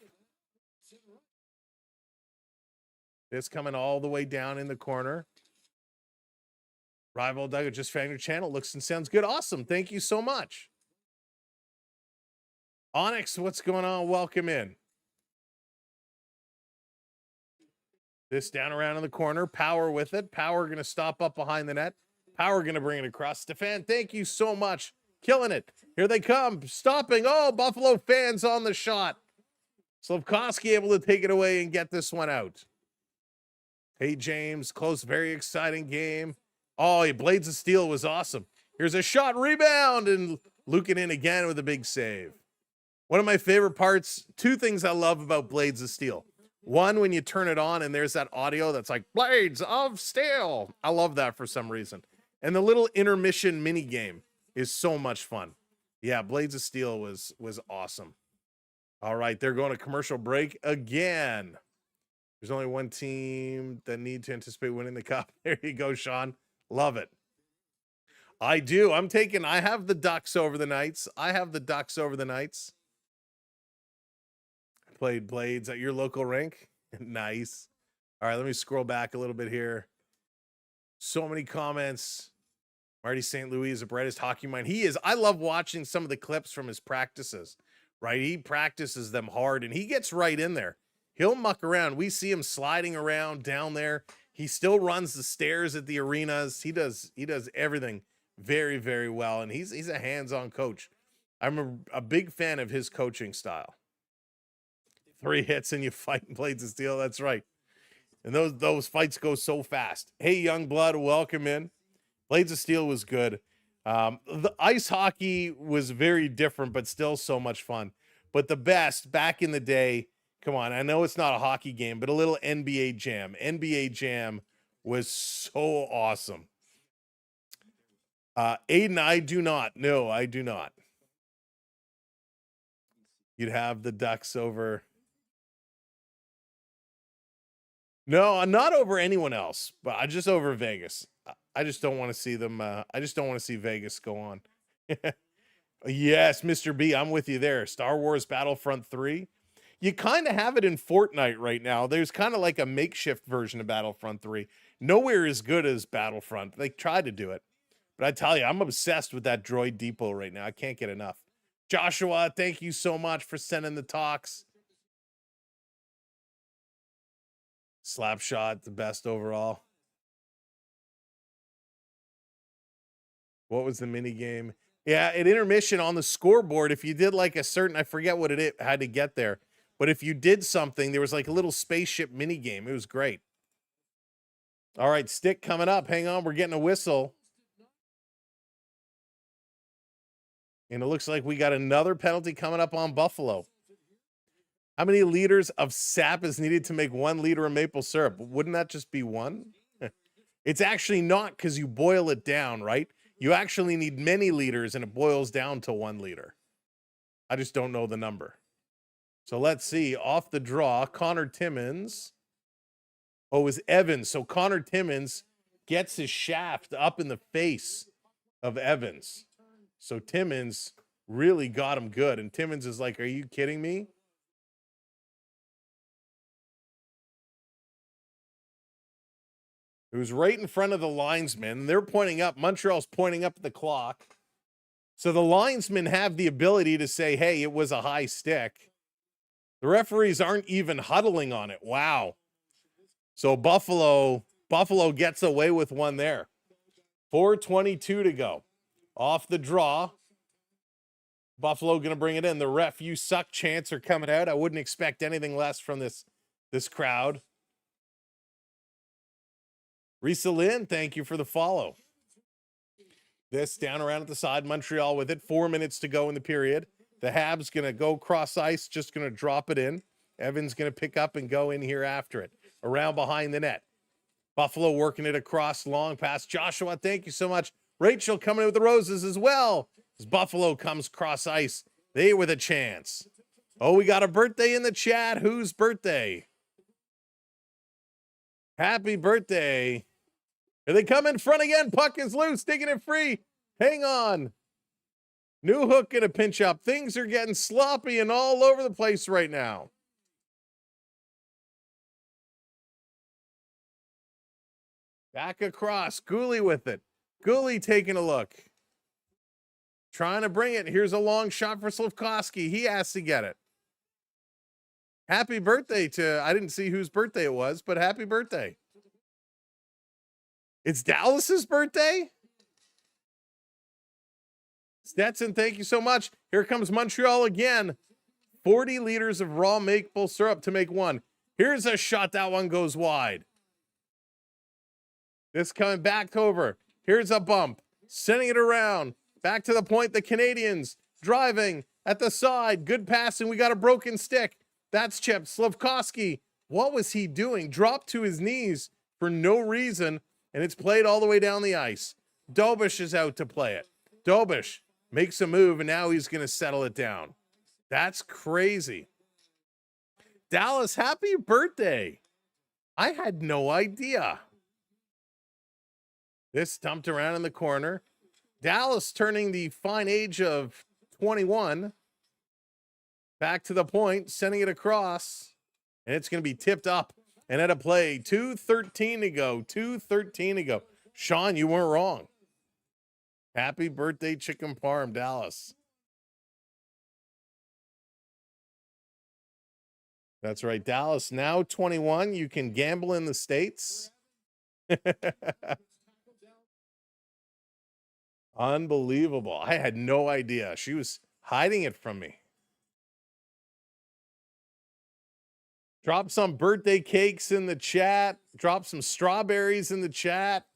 This coming all the way down in the corner. Rival Doug just found your channel. Looks and sounds good. Awesome. Thank you so much. Onyx, what's going on? Welcome in. This down around in the corner. Power with it. Power going to stop up behind the net. Power going to bring it across. Stefan, thank you so much. Killing it. Here they come. Stopping. Oh, Buffalo fans on the shot. Slavkovsky able to take it away and get this one out. Hey, James. Close, very exciting game. Oh, Blades of Steel was awesome. Here's a shot, rebound, and Lukin in again with a big save. One of my favorite parts, two things I love about Blades of Steel. One, when you turn it on and there's that audio that's like, Blades of Steel. I love that for some reason. And the little intermission mini game is so much fun. Yeah, Blades of Steel was awesome. All right, they're going to commercial break again. There's only one team that need to anticipate winning the cup. There you go, Sean. Love it. I do. I have the Ducks over the Knights. Played Blades at your local rink. Nice. All right, let me scroll back a little bit here. So many comments. Marty St. Louis is the brightest hockey mind. He is. I love watching some of the clips from his practices, right? He practices them hard, and he gets right in there. He'll muck around. We see him sliding around down there. He still runs the stairs at the arenas. He does everything very, very well, and he's a hands-on coach. I'm a big fan of his coaching style. 3 hits and you fight and Blades of Steel. That's right. And those fights go so fast. Hey, young blood, welcome in. Blades of Steel was good. The ice hockey was very different, but still so much fun. But the best back in the day, come on, I know it's not a hockey game, but a little NBA Jam. NBA Jam was so awesome. Aiden, I do not. No, I do not. You'd have the Ducks over. No, I'm not over anyone else, but I just over Vegas. I just don't want to see them. I just don't want to see Vegas go on. Yes, Mr. B, I'm with you there. Star Wars Battlefront 3. You kind of have it in Fortnite right now. There's kind of like a makeshift version of Battlefront 3. Nowhere as good as Battlefront. They tried to do it. But I tell you, I'm obsessed with that Droid Depot right now. I can't get enough. Joshua, thank you so much for sending the talks. Slapshot, the best overall. What was the mini game? Yeah, at intermission on the scoreboard, if you did like a certain, I forget what it had to get there, but if you did something, there was like a little spaceship mini game. It was great. All right, stick coming up. Hang on, we're getting a whistle. And it looks like we got another penalty coming up on Buffalo. How many liters of sap is needed to make 1 liter of maple syrup? Wouldn't that just be 1? It's actually not, because you boil it down, right? You actually need many liters, and it boils down to 1 liter. I just don't know the number. So let's see. Off the draw, Connor Timmins. Oh, it was Evans. So Connor Timmins gets his shaft up in the face of Evans. So Timmins really got him good. And Timmins is like, are you kidding me? It was right in front of the linesman. They're pointing up. Montreal's pointing up at the clock. So the linesmen have the ability to say, hey, it was a high stick. The referees aren't even huddling on it. Wow. So Buffalo gets away with one there. 4:22 to go. Off the draw. Buffalo going to bring it in. The ref, you suck chants are coming out. I wouldn't expect anything less from this crowd. Risa Lynn, thank you for the follow. This down around at the side. Montreal with it. 4 minutes to go in the period. The Habs going to go cross ice, just going to drop it in. Evans going to pick up and go in here after it. Around behind the net. Buffalo working it across, long pass. Joshua, thank you so much. Rachel coming in with the roses as well. As Buffalo comes cross ice, they with a chance. Oh, we got a birthday in the chat. Whose birthday? Happy birthday. Here they come in front again. Puck is loose, taking it free. Hang on. New hook and a pinch up. Things are getting sloppy and all over the place right now. Back across. Gooley with it. Gooley taking a look. Trying to bring it. Here's a long shot for Slafkovsky. He has to get it. Happy birthday to, I didn't see whose birthday it was, but happy birthday. It's Dallas's birthday? Stetson, thank you so much. Here comes Montreal again. 40 liters of raw maple syrup to make one. Here's a shot. That one goes wide. This coming back over. Here's a bump. Sending it around. Back to the point. The Canadiens driving at the side. Good passing. We got a broken stick. That's chipped. Slafkovsky. What was he doing? Dropped to his knees for no reason. And it's played all the way down the ice. Dobish is out to play it. Dobish makes a move, and now he's going to settle it down. That's crazy. Dallas, happy birthday. I had no idea. This dumped around in the corner. Dallas turning the fine age of 21. Back to the point, sending it across. And it's going to be tipped up. And at a play, 2:13 to go. 2:13 to go. Sean, you weren't wrong. Happy birthday, Chicken Parm, Dallas. That's right. Dallas, now 21. You can gamble in the States. Unbelievable. I had no idea. She was hiding it from me. Drop some birthday cakes in the chat. Drop some strawberries in the chat.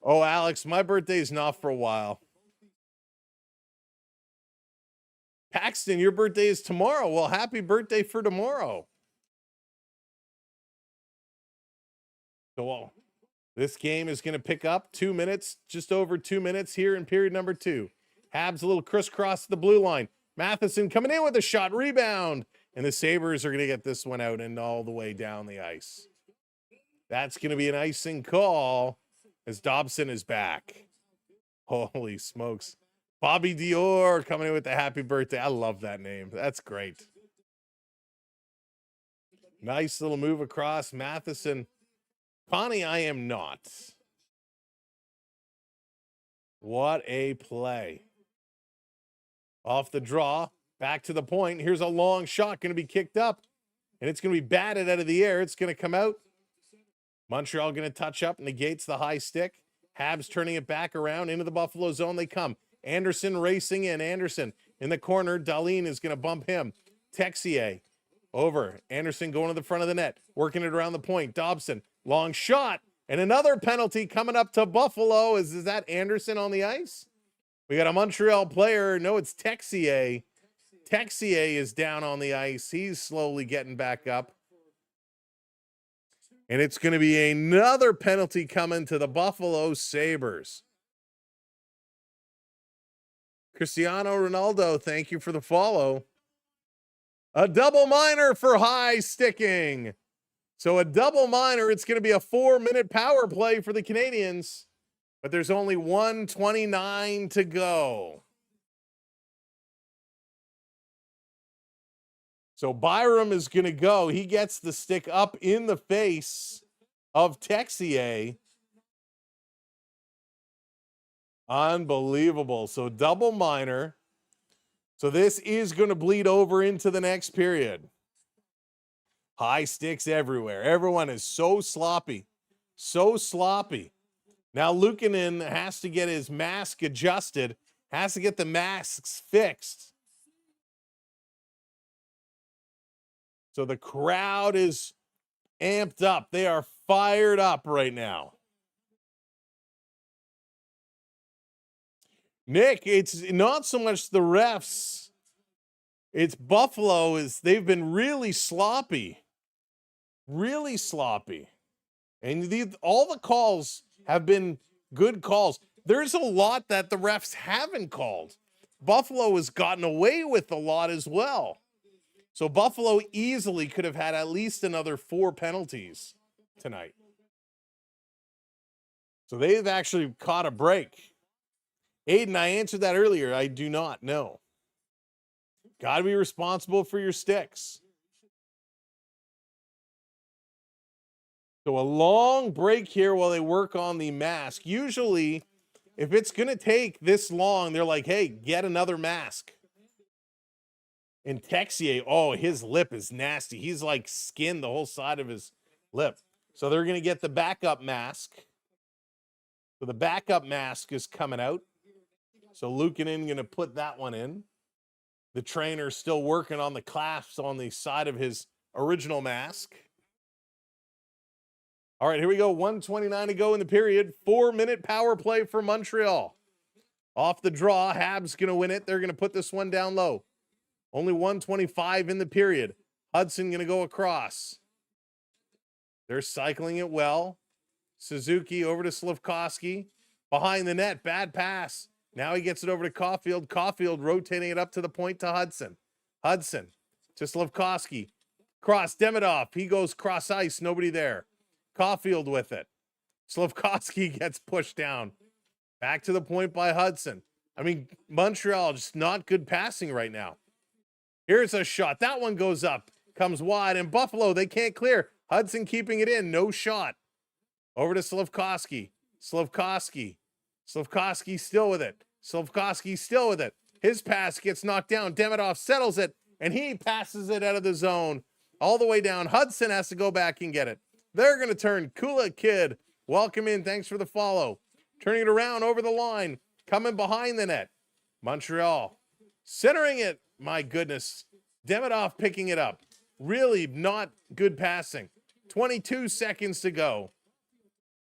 Oh, Alex, my birthday's not for a while. Paxton, your birthday is tomorrow. Well, happy birthday for tomorrow. So this game is going to pick up 2 minutes, just over 2 minutes here in period number 2. Habs a little crisscross the blue line. Matheson coming in with a shot, rebound. And the Sabres are going to get this one out and all the way down the ice. That's going to be an icing call as Dobson is back. Holy smokes. Bobby Dior coming in with the happy birthday. I love that name. That's great. Nice little move across. Matheson. Connie, I am not. What a play. Off the draw, back to the point. Here's a long shot going to be kicked up, and it's going to be batted out of the air. It's going to come out. Montreal going to touch up, negates the high stick. Habs turning it back around into the Buffalo zone. They come. Anderson racing in. Anderson in the corner. Dahlin is going to bump him. Texier over. Anderson going to the front of the net, working it around the point. Dobson, long shot, and another penalty coming up to Buffalo. Is that Anderson on the ice? We got a Montreal player. No, it's Texier. Texier is down on the ice. He's slowly getting back up. And it's going to be another penalty coming to the Buffalo Sabres. Cristiano Ronaldo, thank you for the follow. A double minor for high sticking. So a double minor, it's going to be a 4-minute power play for the Canadiens, but there's only 1:29 to go. So Byram is going to go. He gets the stick up in the face of Texier. Unbelievable. So double minor. So this is going to bleed over into the next period. High sticks everywhere. Everyone is so sloppy. So sloppy. Now Luukkonen has to get his mask adjusted. Has to get the masks fixed. So the crowd is amped up. They are fired up right now. Nick, it's not so much the refs. It's Buffalo. They've been really sloppy. Really sloppy. And all the calls have been good calls. There's a lot that the refs haven't called. Buffalo has gotten away with a lot as well. So Buffalo easily could have had at least another 4 penalties tonight. So they've actually caught a break. Aiden, I answered that earlier. I do not know. Got to be responsible for your sticks. So a long break here while they work on the mask. Usually, if it's going to take this long, they're like, hey, get another mask. And Texier, oh, his lip is nasty. He's like skinned the whole side of his lip. So they're going to get the backup mask. So the backup mask is coming out. So Luukkonen going to put that one in. The trainer's still working on the clasps on the side of his original mask. All right, here we go. 1:29 to go in the period. 4-minute power play for Montreal. Off the draw, Habs going to win it. They're going to put this one down low. Only 1:25 in the period. Hudson going to go across. They're cycling it well. Suzuki over to Slafkovsky. Behind the net, bad pass. Now he gets it over to Caulfield. Caulfield rotating it up to the point to Hudson. Hudson to Slafkovsky. Cross, Demidov. He goes cross ice, nobody there. Caulfield with it. Slafkovsky gets pushed down. Back to the point by Hudson. I mean, Montreal just not good passing right now. Here's a shot. That one goes up, comes wide, and Buffalo, they can't clear. Hudson keeping it in, no shot. Over to Slafkovsky. Slafkovsky still with it. Slafkovsky still with it. His pass gets knocked down. Demidov settles it, and he passes it out of the zone all the way down. Hudson has to go back and get it. They're going to turn. Kula Kid, welcome in. Thanks for the follow. Turning it around over the line. Coming behind the net. Montreal centering it. My goodness. Demidov picking it up. Really not good passing. 22 seconds to go.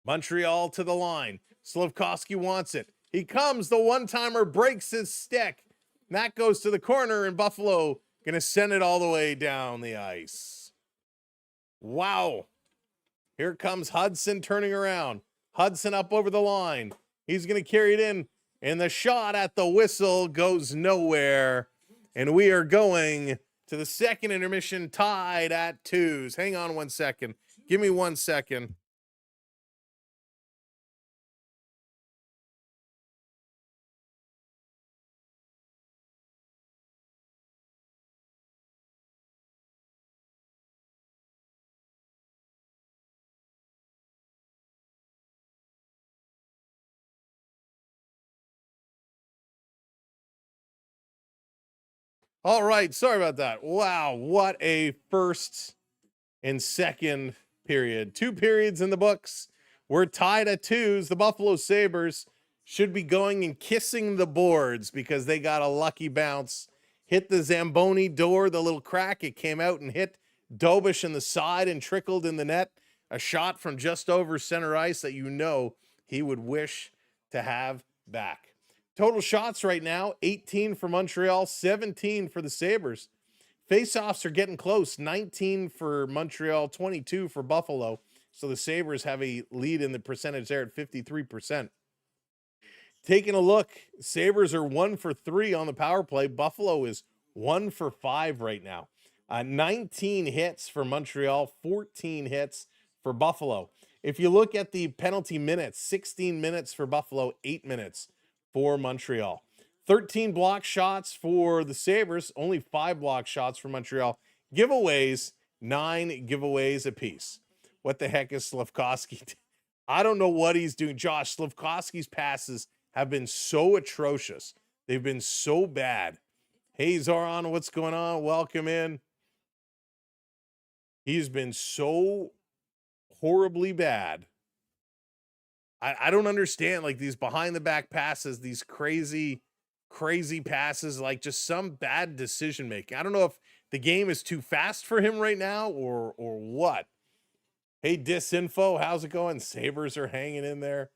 Montreal to the line. Slafkovsky wants it. He comes. The one-timer breaks his stick. And that goes to the corner, and Buffalo going to send it all the way down the ice. Wow. Here comes Hudson turning around. Hudson up over the line. He's going to carry it in. And the shot at the whistle goes nowhere. And we are going to the second intermission, tied at 2s. Hang on 1 second. Give me 1 second. All right, sorry about that. Wow, what a first and second period. 2 periods in the books. We're tied at 2s. The Buffalo Sabres should be going and kissing the boards because they got a lucky bounce. Hit the Zamboni door, the little crack. It came out and hit Dobish in the side and trickled in the net. A shot from just over center ice that you know he would wish to have back. Total shots right now, 18 for Montreal, 17 for the Sabres. Faceoffs are getting close, 19 for Montreal, 22 for Buffalo. So the Sabres have a lead in the percentage there at 53%. Taking a look, Sabres are 1 for 3 on the power play. Buffalo is 1 for 5 right now. 19 hits for Montreal, 14 hits for Buffalo. If you look at the penalty minutes, 16 minutes for Buffalo, 8 minutes for Montreal. 13 block shots for the Sabres, only 5 block shots for Montreal. Giveaways, 9 giveaways apiece. What the heck is Slafkovsky? I don't know what he's doing. Josh, Slafkovsky's passes have been so atrocious. They've been so bad. Hey, Zoran, what's going on? Welcome in. He's been so horribly bad. I don't understand, like, these behind-the-back passes, these crazy passes, like just some bad decision-making. I don't know if the game is too fast for him right now or what. Hey, Disinfo, how's it going? Sabres are hanging in there.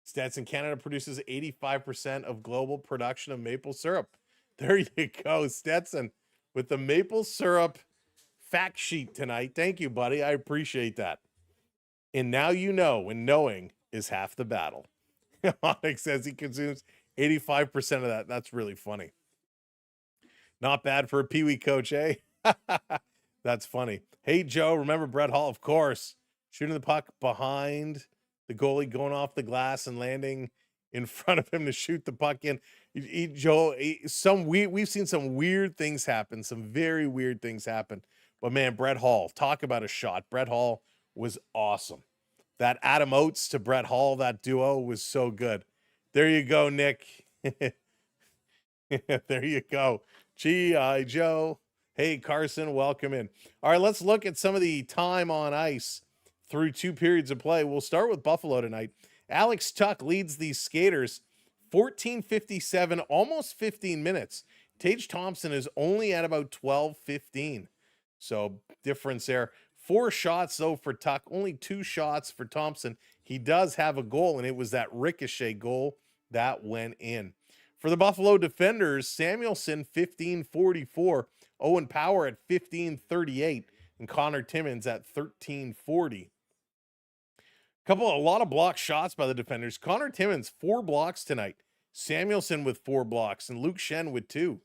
Stetson, Canada produces 85% of global production of maple syrup. There you go, Stetson, with the maple syrup fact sheet tonight. Thank you, buddy. I appreciate that. And now you know, and knowing is half the battle. Onyx says he consumes 85% of that. That's really funny. Not bad for a Pee-wee coach, eh? That's funny. Hey, Joe, remember Brett Hall? Of course. Shooting the puck behind the goalie, going off the glass and landing in front of him to shoot the puck in. Joe, we've seen some weird things happen, some very weird things happen. But, man, Brett Hall, talk about a shot. Brett Hall was awesome. That Adam Oates to Brett Hall, that duo was so good. There you go, Nick. There you go. G.I. Joe. Hey, Carson, welcome in. All right, let's look at some of the time on ice through 2 periods of play. We'll start with Buffalo tonight. Alex Tuck leads these skaters 14:57, almost 15 minutes. Tage Thompson is only at about 12:15. So difference there. 4 shots, though, for Tuck. Only 2 shots for Thompson. He does have a goal, and it was that ricochet goal that went in. For the Buffalo defenders, Samuelson, 15:44. Owen Power at 15:38. And Connor Timmins at 13:40. A lot of block shots by the defenders. Connor Timmins, 4 blocks tonight. Samuelson with 4 blocks. And Luke Shen with 2.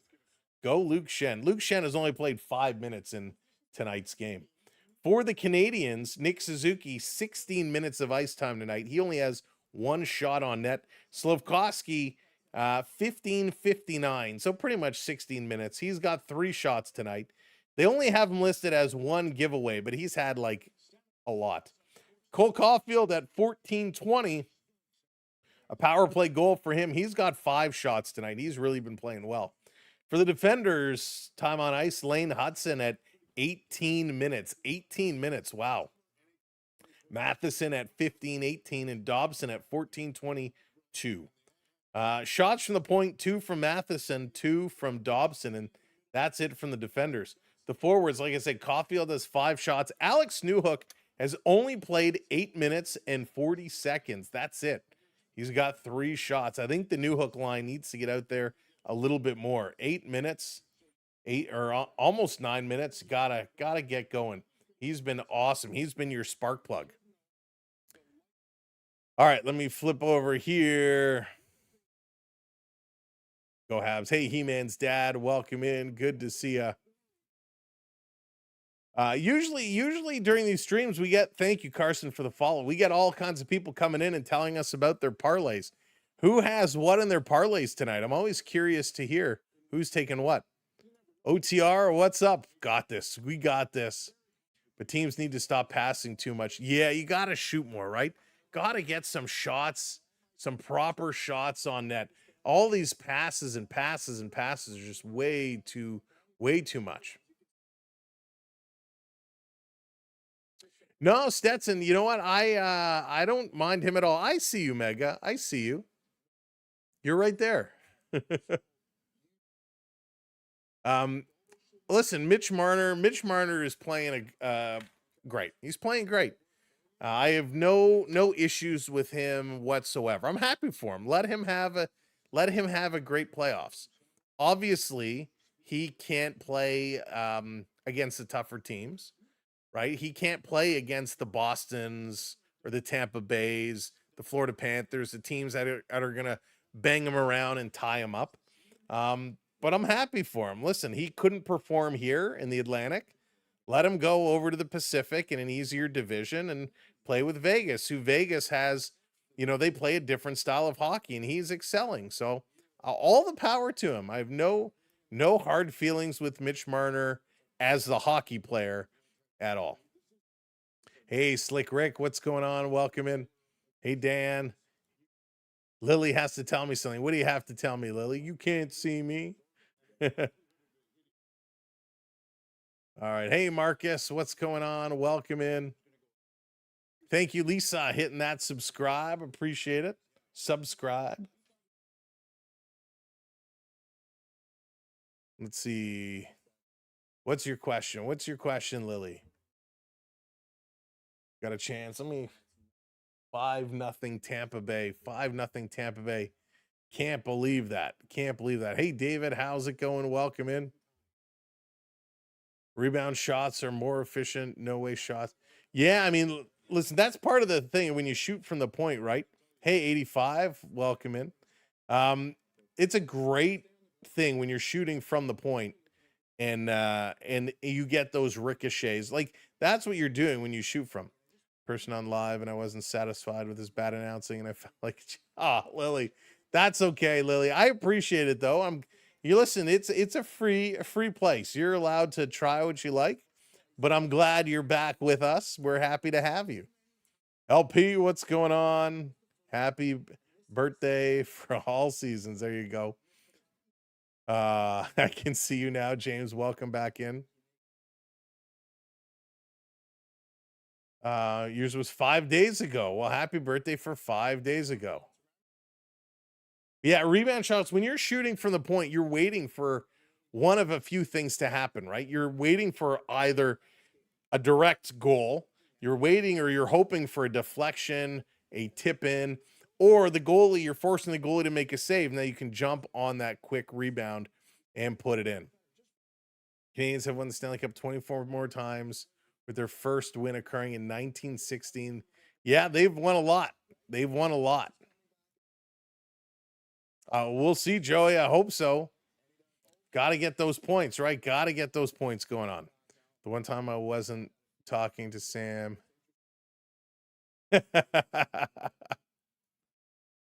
Go Luke Shen. Luke Shen has only played 5 minutes in tonight's game. For the Canadiens, Nick Suzuki, 16 minutes of ice time tonight. He only has 1 shot on net. Slafkovsky, 15:59, so pretty much 16 minutes. He's got 3 shots tonight. They only have him listed as 1 giveaway, but he's had, like, a lot. Cole Caulfield at 14:20, a power play goal for him. He's got 5 shots tonight. He's really been playing well. For the defenders, time on ice, Lane Hudson at 18 minutes. 18 minutes, wow. Matheson at 15:18 and Dobson at 14:22. Shots from the point, 2 from Matheson, 2 from Dobson, and that's it from the defenders. The forwards, like I said, Caulfield has 5 shots. Alex Newhook has only played 8 minutes and 40 seconds. That's it. He's got 3 shots. I think the Newhook line needs to get out there a little bit more. 8 minutes, 8 or almost 9 minutes. Gotta get going. He's been awesome. He's been your spark plug. All right, let me flip over here. Go Habs. Hey, He-Man's dad, welcome in. Good to see ya. Usually during these streams, we get, thank you, Carson, for the follow. We get all kinds of people coming in and telling us about their parlays. Who has what in their parlays tonight? I'm always curious to hear who's taking what. OTR, what's up? Got this. We got this. But teams need to stop passing too much. Yeah, you got to shoot more, right? Got to get some shots, some proper shots on net. All these passes and passes and passes are just way too much. No, Stetson, you know what? I don't mind him at all. I see you, Mega. I see you. You're right there. Listen, Mitch Marner is playing great. He's playing great. I have no issues with him whatsoever. I'm happy for him. Let him have a great playoffs. Obviously, he can't play against the tougher teams, right? He can't play against the Bostons or the Tampa Bays, the Florida Panthers, the teams that are going to bang him around and tie him up. But I'm happy for him. Listen, he couldn't perform here in the Atlantic. Let him go over to the Pacific in an easier division and play with Vegas, who Vegas has, they play a different style of hockey, and he's excelling. So all the power to him. I have no hard feelings with Mitch Marner as the hockey player at all. Hey, Slick Rick, what's going on? Welcome in. Hey, Dan. Lily has to tell me something. What do you have to tell me, Lily? You can't see me. All right. Hey, Marcus, what's going on? Welcome in. Thank you, Lisa, hitting that subscribe. Appreciate it. Subscribe. Let's see. What's your question? What's your question, Lily? Got a chance. 5-0 Tampa Bay. 5-0 Tampa Bay. Can't believe that. Can't believe that. Hey, David, how's it going? Welcome in. Rebound shots are more efficient. No way shots. Yeah, listen, that's part of the thing when you shoot from the point, right? Hey, 85, welcome in. It's a great thing when you're shooting from the point and you get those ricochets. Like, that's what you're doing when you shoot from. Person on live, and I wasn't satisfied with his bad announcing, and I felt like, Lily, that's okay, Lily. I appreciate it though. You listen, it's a free place. You're allowed to try what you like, but I'm glad you're back with us. We're happy to have you. LP, what's going on? Happy birthday for all seasons. There you go. I can see you now, James. Welcome back in. Yours was 5 days ago. Well, happy birthday for 5 days ago. Yeah, rebound shots, when you're shooting from the point, you're waiting for one of a few things to happen, right? You're waiting for either a direct goal, you're waiting or you're hoping for a deflection, a tip in, or you're forcing the goalie to make a save. Now you can jump on that quick rebound and put it in. Canadiens have won the Stanley Cup 24 more times, with their first win occurring in 1916. Yeah, they've won a lot. They've won a lot. We'll see, Joey. I hope so. Got to get those points, right? Got to get those points going on. The one time I wasn't talking to Sam.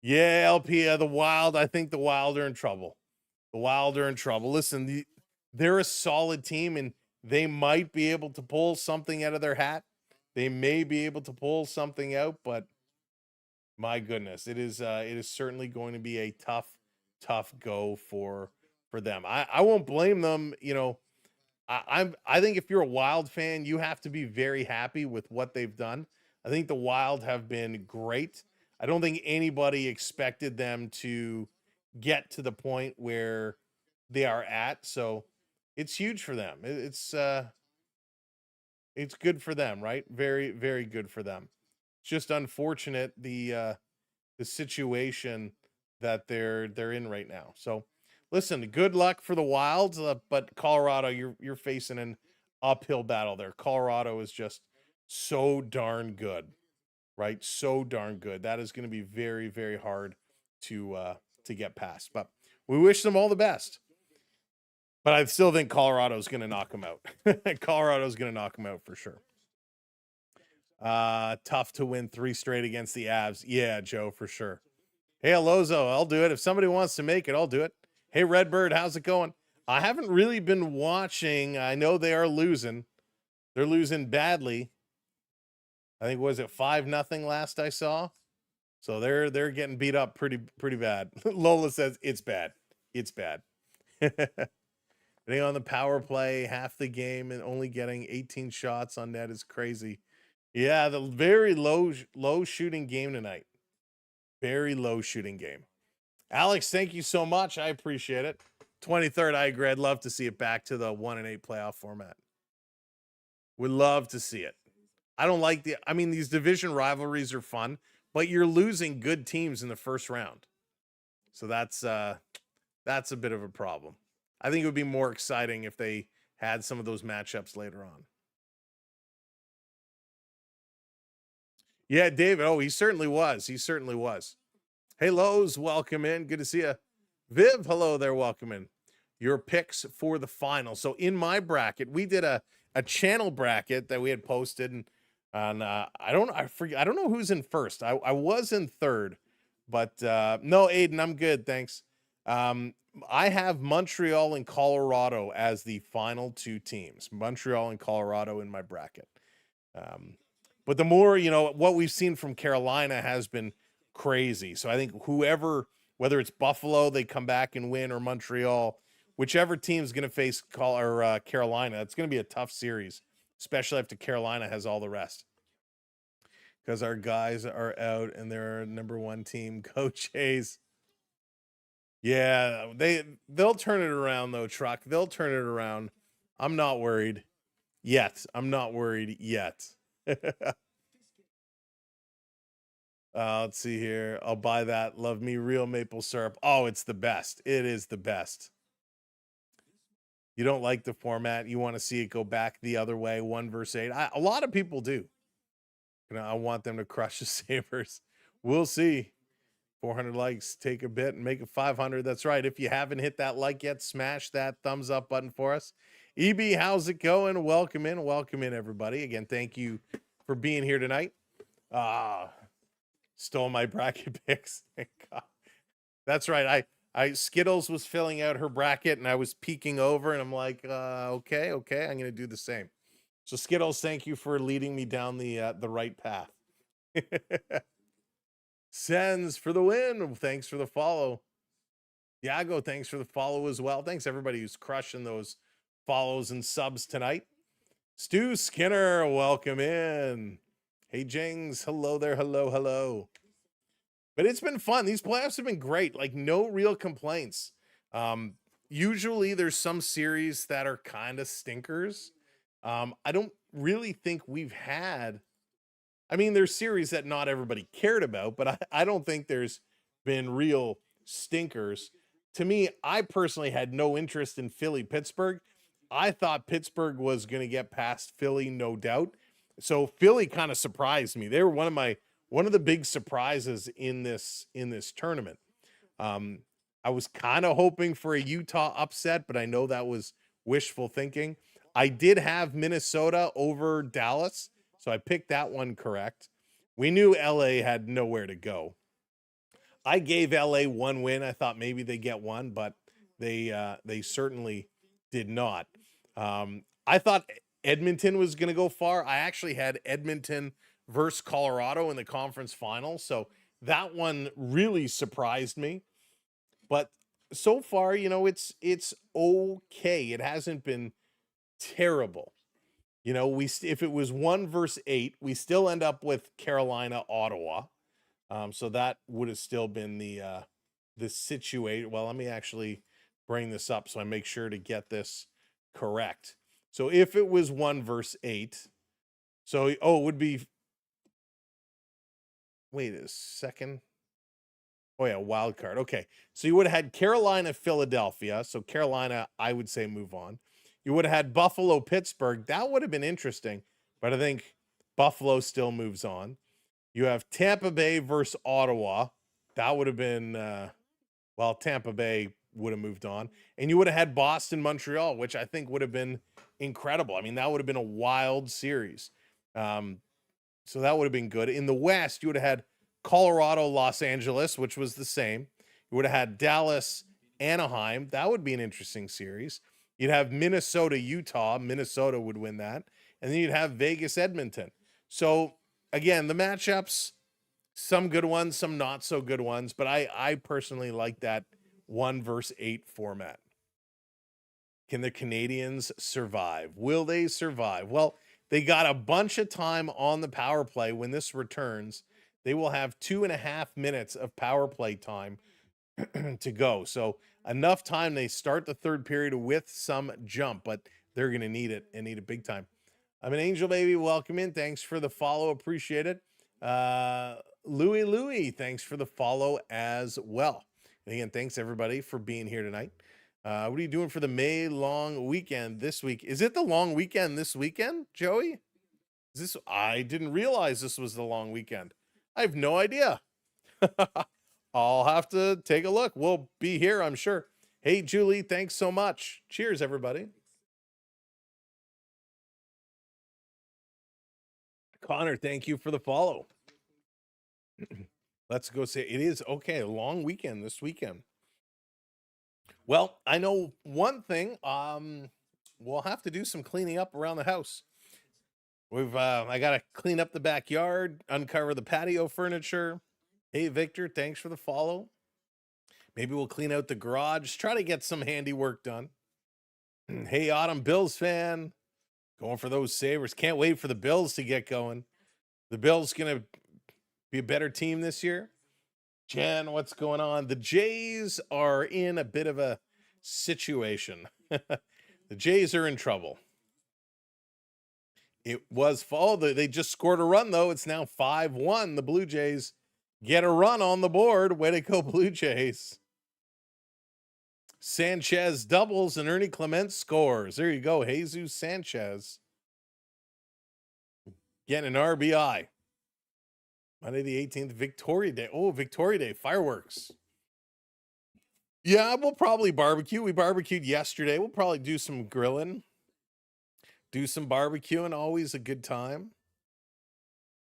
Yeah, LP, the Wild. I think the Wild are in trouble. The Wild are in trouble. Listen, they're a solid team, and they might be able to pull something out of their hat. They may be able to pull something out, but my goodness, it is certainly going to be a tough go for them. I won't blame them. I think if you're a Wild fan, you have to be very happy with what they've done. I think the Wild have been great. I don't think anybody expected them to get to the point where they are at. So it's huge for them. It's good for them, right? Very, very good for them. It's just unfortunate the situation that they're in right now. So listen, good luck for the Wilds, but Colorado, you're facing an uphill battle there. Colorado is just so darn good, right? So darn good. That is going to be very, very hard to get past. But we wish them all the best. But I still think Colorado's going to knock them out. Colorado's going to knock them out for sure. Tough to win 3 straight against the Avs. Yeah, Joe, for sure. Hey, Alozo, I'll do it. If somebody wants to make it, I'll do it. Hey, Redbird, how's it going? I haven't really been watching. I know they are losing. They're losing badly. I think, was it 5-0 last I saw? So they're getting beat up pretty bad. Lola says it's bad. It's bad. Getting on the power play half the game and only getting 18 shots on net is crazy. Yeah, the very low shooting game tonight. Very low shooting game. Alex, thank you so much. I appreciate it. 23rd, I agree. I'd love to see it back to the 1-8 playoff format. Would love to see it. I don't like these division rivalries are fun, but you're losing good teams in the first round. So that's a bit of a problem. I think it would be more exciting if they had some of those matchups later on. Yeah, David. Oh, he certainly was. He certainly was. Hey, Lowe's, welcome in. Good to see you. Viv, hello there. Welcome in. Your picks for the final. So in my bracket, we did a channel bracket that we had posted, and I don't know who's in first. I was in third, but no, Aiden, I'm good, thanks. I have Montreal and Colorado as the final two teams. Montreal and Colorado in my bracket. But the more, what we've seen from Carolina has been crazy. So I think whether it's Buffalo, they come back and win, or Montreal, whichever team's going to face Carolina, it's going to be a tough series, especially after Carolina has all the rest. Because our guys are out and they're our number one team. Go Jays. Yeah, they'll turn it around though, Truck. They'll turn it around. I'm not worried yet. Let's see here. I'll buy that. Love me real maple syrup. Oh, it's the best. It is the best. You don't like the format. You want to see it go back the other way, 1 versus 8. A lot of people do. I want them to crush the Sabres. We'll see. 400 likes, take a bit and make it 500. That's right. If you haven't hit that like yet, smash that thumbs up button for us. EB, how's it going? Welcome in, everybody. Again, thank you for being here tonight. Stole my bracket picks. Thank God. That's right. Skittles was filling out her bracket, and I was peeking over, and I'm like, okay, I'm going to do the same. So Skittles, thank you for leading me down the right path. Sends for the win. Thanks for the follow. Yago, thanks for the follow as well. Thanks everybody who's crushing those follows and subs tonight. Stu Skinner, welcome in. Hey Jings, hello there. Hello. But it's been fun. These playoffs have been great. Like, no real complaints. Usually there's some series that are kind of stinkers. I don't really think we've had. I mean, there's series that not everybody cared about, but I don't think there's been real stinkers. To me, I personally had no interest in Philly-Pittsburgh. I thought Pittsburgh was going to get past Philly, no doubt. So Philly kind of surprised me. They were one of the big surprises in this tournament. I was kind of hoping for a Utah upset, but I know that was wishful thinking. I did have Minnesota over Dallas, so I picked that one correct. We knew LA had nowhere to go. I gave LA one win. I thought maybe they get one, but they certainly did not. I thought Edmonton was going to go far. I actually had Edmonton versus Colorado in the conference final, so that one really surprised me. But so far, it's okay. It hasn't been terrible. If it was 1 versus 8, we still end up with Carolina, Ottawa. So that would have still been the situation. Well, let me actually bring this up so I make sure to get this correct. So if it was 1 versus 8, so it would be. Wait a second. Oh yeah, wild card. Okay, so you would have had Carolina, Philadelphia. So Carolina, I would say move on. You would have had Buffalo, Pittsburgh. That would have been interesting, but I think Buffalo still moves on. You have Tampa Bay versus Ottawa. That would have been, Tampa Bay would have moved on. And you would have had Boston, Montreal, which I think would have been incredible. I mean, that would have been a wild series. So that would have been good. In the West, you would have had Colorado, Los Angeles, which was the same. You would have had Dallas, Anaheim. That would be an interesting series. You'd have Minnesota, Utah. Minnesota would win that. And then you'd have Vegas, Edmonton. So, again, the matchups, some good ones, some not so good ones. But I personally like that 1 versus 8 format. Can the Canadiens survive? Will they survive? Well, they got a bunch of time on the power play. When this returns, they will have 2.5 minutes of power play time to go. So enough time. They start the third period with some jump, but they're going to need it and need it big time. I'm an Angel Baby. Welcome in. Thanks for the follow. Appreciate it. Louie, thanks for the follow as well. And again, thanks everybody for being here tonight. What are you doing for the May long weekend this week? Is it the long weekend this weekend, Joey? I didn't realize this was the long weekend. I have no idea. I'll have to take a look. We'll be here, I'm sure. Hey, Julie, thanks so much. Cheers, everybody. Connor, thank you for the follow. Let's go say it is okay. A long weekend this weekend. Well, I know one thing. We'll have to do some cleaning up around the house. I got to clean up the backyard, uncover the patio furniture. Hey, Victor, thanks for the follow. Maybe we'll clean out the garage, try to get some handiwork done. Hey, Autumn Bills fan, going for those Sabres. Can't wait for the Bills to get going. The Bills going to be a better team this year. Jen, what's going on? The Jays are in a bit of a situation. The Jays are in trouble. It was fall. They just scored a run, though. It's now 5-1. The Blue Jays get a run on the board. Way to go, Blue Jays. Sanchez doubles and Ernie Clement scores. There you go, Jesus Sanchez. Getting an RBI. Monday the 18th, Victoria Day. Oh, Victoria Day, fireworks. Yeah, we'll probably barbecue. We barbecued yesterday. We'll probably do some grilling. Do some barbecuing, always a good time.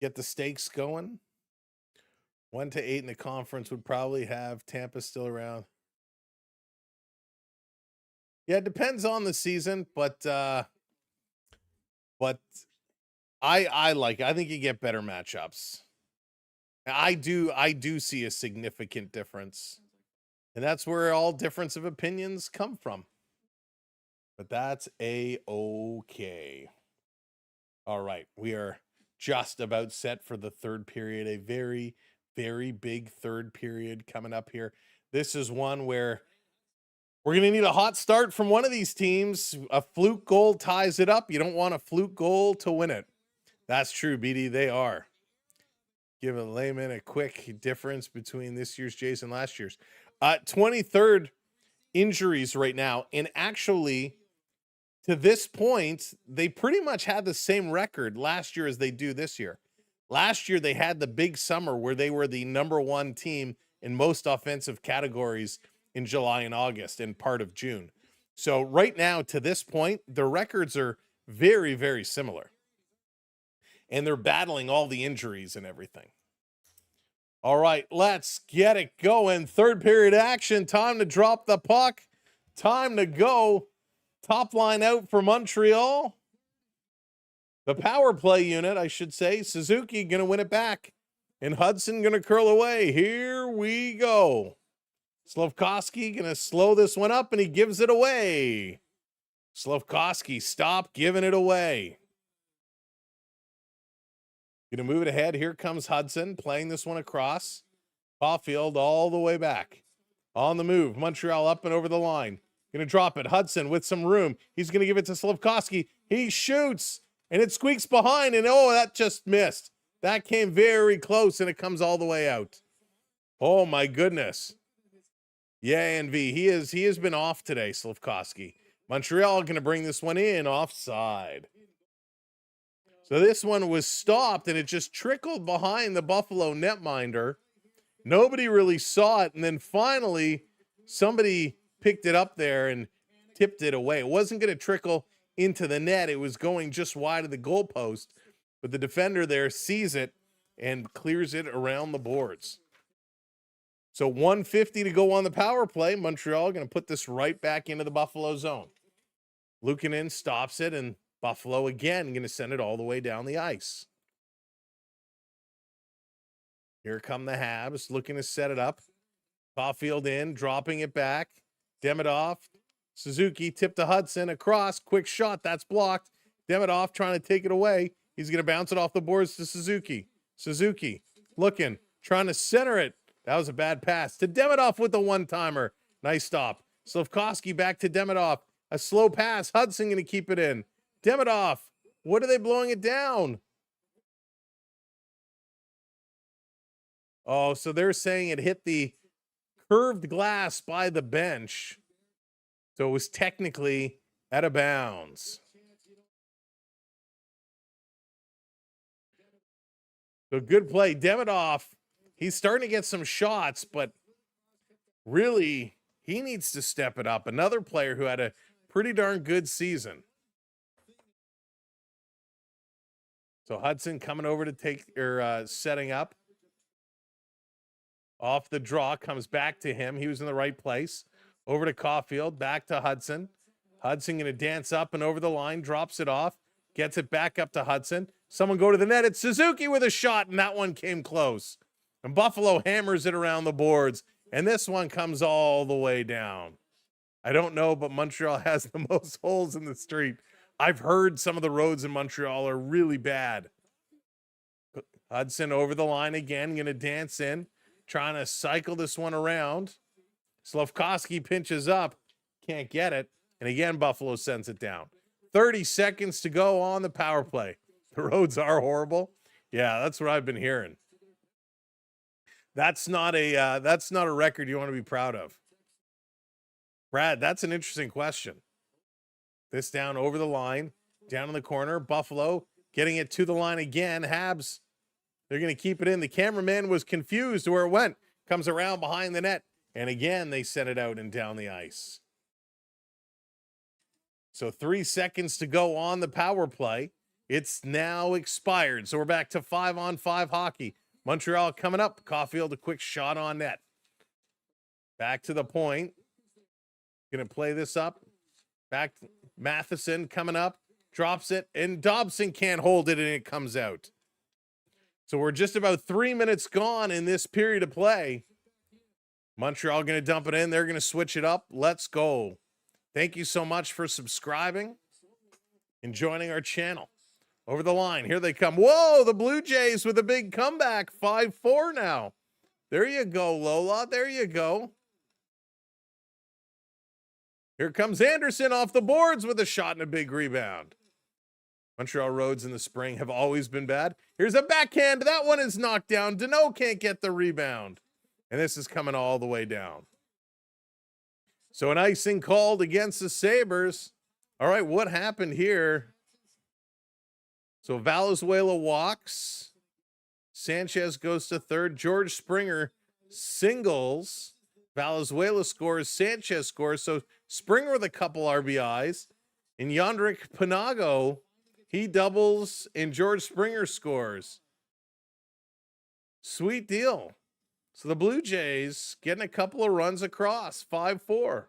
Get the steaks going. 1-8 in the conference would probably have Tampa still around. Yeah, it depends on the season, but I like it. I think you get better matchups. I do see a significant difference. And that's where all difference of opinions come from. But that's a-okay. All right, we are just about set for the third period. A very, very big third period coming up here. This is one where we're going to need a hot start from one of these teams. A fluke goal ties it up. You don't want a fluke goal to win it. That's true, BD. They are. Give a layman a quick difference between this year's Jays and last year's. 23rd injuries right now. And actually, to this point, they pretty much had the same record last year as they do this year. Last year, they had the big summer where they were the #1 team in most offensive categories in July and August and part of June. So right now, to this point, the records are very, very similar. And they're battling all the injuries and everything. All right, let's get it going. Third period action. Time to drop the puck. Time to go. Top line out for Montreal. The power play unit, I should say. Suzuki going to win it back. And Hudson going to curl away. Here we go. Slafkovsky going to slow this one up, and he gives it away. Slafkovsky, stop giving it away. Going to move it ahead. Here comes Hudson playing this one across. Caulfield all the way back. On the move. Montreal up and over the line. Going to drop it. Hudson with some room. He's going to give it to Slafkovsky. He shoots, and it squeaks behind, and oh, that just missed. That came very close, and it comes all the way out. Oh, my goodness. Yeah, and he has been off today, Slafkovsky. Montreal going to bring this one in offside. So this one was stopped, and it just trickled behind the Buffalo netminder. Nobody really saw it, and then finally somebody picked it up there and tipped it away. It wasn't going to trickle into the net. It was going just wide of the goalpost, but the defender there sees it and clears it around the boards. So 1:50 to go on the power play. Montreal going to put this right back into the Buffalo zone. Luukkonen stops it, and Buffalo again going to send it all the way down the ice. Here come the Habs looking to set it up. Caulfield in, dropping it back. Demidov, Suzuki tipped to Hudson across. Quick shot, that's blocked. Demidov trying to take it away. He's going to bounce it off the boards to Suzuki. Suzuki looking, trying to center it. That was a bad pass. To Demidov with the one-timer. Nice stop. Slafkovsky back to Demidov. A slow pass. Hudson going to keep it in. Demidov, what are they blowing it down? Oh, so they're saying it hit the curved glass by the bench. So it was technically out of bounds. So good play. Demidov, he's starting to get some shots, but really, he needs to step it up. Another player who had a pretty darn good season. So Hudson coming over to take, or setting up. Off the draw, comes back to him. He was in the right place. Over to Caulfield, back to Hudson. Hudson going to dance up and over the line, drops it off, gets it back up to Hudson. Someone go to the net. It's Suzuki with a shot, and that one came close. And Buffalo hammers it around the boards, and this one comes all the way down. I don't know, but Montreal has the most holes in the street. I've heard some of the roads in Montreal are really bad. Hudson over the line again, going to dance in, trying to cycle this one around. Slafkovsky pinches up, can't get it. And again, Buffalo sends it down. 30 seconds to go on the power play. The roads are horrible. Yeah, that's what I've been hearing. That's not a record you want to be proud of. Brad, that's an interesting question. This down over the line, down in the corner. Buffalo getting it to the line again. Habs, they're going to keep it in. The cameraman was confused where it went. Comes around behind the net. And again, they sent it out and down the ice. So 3 seconds to go on the power play. It's now expired. So we're back to 5-on-5 hockey. Montreal coming up. Caulfield, a quick shot on net. Back to the point. Going to play this up. Back to Matheson coming up. Drops it. And Dobson can't hold it and it comes out. So we're just about 3 minutes gone in this period of play. Montreal going to dump it in. They're going to switch it up. Let's go. Thank you so much for subscribing and joining our channel. Over the line. Here they come. Whoa, the Blue Jays with a big comeback. 5-4 now. There you go, Lola. There you go. Here comes Anderson off the boards with a shot and a big rebound. Montreal roads in the spring have always been bad. Here's a backhand. That one is knocked down. Deneau can't get the rebound. And this is coming all the way down. So an icing called against the Sabres. All right, what happened here? So Valenzuela walks. Sanchez goes to third. George Springer singles. Valenzuela scores. Sanchez scores. So Springer with a couple RBIs. And Yandrik Panago, he doubles, and George Springer scores. Sweet deal. So the Blue Jays getting a couple of runs across, 5-4.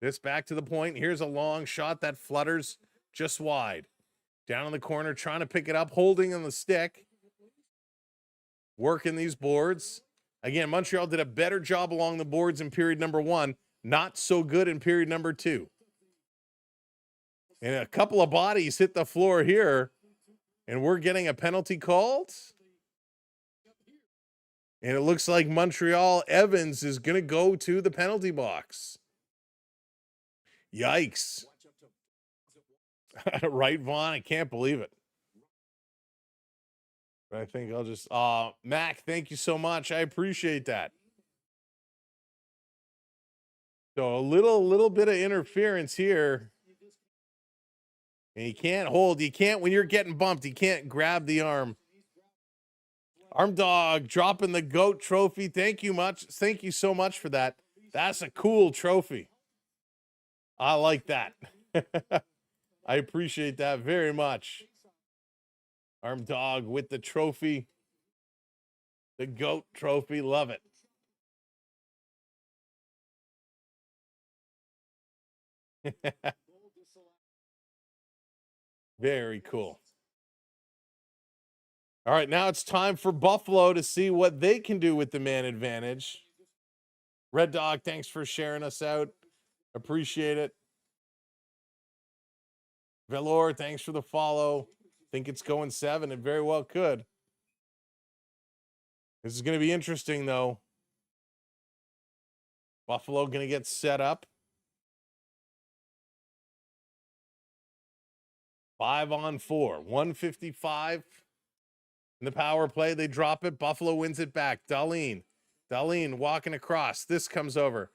This back to the point. Here's a long shot that flutters just wide. Down in the corner, trying to pick it up, holding on the stick. Working these boards. Again, Montreal did a better job along the boards in period number 1. Not so good in period number 2. And a couple of bodies hit the floor here. And we're getting a penalty called. And it looks like Montreal Evans is going to go to the penalty box. Yikes. Right, Vaughn? I can't believe it. But I think I'll just... Mac, thank you so much. I appreciate that. So a little bit of interference here. And you can't hold. You can't, when you're getting bumped, you can't grab the arm. Arm Dog dropping the GOAT trophy. Thank you much. Thank you so much for that. That's a cool trophy. I like that. I appreciate that very much. Arm Dog with the trophy. The GOAT trophy. Love it. Very cool. All right, now it's time for Buffalo to see what they can do with the man advantage. Red Dog, thanks for sharing us out. Appreciate it. Velour, thanks for the follow. Think it's going 7. It very well could. This is going to be interesting, though. Buffalo going to get set up. 5-on-4. 155. In the power play, they drop it. Buffalo wins it back. Dahlin walking across. This comes over.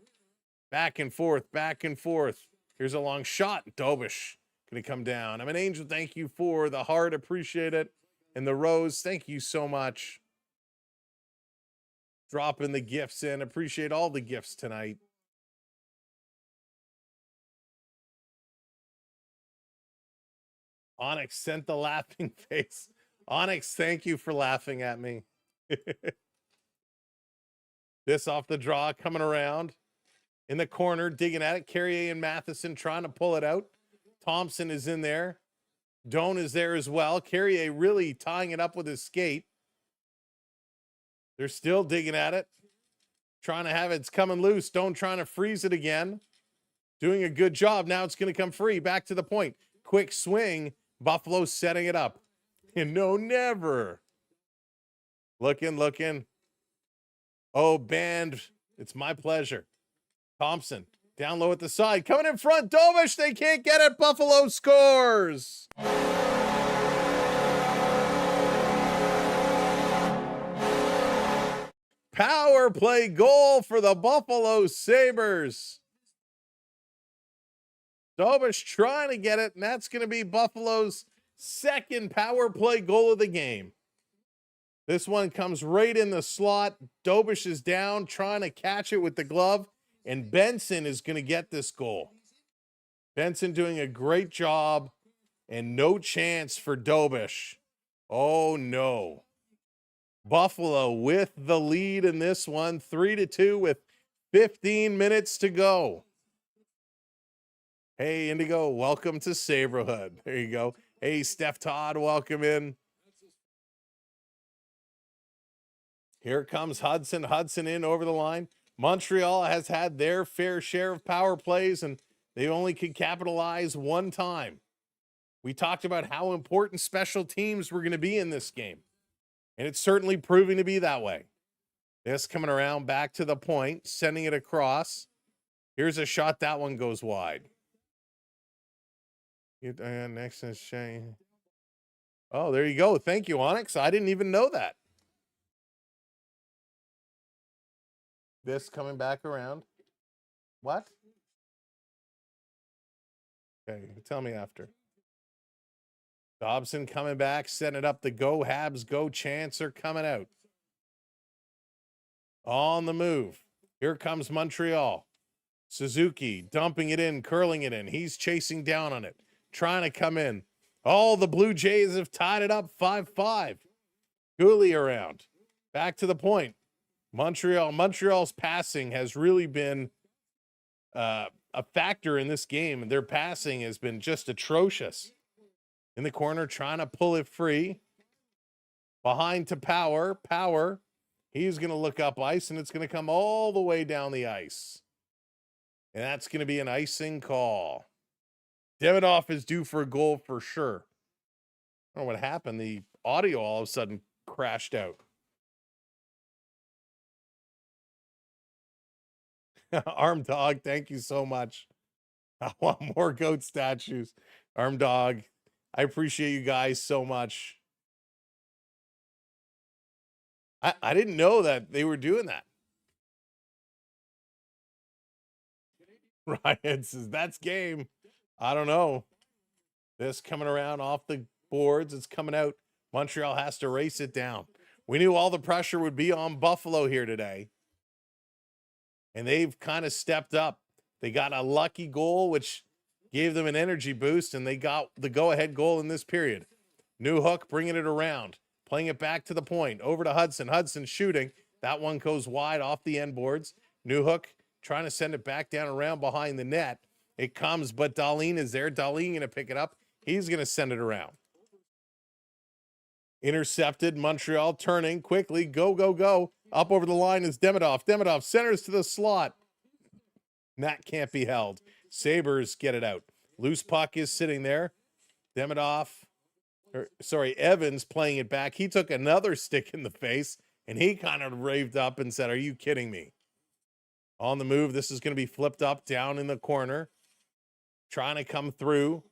Back and forth, back and forth. Here's a long shot. Dobish Going to come down. I'm an angel. Thank you for the heart. Appreciate it. And the rose. Thank you so much. Dropping the gifts in. Appreciate all the gifts tonight. Onyx sent the laughing face. Onyx, thank you for laughing at me. This off the draw, coming around. In the corner, digging at it. Carrier and Matheson trying to pull it out. Thompson is in there. Doan is there as well. Carrier really tying it up with his skate. They're still digging at it. Trying to have it. It's coming loose. Doan trying to freeze it again. Doing a good job. Now it's going to come free. Back to the point. Quick swing. Buffalo setting it up. And no, never. Looking. Oh, band. It's my pleasure. Thompson down low at the side. Coming in front. Dovish. They can't get it. Buffalo scores. Power play goal for the Buffalo Sabres. Dovish trying to get it, and that's going to be Buffalo's second power play goal of the game. This one comes right in the slot. Dovish is down, trying to catch it with the glove, and Benson is going to get this goal. Benson doing a great job, and no chance for Dovish. Oh, no. Buffalo with the lead in this one, 3-2 with 15 minutes to go. Hey, Indigo, welcome to Saberhood. There you go. Hey, Steph Todd, welcome in. Here comes Hudson. Hudson in over the line. Montreal has had their fair share of power plays, and they only could capitalize one time. We talked about how important special teams were going to be in this game, and it's certainly proving to be that way. This coming around back to the point, sending it across. Here's a shot. That one goes wide. Next is Shane. Oh, there you go. Thank you, Onyx. I didn't even know that. This coming back around. What? Okay, tell me after. Dobson coming back, setting it up. The go Habs, go chance are coming out. On the move. Here comes Montreal. Suzuki dumping it in, curling it in. He's chasing down on it, trying to come in. Oh, the Blue Jays have tied it up 5-5. Gooley around. Back to the point. Montreal's passing has really been a factor in this game. Their passing has been just atrocious. In the corner, trying to pull it free. Behind to Power. Power. He's going to look up ice, and it's going to come all the way down the ice. And that's going to be an icing call. Demidov is due for a goal for sure. I don't know what happened. The audio all of a sudden crashed out. Arm Dog, thank you so much. I want more goat statues. Arm Dog, I appreciate you guys so much. I didn't know that they were doing that. Ryan says, that's game. I don't know. This coming around off the boards. It's coming out. Montreal has to race it down. We knew all the pressure would be on Buffalo here today. And they've kind of stepped up. They got a lucky goal, which gave them an energy boost, and they got the go-ahead goal in this period. New Hook bringing it around, playing it back to the point, over to Hudson. Hudson shooting. That one goes wide off the end boards. New Hook trying to send it back down around behind the net. It comes, but Dahlin is there. Dahlin going to pick it up. He's going to send it around. Intercepted. Montreal turning quickly. Go, go, go. Up over the line is Demidov. Demidov centers to the slot. That can't be held. Sabres get it out. Loose puck is sitting there. Evans playing it back. He took another stick in the face, and he kind of raved up and said, are you kidding me? On the move, this is going to be flipped up down in the corner. Trying to come through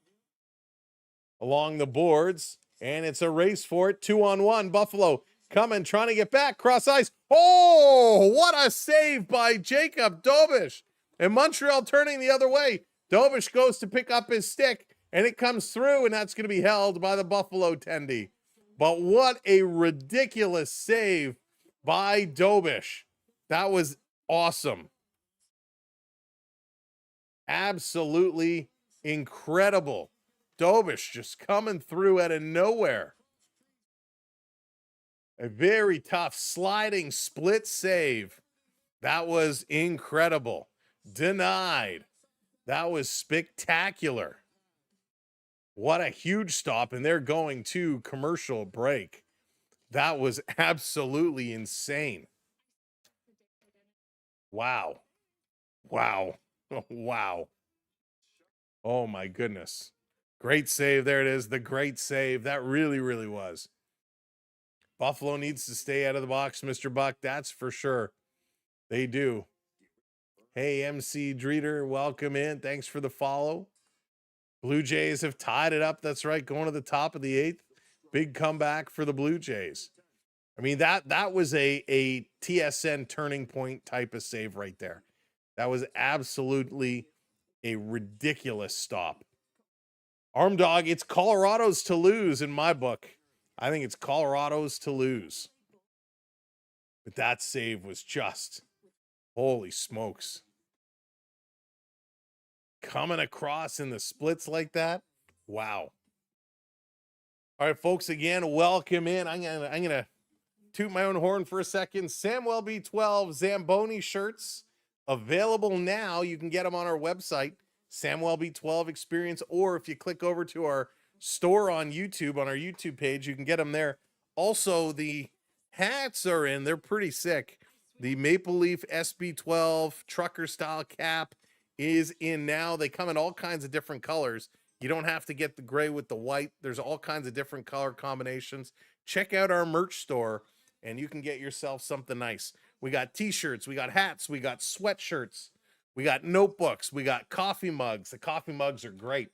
along the boards, and it's a race for it. 2-on-1. Buffalo coming, trying to get back. Cross ice. Oh, what a save by Jacob Dovish. And Montreal turning the other way. Dovish goes to pick up his stick. And it comes through, and that's going to be held by the Buffalo Tendy. But what a ridiculous save by Dobish. That was awesome. Absolutely incredible. Dobish just coming through out of nowhere. A very tough sliding split save. That was incredible. Denied. That was spectacular. What a huge stop, and they're going to commercial break. That was absolutely insane. Wow. Wow. Wow. Oh, my goodness. Great save. There it is. The great save. That really, really was. Buffalo needs to stay out of the box, Mr. Buck. That's for sure. They do. Hey, MC Dreeder, welcome in. Thanks for the follow. Blue Jays have tied it up. That's right, going to the top of the 8th. Big comeback for the Blue Jays. I mean, that was a TSN turning point type of save right there. That was absolutely a ridiculous stop. Arm Dog, it's Colorado's to lose in my book. I think it's Colorado's to lose. But that save was just, holy smokes. Coming across in the splits like that. Wow. All right, folks, again, welcome in. I'm gonna toot my own horn for a second. Samwelb12 Zamboni shirts available now. You can get them on our website, Samwelb12 Experience, or if you click over to our store on YouTube, on our YouTube page, you can get them there. Also, the hats are in. They're pretty sick. The Maple Leaf SB12 trucker style cap is in now. They come in all kinds of different colors. You don't have to get the gray with the white. There's all kinds of different color combinations. Check out our merch store and you can get yourself something nice. We got t-shirts, we got hats, we got sweatshirts, we got notebooks, we got coffee mugs. The coffee mugs are great.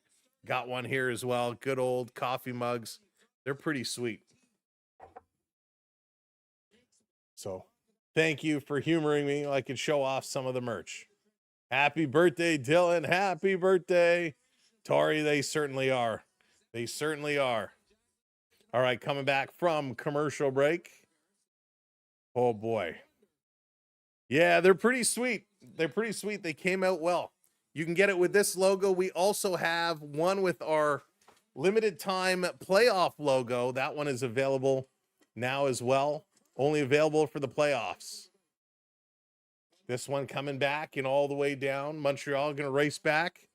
Got one here as well. Good old coffee mugs. They're pretty sweet. So thank you for humoring me. I could show off some of the merch. Happy birthday, Dylan. Happy birthday. Tori, they certainly are. They certainly are. All right, coming back from commercial break. Oh, boy. Yeah, they're pretty sweet. They're pretty sweet. They came out well. You can get it with this logo. We also have one with our limited time playoff logo. That one is available now as well. Only available for the playoffs. This one coming back and all the way down. Montreal going to race back.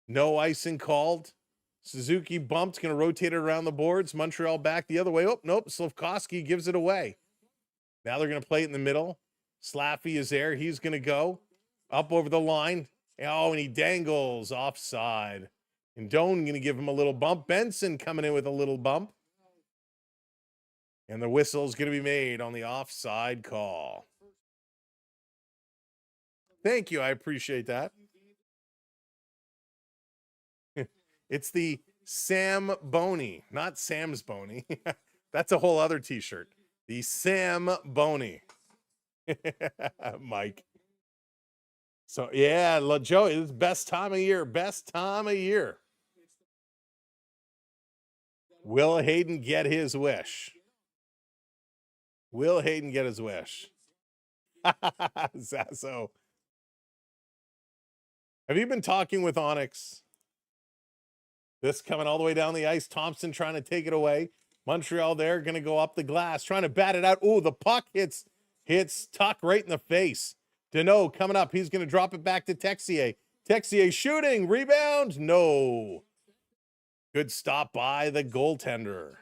No icing called. Suzuki bumped, going to rotate it around the boards. Montreal back the other way. Oh, nope. Slafkovsky gives it away. Now they're going to play it in the middle. Slaffy is there. He's going to go up over the line. Oh, and he dangles offside. And Doan going to give him a little bump. Benson coming in with a little bump. And the whistle's going to be made on the offside call. Thank you. I appreciate that. It's the Sam Boney, not Sam's Boney. That's a whole other t-shirt. The Sam Boney. Mike. So, yeah, Joe, it's best time of year. Best time of year. Will Hayden get his wish? Will Hayden get his wish? Zasso. Have you been talking with Onyx? This coming all the way down the ice. Thompson trying to take it away. Montreal there, going to go up the glass, trying to bat it out. Oh, the puck hits Tuck right in the face. Deneau coming up. He's going to drop it back to Texier. Texier shooting. Rebound. No. Good stop by the goaltender.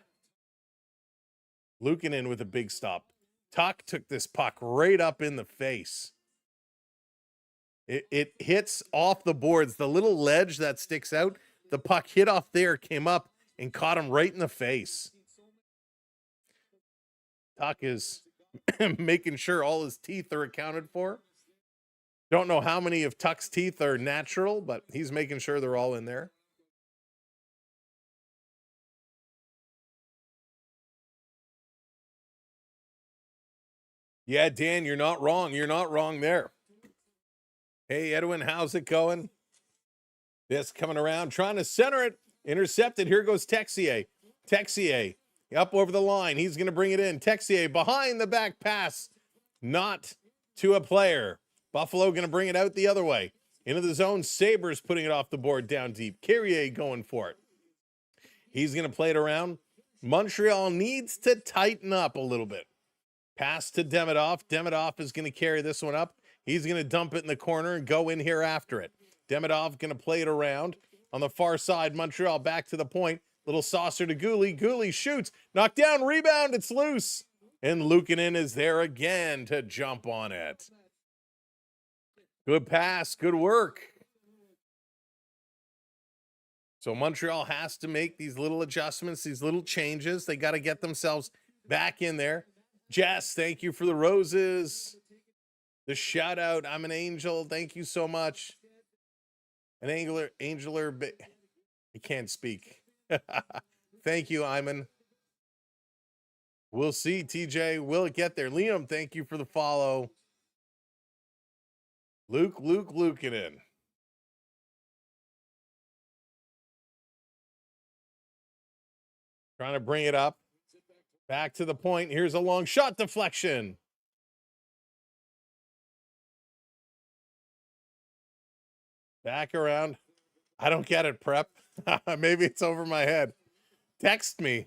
Luukkonen with a big stop. Tuck took this puck right up in the face. It hits off the boards. The little ledge that sticks out, the puck hit off there, came up and caught him right in the face. Tuck is making sure all his teeth are accounted for. Don't know how many of Tuck's teeth are natural, but he's making sure they're all in there. Yeah, Dan, you're not wrong. You're not wrong there. Hey, Edwin, how's it going? This coming around, trying to center it. Intercepted. Here goes Texier. Texier up over the line. He's going to bring it in. Texier behind the back pass. Not to a player. Buffalo going to bring it out the other way. Into the zone. Sabres putting it off the board down deep. Carrier going for it. He's going to play it around. Montreal needs to tighten up a little bit. Pass to Demidov. Demidov is going to carry this one up. He's going to dump it in the corner and go in here after it. Demidov going to play it around. On the far side, Montreal back to the point. Little saucer to Gooley. Gooley shoots. Knocked down. Rebound. It's loose. And Luukkonen is there again to jump on it. Good pass. Good work. So Montreal has to make these little adjustments, these little changes. They got to get themselves back in there. Jess, thank you for the roses. The shout out. I'm an angel. Thank you so much. An angeler. I can't speak. Thank you, Iman. We'll see, TJ. Will it get there? Liam, thank you for the follow. Luukkonen. Trying to bring it up. Back to the point. Here's a long shot deflection. Back around. I don't get it, Prep. Maybe it's over my head. Text me.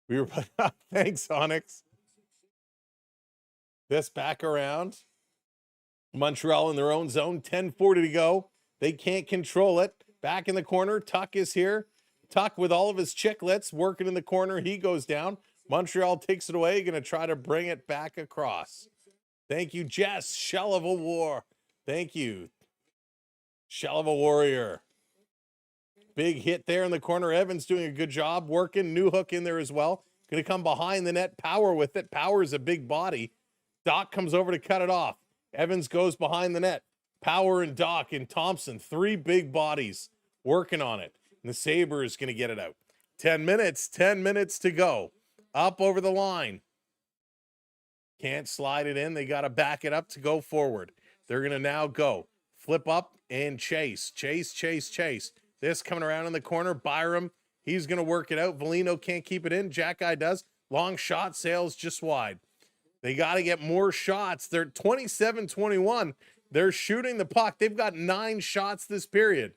We were thanks, Onyx. This back around. Montreal in their own zone. 10:40 to go. They can't control it. Back in the corner. Tuck is here. Tuck with all of his chicklets working in the corner. He goes down. Montreal takes it away. Going to try to bring it back across. Thank you, Jess. Shell of a war. Thank you. Shell of a warrior. Big hit there in the corner. Evans doing a good job working. New hook in there as well. Going to come behind the net. Power with it. Power is a big body. Doc comes over to cut it off. Evans goes behind the net. Power and Doc and Thompson. 3 big bodies working on it. And the Sabres going to get it out. 10 minutes to go. Up over the line. Can't slide it in. They got to back it up to go forward. They're going to now go. Flip up and chase. Chase. This coming around in the corner. Byram, he's going to work it out. Velino can't keep it in. Jack Guy does. Long shot, sails just wide. They got to get more shots. They're 27-21. They're shooting the puck. They've got 9 shots this period.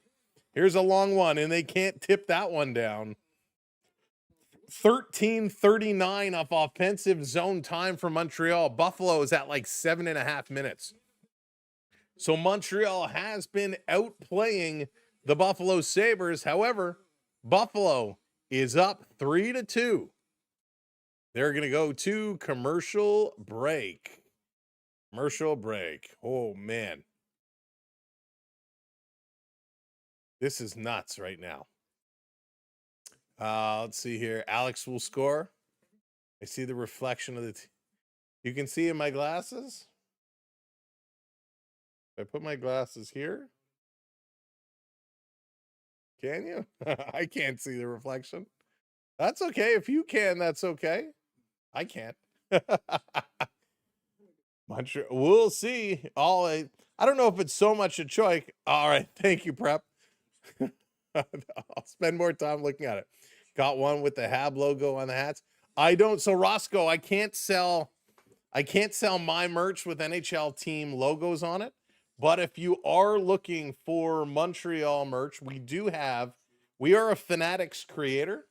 Here's a long one, and they can't tip that one down. 13:39 off offensive zone time for Montreal. Buffalo is at like 7.5 minutes. So Montreal has been outplaying the Buffalo Sabres. However, Buffalo is up 3-2. They're going to go to commercial break. Oh, man. This is nuts right now. Let's see here. Alex will score. I see the reflection of the you can see in my glasses. If I put my glasses here. Can you? I can't see the reflection. That's okay. If you can, that's okay. I can't. Montreal. We'll see. I don't know if it's so much a choice. All right. Thank you, Prep. I'll spend more time looking at it. Got one with the Hab logo on the hats. I don't. So Roscoe, I can't sell my merch with NHL team logos on it. But if you are looking for Montreal merch, we are a Fanatics creator.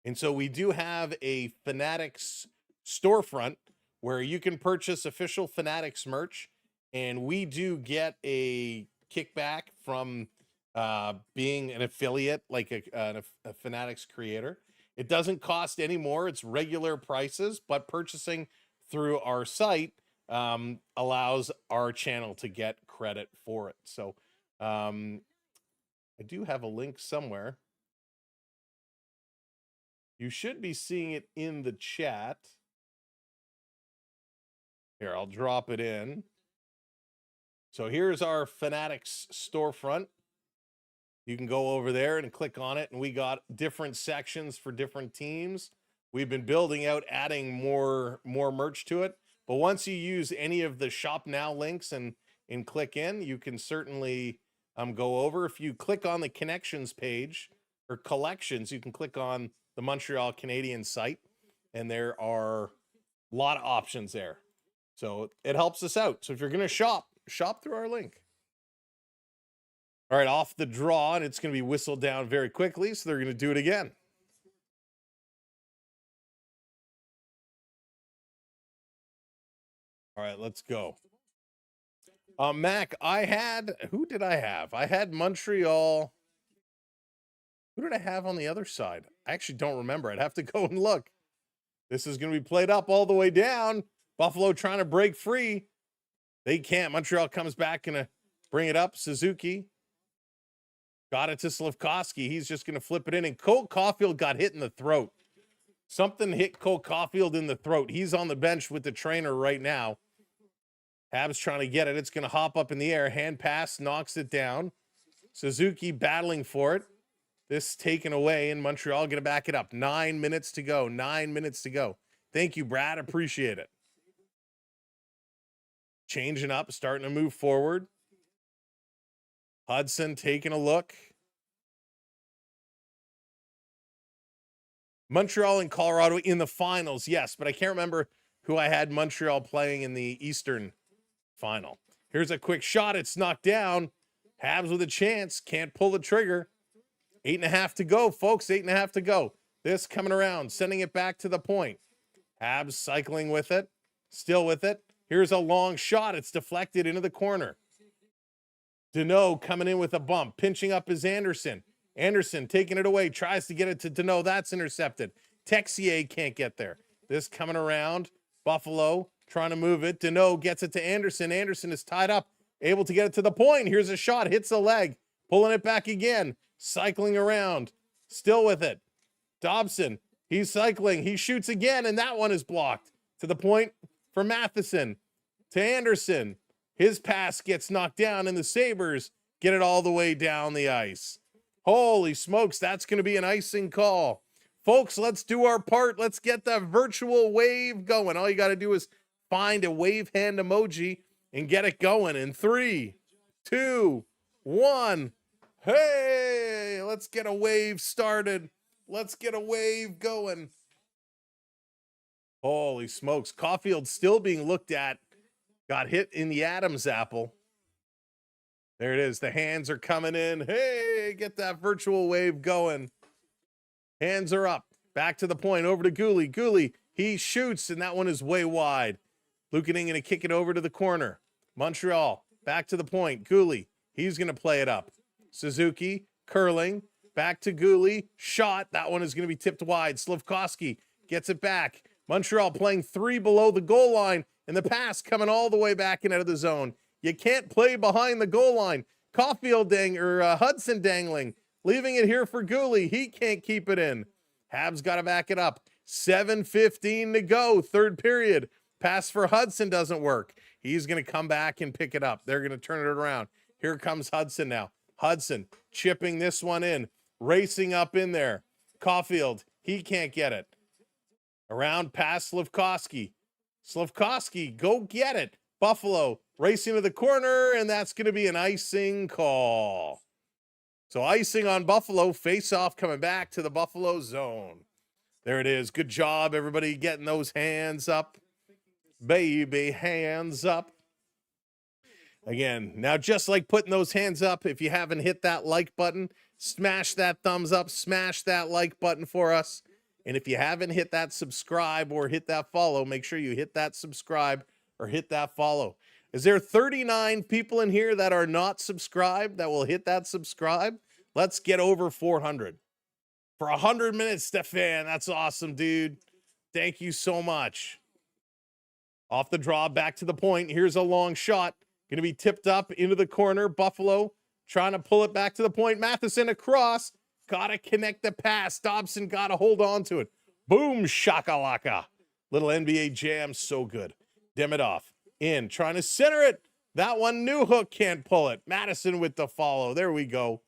And so we do have a Fanatics storefront where you can purchase official Fanatics merch. And we do get a kickback from being an affiliate, like a Fanatics creator. It doesn't cost any more. It's regular prices, but purchasing through our site allows our channel to get credit for it. So I do have a link somewhere. You should be seeing it in the chat. Here, I'll drop it in. So here's our Fanatics storefront. You can go over there and click on it, and we got different sections for different teams. We've been building out, adding more merch to it. But once you use any of the shop now links and and click in, you can certainly go over. If you click on the connections page or collections, you can click on the Montreal Canadiens site, and there are a lot of options there. So it helps us out. So if you're going to shop through our link. All right, off the draw, and it's going to be whistled down very quickly, so they're going to do it again. All right, let's go. Mac, who did I have? I had Montreal. Who did I have on the other side? I actually don't remember. I'd have to go and look. This is going to be played up all the way down. Buffalo trying to break free. They can't. Montreal comes back and bring it up. Suzuki got it to Slafkovsky. He's just going to flip it in, and Cole Caulfield got hit in the throat. Something hit Cole Caulfield in the throat. He's on the bench with the trainer right now. Habs trying to get it. It's going to hop up in the air. Hand pass, knocks it down. Suzuki battling for it. This taken away, and Montreal going to back it up. 9 minutes to go. 9 minutes to go. Thank you, Brad. Appreciate it. Changing up, starting to move forward. Hudson taking a look. Montreal and Colorado in the finals, yes, but I can't remember who I had Montreal playing in the Eastern final. Here's a quick shot. It's knocked down. Habs with a chance. Can't pull the trigger. 8.5 to go, folks. 8.5 to go. This coming around, sending it back to the point. Habs cycling with it. Still with it. Here's a long shot. It's deflected into the corner. Deneau coming in with a bump. Pinching up is Anderson. Anderson taking it away. Tries to get it to Deneau. That's intercepted. Texier can't get there. This coming around. Buffalo trying to move it. Deneau gets it to Anderson. Anderson is tied up. Able to get it to the point. Here's a shot. Hits the leg. Pulling it back again. Cycling around. Still with it. Dobson. He's cycling. He shoots again, and that one is blocked. To the point for Matheson. To Anderson. His pass gets knocked down, and the Sabres get it all the way down the ice. Holy smokes, that's going to be an icing call. Folks, let's do our part. Let's get the virtual wave going. All you got to do is find a wave hand emoji and get it going in 3, 2, 1. Hey, let's get a wave started. Let's get a wave going. Holy smokes. Caulfield still being looked at. Got hit in the Adam's apple. There it is. The hands are coming in. Hey, get that virtual wave going. Hands are up. Back to the point. Over to Gooley. Gooley, he shoots, and that one is way wide. Lukanen going to kick it over to the corner. Montreal, back to the point. Gooley, he's going to play it up. Suzuki, curling. Back to Gooley. Shot. That one is going to be tipped wide. Slafkovsky gets it back. Montreal playing 3 below the goal line, and the pass coming all the way back and out of the zone. You can't play behind the goal line. Hudson dangling, leaving it here for Gooley. He can't keep it in. Habs got to back it up. 7:15 to go, third period. Pass for Hudson doesn't work. He's going to come back and pick it up. They're going to turn it around. Here comes Hudson now. Hudson chipping this one in, racing up in there. Caulfield, he can't get it. Around past Slafkovsky. Slafkovsky, go get it. Buffalo racing to the corner, and that's going to be an icing call. So icing on Buffalo, face-off coming back to the Buffalo zone. There it is. Good job, everybody, getting those hands up. Baby, hands up. Again, now just like putting those hands up, if you haven't hit that like button, smash that thumbs up, smash that like button for us. And if you haven't hit that subscribe or hit that follow, make sure you hit that subscribe or hit that follow. Is there 39 people in here that are not subscribed that will hit that subscribe? Let's get over 400. For 100 minutes, Stefan, that's awesome, dude. Thank you so much. Off the draw, back to the point. Here's a long shot. Going to be tipped up into the corner. Buffalo trying to pull it back to the point. Matheson across. Got to connect the pass. Dobson got to hold on to it. Boom, shakalaka. Little NBA jam, so good. Demidov in, trying to center it. That one, Newhook can't pull it. Madison with the follow. There we go.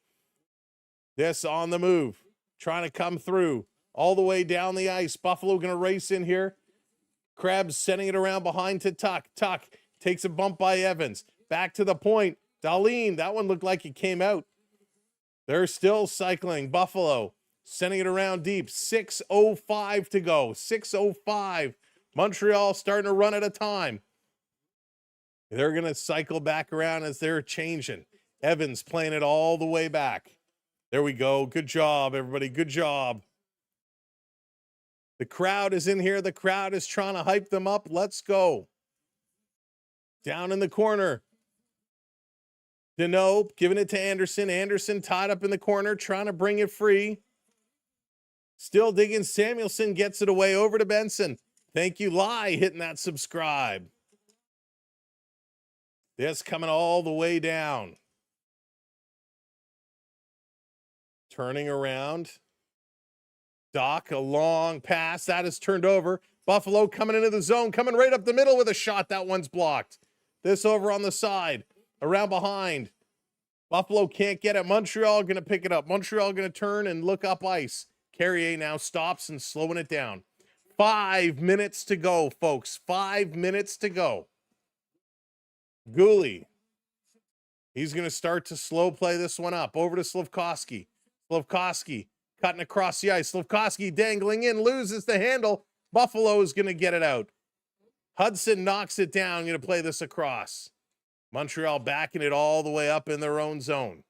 This on the move. Trying to come through all the way down the ice. Buffalo going to race in here. Krebs sending it around behind to Tuck. Tuck takes a bump by Evans. back to the point. Darlene, that one looked like it came out. They're still cycling. Buffalo sending it around deep. 6:05 to go. 6:05. Montreal starting to run at a time. They're going to cycle back around as they're changing. Evans playing it all the way back. There we go. Good job, everybody. Good job. The crowd is in here. The crowd is trying to hype them up. Let's go. Down in the corner. Deneau giving it to Anderson. Anderson tied up in the corner, trying to bring it free. Still digging. Samuelson gets it away over to Benson. Thank you, Lai, hitting that subscribe. This coming all the way down. Turning around. Doc, a long pass. That is turned over. Buffalo coming into the zone, coming right up the middle with a shot. That one's blocked. This over on the side. Around behind. Buffalo can't get it. Montreal going to pick it up. Montreal going to turn and look up ice. Carrier now stops and slowing it down. 5 minutes to go, folks. 5 minutes to go. Gooley. He's going to start to slow play this one up. Over to Slafkovsky. Slafkovsky cutting across the ice. Slafkovsky dangling in, loses the handle. Buffalo is going to get it out. Hudson knocks it down, going to play this across. Montreal backing it all the way up in their own zone.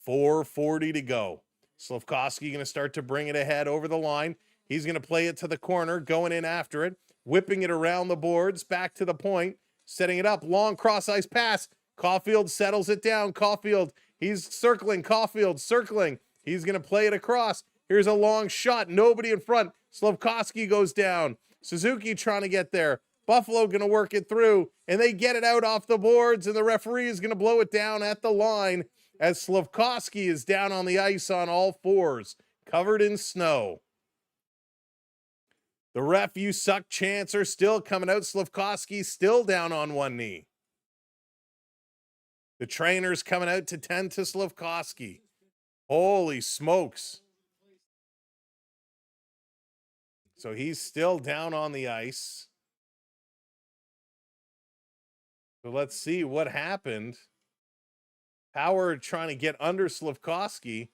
4:40 to go. Slafkovsky going to start to bring it ahead over the line. He's going to play it to the corner, going in after it, whipping it around the boards, back to the point, setting it up. Long cross-ice pass. Caulfield settles it down. Caulfield, he's circling. Caulfield circling. He's going to play it across. Here's a long shot. Nobody in front. Slafkovsky goes down. Suzuki trying to get there. Buffalo going to work it through, and they get it out off the boards, and the referee is going to blow it down at the line as Slafkovsky is down on the ice on all fours, covered in snow. The ref, you suck chants are still coming out. Slafkovsky still down on one knee. The trainer's coming out to tend to Slafkovsky. Holy smokes. So he's still down on the ice. So let's see what happened. Howard trying to get under Slafkovsky.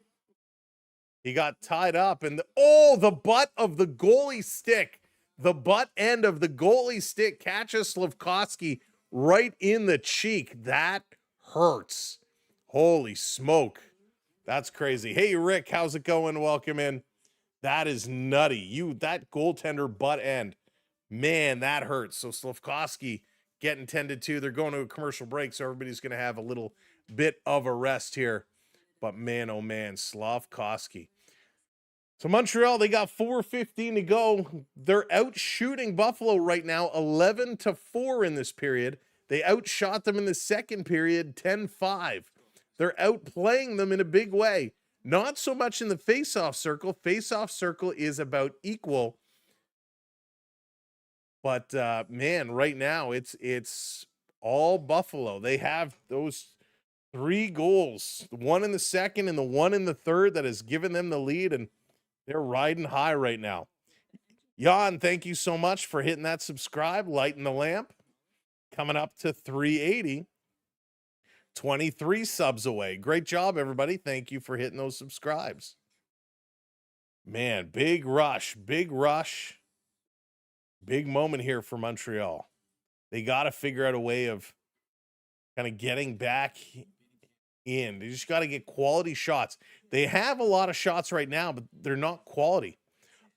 He got tied up, and the butt of the goalie stick. The butt end of the goalie stick catches Slafkovsky right in the cheek. That hurts. Holy smoke. That's crazy. Hey, Rick, how's it going? Welcome in. That is nutty. That goaltender butt end. Man, that hurts. So Slafkovsky getting tended to. They're going to a commercial break, so everybody's going to have a little bit of a rest here. But man, oh man, Slafkovsky. So Montreal, they got 4:15 to go. They're out shooting Buffalo right now, 11-4 in this period. They outshot them in the second period, 10-5. They're outplaying them in a big way. Not so much in the face-off circle. Face-off circle is about equal. But man, right now it's all Buffalo. They have those 3 goals, the one in the second and the one in the third that has given them the lead, and they're riding high right now. Jan, thank you so much for hitting that subscribe, lighting the lamp. Coming up to 380. 23 subs away. Great job, everybody. Thank you for hitting those subscribes. Man, big rush, big rush. Big moment here for Montreal. They got to figure out a way of kind of getting back in. They just got to get quality shots. They have a lot of shots right now, but they're not quality.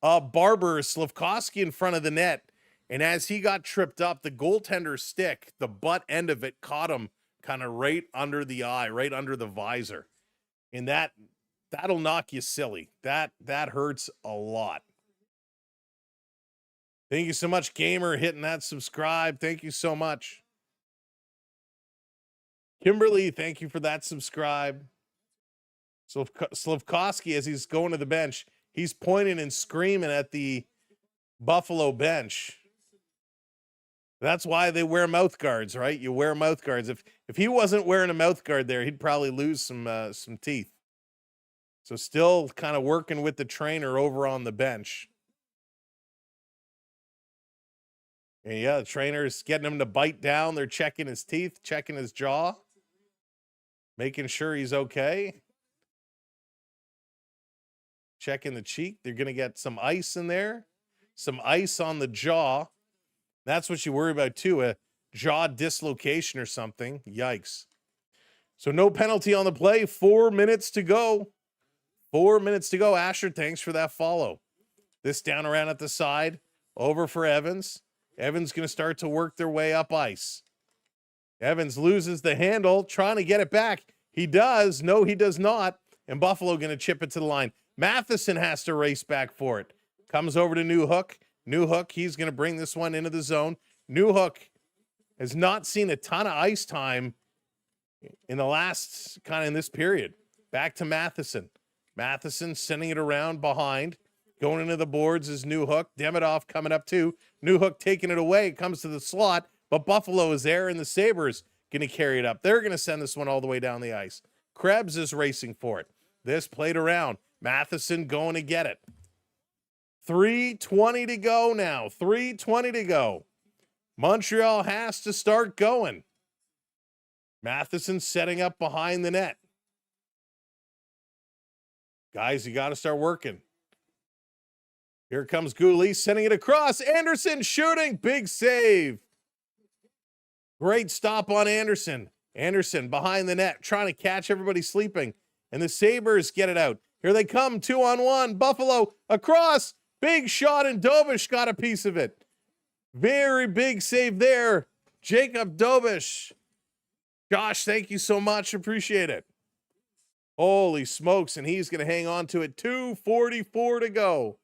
Barber, Slafkovsky in front of the net, and as he got tripped up, the goaltender's stick, the butt end of it caught him kind of right under the eye, right under the visor. And that'll knock you silly. That hurts a lot. Thank you so much, Gamer, hitting that subscribe. Thank you so much. Kimberly, thank you for that subscribe. Slafkovsky, as he's going to the bench, he's pointing and screaming at the Buffalo bench. That's why they wear mouth guards, right? You wear mouth guards. If he wasn't wearing a mouth guard there, he'd probably lose some teeth. So still kind of working with the trainer over on the bench. And yeah, the trainer's getting him to bite down. They're checking his teeth, checking his jaw, making sure he's okay. Checking the cheek. They're going to get some ice in there, some ice on the jaw. That's what you worry about too, a jaw dislocation or something. Yikes. So no penalty on the play. 4 minutes to go. 4 minutes to go. Asher, thanks for that follow. This down around at the side. Over for Evans. Evans going to start to work their way up ice. Evans loses the handle, trying to get it back. He does. No, he does not. And Buffalo going to chip it to the line. Matheson has to race back for it. Comes over to Newhook. Newhook, he's going to bring this one into the zone. Newhook has not seen a ton of ice time in the last kind of in this period. Back to Matheson. Matheson sending it around behind. Going into the boards is Newhook. Demidov coming up too. Newhook taking it away. Comes to the slot, but Buffalo is there, and the Sabres going to carry it up. They're going to send this one all the way down the ice. Krebs is racing for it. This played around. Matheson going to get it. 3:20 to go now. 3:20 to go. Montreal has to start going. Matheson setting up behind the net. Guys, you got to start working. Here comes Gouli sending it across. Anderson shooting. Big save. Great stop on Anderson. Anderson behind the net, trying to catch everybody sleeping. And the Sabres get it out. Here they come, 2-on-1. Buffalo across. Big shot, and Dobish got a piece of it. Very big save there. Jacob Dobish. Josh, thank you so much. Appreciate it. Holy smokes, and he's going to hang on to it. 2:44 to go.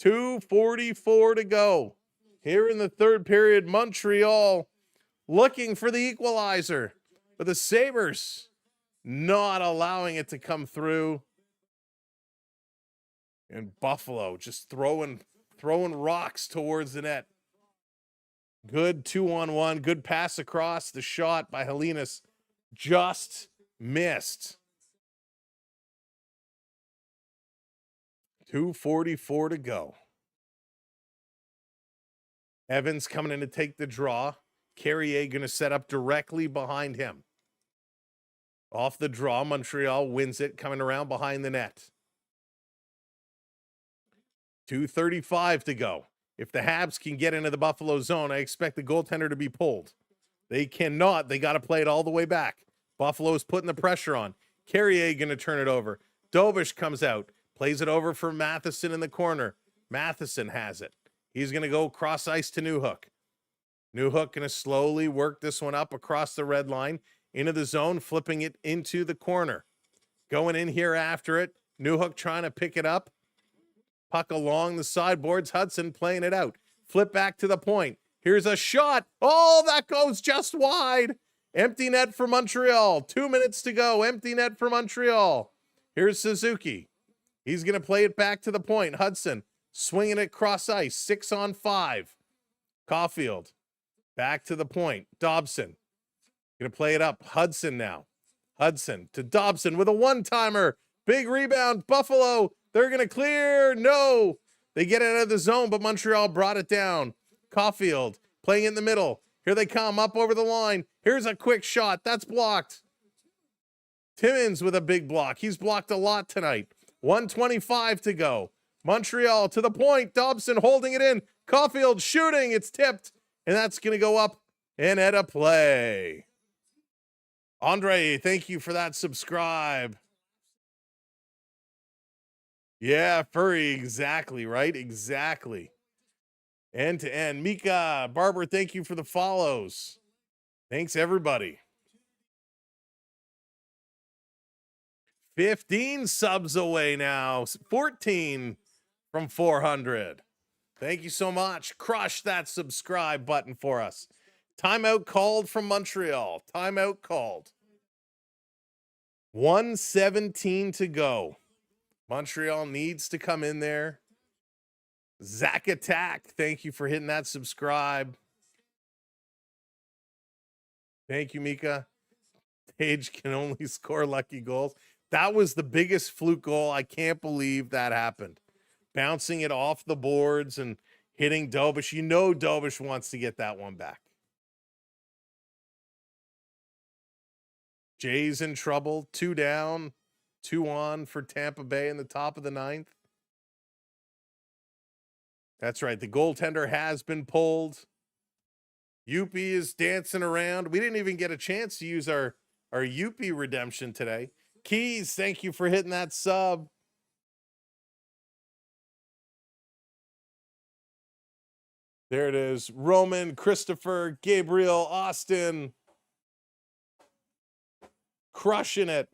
2:44 to go. Here in the third period, Montreal looking for the equalizer. But the Sabres not allowing it to come through. And Buffalo just throwing rocks towards the net. Good 2-on-1. Good pass across. The shot by Helenas just missed. 2:44 to go. Evans coming in to take the draw. Carrier going to set up directly behind him. Off the draw, Montreal wins it, coming around behind the net. 2:35 to go. If the Habs can get into the Buffalo zone, I expect the goaltender to be pulled. They cannot. They got to play it all the way back. Buffalo's putting the pressure on. Carrier going to turn it over. Dobish comes out, plays it over for Matheson in the corner. Matheson has it. He's going to go cross ice to Newhook. Newhook going to slowly work this one up across the red line into the zone, flipping it into the corner. Going in here after it. Newhook trying to pick it up. Puck along the sideboards. Hudson playing it out. Flip back to the point. Here's a shot. Oh, that goes just wide. Empty net for Montreal. 2 minutes to go. Empty net for Montreal. Here's Suzuki. He's going to play it back to the point. Hudson swinging it cross ice. 6-on-5. Caulfield back to the point. Dobson going to play it up. Hudson now. Hudson to Dobson with a one-timer. Big rebound. Buffalo. They're going to clear. No. They get it out of the zone, but Montreal brought it down. Caulfield playing in the middle. Here they come up over the line. Here's a quick shot. That's blocked. Timmins with a big block. He's blocked a lot tonight. 1:25 to go. Montreal to the point. Dobson holding it in. Caulfield shooting. It's tipped. And that's going to go up and at a play. Andre, thank you for that subscribe. Yeah, Furry, exactly, right? Exactly. End to end. Mika, Barber, thank you for the follows. Thanks, everybody. 15 subs away now. 14 from 400. Thank you so much. Crush that subscribe button for us. Timeout called from Montreal. Timeout called. 1:17 to go. Montreal needs to come in there. Zach Attack, thank you for hitting that subscribe. Thank you, Mika. Page can only score lucky goals. That was the biggest fluke goal. I can't believe that happened. Bouncing it off the boards and hitting Dobish. You know Dobish wants to get that one back. Jays in trouble. 2 down, 2 on for Tampa Bay in the top of the 9th. That's right. The goaltender has been pulled. Youpie is dancing around. We didn't even get a chance to use our Youpie redemption today. Keys, thank you for hitting that sub. There it is. Roman, Christopher, Gabriel, Austin. Crushing it.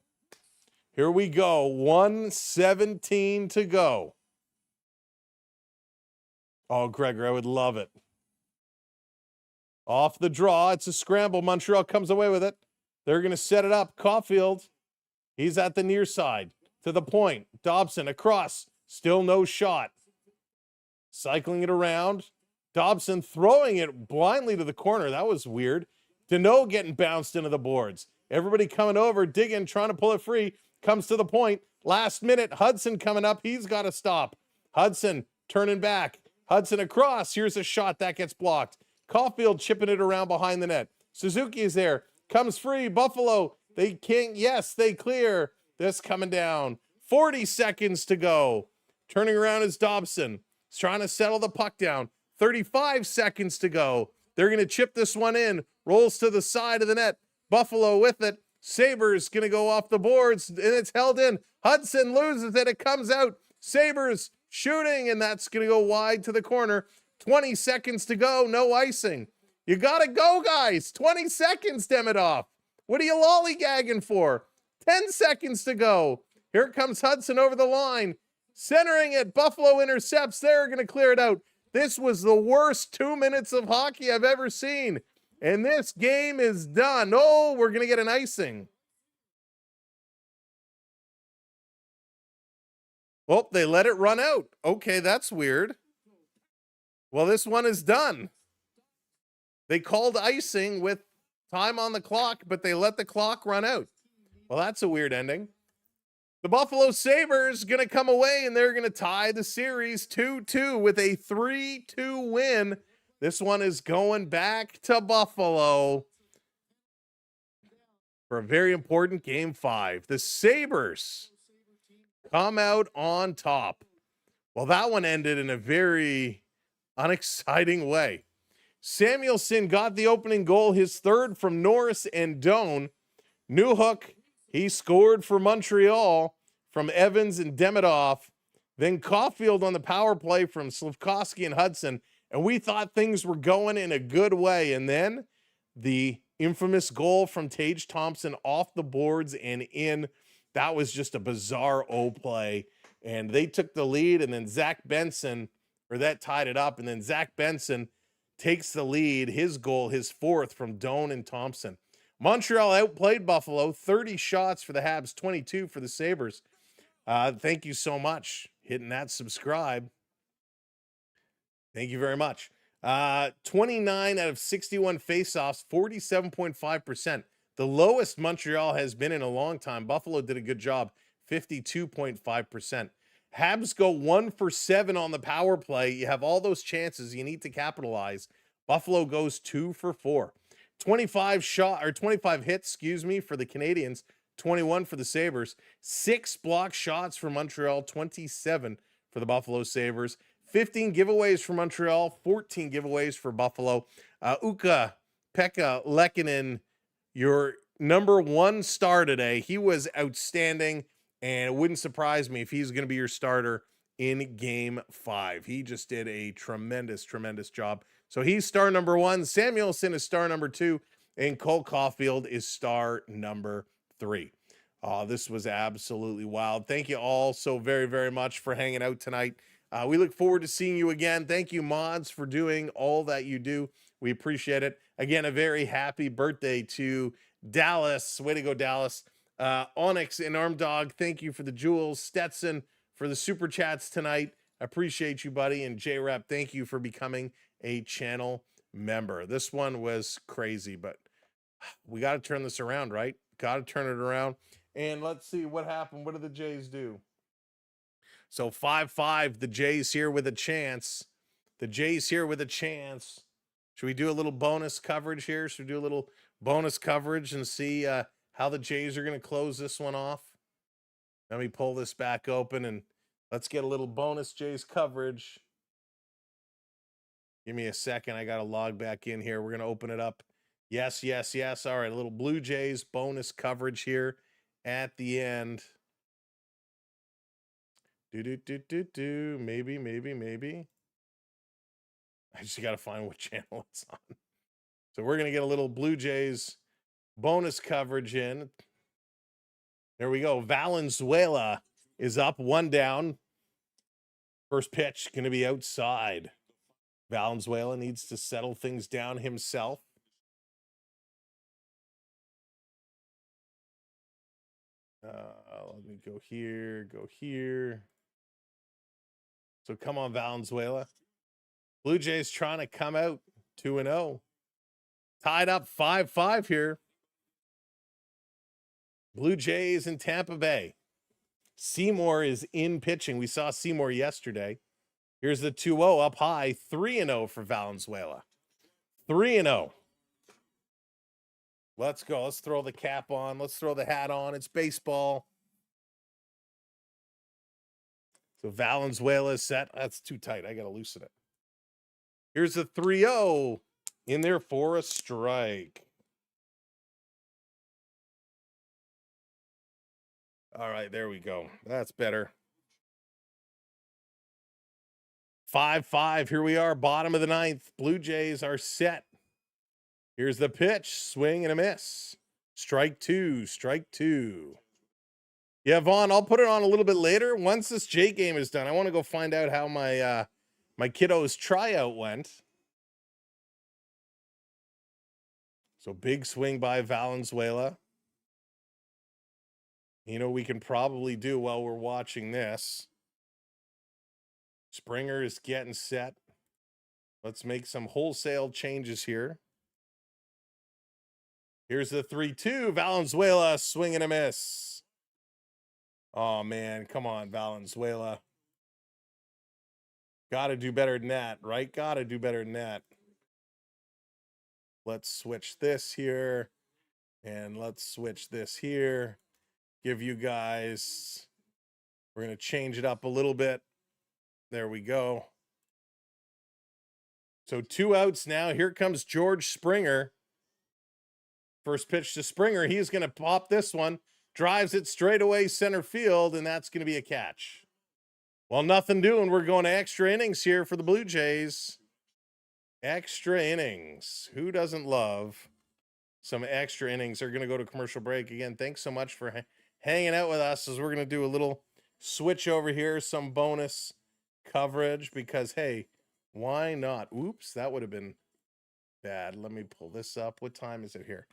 Here we go. 1:17 to go. Oh, Gregor, I would love it. Off the draw. It's a scramble. Montreal comes away with it. They're going to set it up. Caulfield, he's at the near side. To the point. Dobson across. Still no shot. Cycling it around. Dobson throwing it blindly to the corner. That was weird. Deneau getting bounced into the boards. Everybody coming over, digging, trying to pull it free. Comes to the point. Last minute. Hudson coming up. He's got to stop. Hudson turning back. Hudson across. Here's a shot that gets blocked. Caulfield chipping it around behind the net. Suzuki is there. Comes free. Buffalo. They can't. Yes, they clear. This coming down. 40 seconds to go. Turning around is Dobson. He's trying to settle the puck down. 35 seconds to go. They're going to chip this one in. Rolls to the side of the net. Buffalo with it. Sabres going to go off the boards, and it's held in. Hudson loses it. It comes out. Sabres shooting, and that's going to go wide to the corner. 20 seconds to go. No icing. You got to go, guys. 20 seconds, Demidov. What are you lollygagging for? 10 seconds to go. Here comes Hudson over the line. Centering it. Buffalo intercepts. They're going to clear it out. This was the worst 2 minutes of hockey I've ever seen. And this game is done. Oh, we're going to get an icing. Oh, they let it run out. Okay, that's weird. Well, this one is done. They called icing with time on the clock, but they let the clock run out. Well, that's a weird ending. The Buffalo Sabres going to come away, and they're going to tie the series 2-2 with a 3-2 win. This one is going back to Buffalo for a very important Game 5. The Sabres come out on top. Well, that one ended in a very unexciting way. Samuelson got the opening goal, his third from Norris and Doan. Newhook, he scored for Montreal from Evans and Demidov. Then Caulfield on the power play from Slafkovsky and Hudson. And we thought things were going in a good way. And then the infamous goal from Tage Thompson off the boards and in. That was just a bizarre play. And they took the lead, and then Zach Benson, or that tied it up. And then Zach Benson takes the lead, his goal, his fourth from Doan and Thompson. Montreal outplayed Buffalo, 30 shots for the Habs, 22 for the Sabres. Thank you so much. Hitting that subscribe. Thank you very much. 29 out of 61 faceoffs, 47.5%. The lowest Montreal has been in a long time. Buffalo did a good job, 52.5%. Habs go 1 for 7 on the power play. You have all those chances. You need to capitalize. Buffalo goes 2 for 4. 25 hits, for the Canadiens, 21 for the Sabres. 6 block shots for Montreal, 27 for the Buffalo Sabres. 15 giveaways for Montreal, 14 giveaways for Buffalo. Pekka Lehkonen, your number 1 star today. He was outstanding, and it wouldn't surprise me if he's going to be your starter in Game 5. He just did a tremendous, tremendous job. So he's star number 1. Samuelson is star number 2, and Cole Caulfield is star number 3. This was absolutely wild. Thank you all so very, very much for hanging out tonight. We look forward to seeing you again. Thank you, mods, for doing all that you do. We appreciate it. Again, a very happy birthday to Dallas. Way to go, Dallas. Onyx and Armdog, thank you for the jewels. Stetson for the super chats tonight. Appreciate you, buddy. And J-Rep, thank you for becoming a channel member. This one was crazy, but we got to turn this around, right? Got to turn it around. And let's see what happened. What did the Jays do? So 5-5, the Jays here with a chance. The Jays here with a chance. Should we do a little bonus coverage here? Should we do a little bonus coverage and see how the Jays are going to close this one off? Let me pull this back open and let's get a little bonus Jays coverage. Give me a second. I got to log back in here. We're going to open it up. Yes, yes, yes. All right, a little Blue Jays bonus coverage here at the end. Maybe. I just got to find what channel it's on. So we're going to get a little Blue Jays bonus coverage in. There we go. Valenzuela is up, 1 down. First pitch going to be outside. Valenzuela needs to settle things down himself. Let me go here. So come on, Valenzuela. Blue Jays trying to come out 2-0. Tied up 5-5 here. Blue Jays in Tampa Bay. Seymour is in pitching. We saw Seymour yesterday. Here's the 2-0 up high. 3-0 for Valenzuela. 3-0. Let's go. Let's throw the cap on. Let's throw the hat on. It's baseball. So Valenzuela is set. That's too tight. I got to loosen it. Here's the 3-0 in there for a strike. All right, there we go. That's better. 5-5. Here we are, bottom of the 9th. Blue Jays are set. Here's the pitch. Swing and a miss. Strike two. Yeah, Vaughn, I'll put it on a little bit later. Once this J game is done, I want to go find out how my my kiddo's tryout went. So big swing by Valenzuela. You know, we can probably do while we're watching this. Springer is getting set. Let's make some wholesale changes here. Here's the 3-2. Valenzuela, swing and a miss. Oh, man. Come on, Valenzuela. Got to do better than that, right? Got to do better than that. Let's switch this here. And let's switch this here. Give you guys... We're going to change it up a little bit. There we go. So 2 outs now. Here comes George Springer. First pitch to Springer. He's going to pop this one. Drives it straight away center field, and that's going to be a catch. Well, nothing doing. We're going to extra innings here for the Blue Jays. Extra innings. Who doesn't love some extra innings? They're going to go to commercial break. Again, thanks so much for hanging out with us as we're going to do a little switch over here, some bonus coverage because, hey, why not? Oops, that would have been bad. Let me pull this up. What time is it here?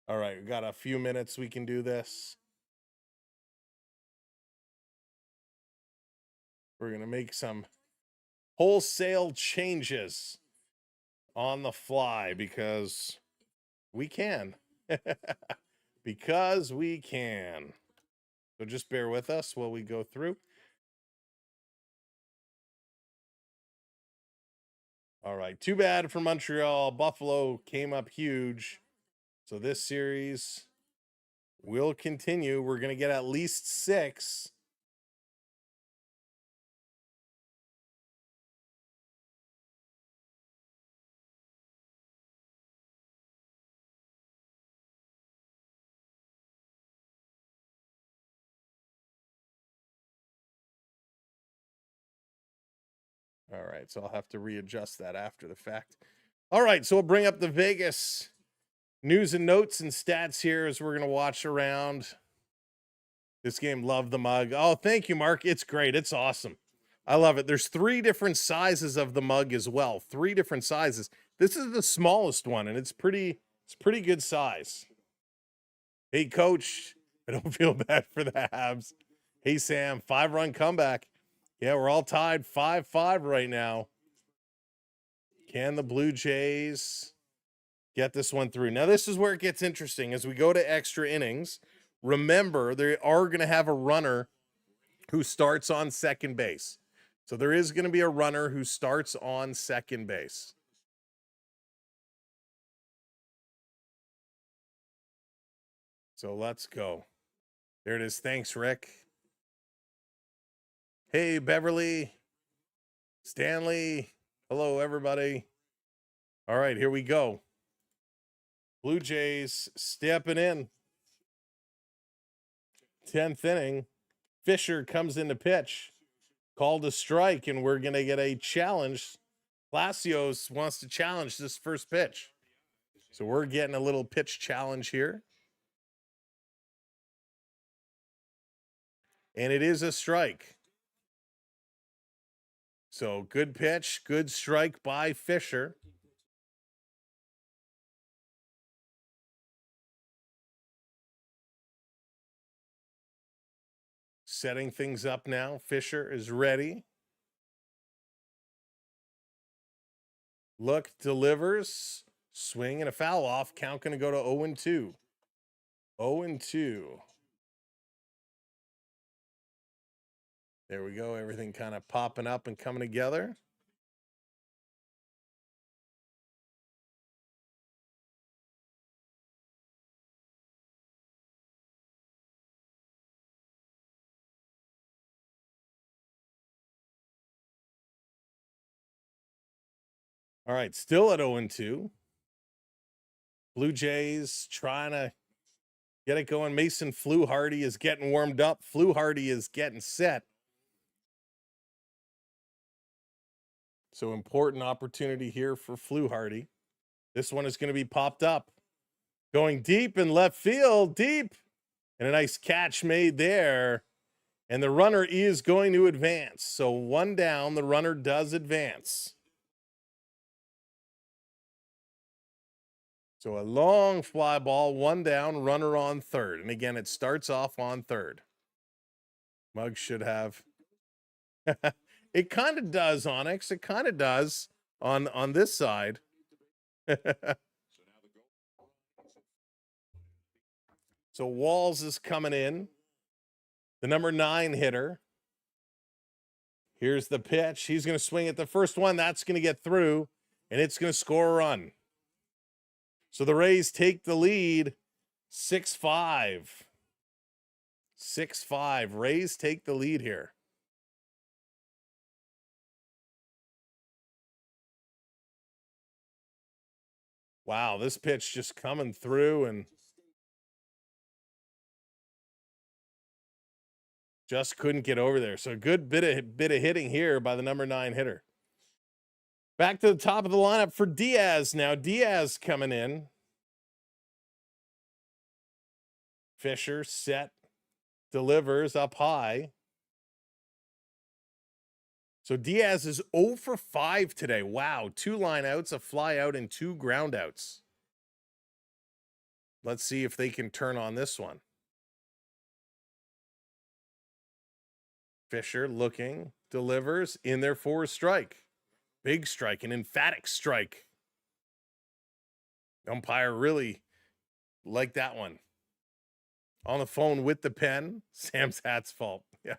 All right, we got a few minutes. We can do this. We're going to make some wholesale changes on the fly because we can. Because we can. So just bear with us while we go through. All right, too bad for Montreal. Buffalo came up huge. So this series will continue. We're going to get at least 6. All right, so I'll have to readjust that after the fact. All right, so we'll bring up the Vegas news and notes and stats here as we're going to watch around this game. Love the mug. Oh, thank you, Mark. It's great. It's awesome. I love it. There's 3 different sizes of the mug as well. 3 different sizes. This is the smallest one, and it's pretty good size. Hey, Coach, I don't feel bad for the Habs. Hey, Sam, 5-run comeback. Yeah, we're all tied 5-5 right now. Can the Blue Jays get this one through? Now, this is where it gets interesting. As we go to extra innings, remember, they are going to have a runner who starts on second base. So there is going to be a runner who starts on second base. So let's go. There it is. Thanks, Rick. Hey, Beverly, Stanley. Hello, everybody. All right, here we go. Blue Jays stepping in. 10th inning. Fisher comes in to pitch. Called a strike, and we're going to get a challenge. Palacios wants to challenge this first pitch. So we're getting a little pitch challenge here. And it is a strike. So good pitch, good strike by Fisher. Setting things up now. Fisher is ready. Look, delivers. Swing and a foul off. Count going to go to 0-2. 0-2. There we go. Everything kind of popping up and coming together. All right, still at 0-2. Blue Jays trying to get it going. Mason Fluharty is getting warmed up. Fluharty is getting set. So important opportunity here for Fluharty. This one is going to be popped up. Going deep in left field, deep. And a nice catch made there. And the runner is going to advance. So one down, the runner does advance. So a long fly ball, one down, runner on third. And again, it starts off on third. Muggs should have. It kind of does, Onyx. It kind of does on this side. So Walls is coming in. The number 9 hitter. Here's the pitch. He's going to swing at the first one. That's going to get through, and it's going to score a run. So the Rays take the lead 6-5. 6-5. Rays take the lead here. Wow, this pitch just coming through and just couldn't get over there. So a good bit of hitting here by the number 9 hitter. Back to the top of the lineup for Diaz now. Diaz coming in. Fisher set, delivers up high. So Diaz is 0 for 5 today. Wow, 2 lineouts, a fly out, and 2 groundouts. Let's see if they can turn on this one. Fisher looking, delivers, in there for a strike. Big strike, an emphatic strike. Umpire really liked that one. On the phone with the pen. Sam's hat's fault. Yeah.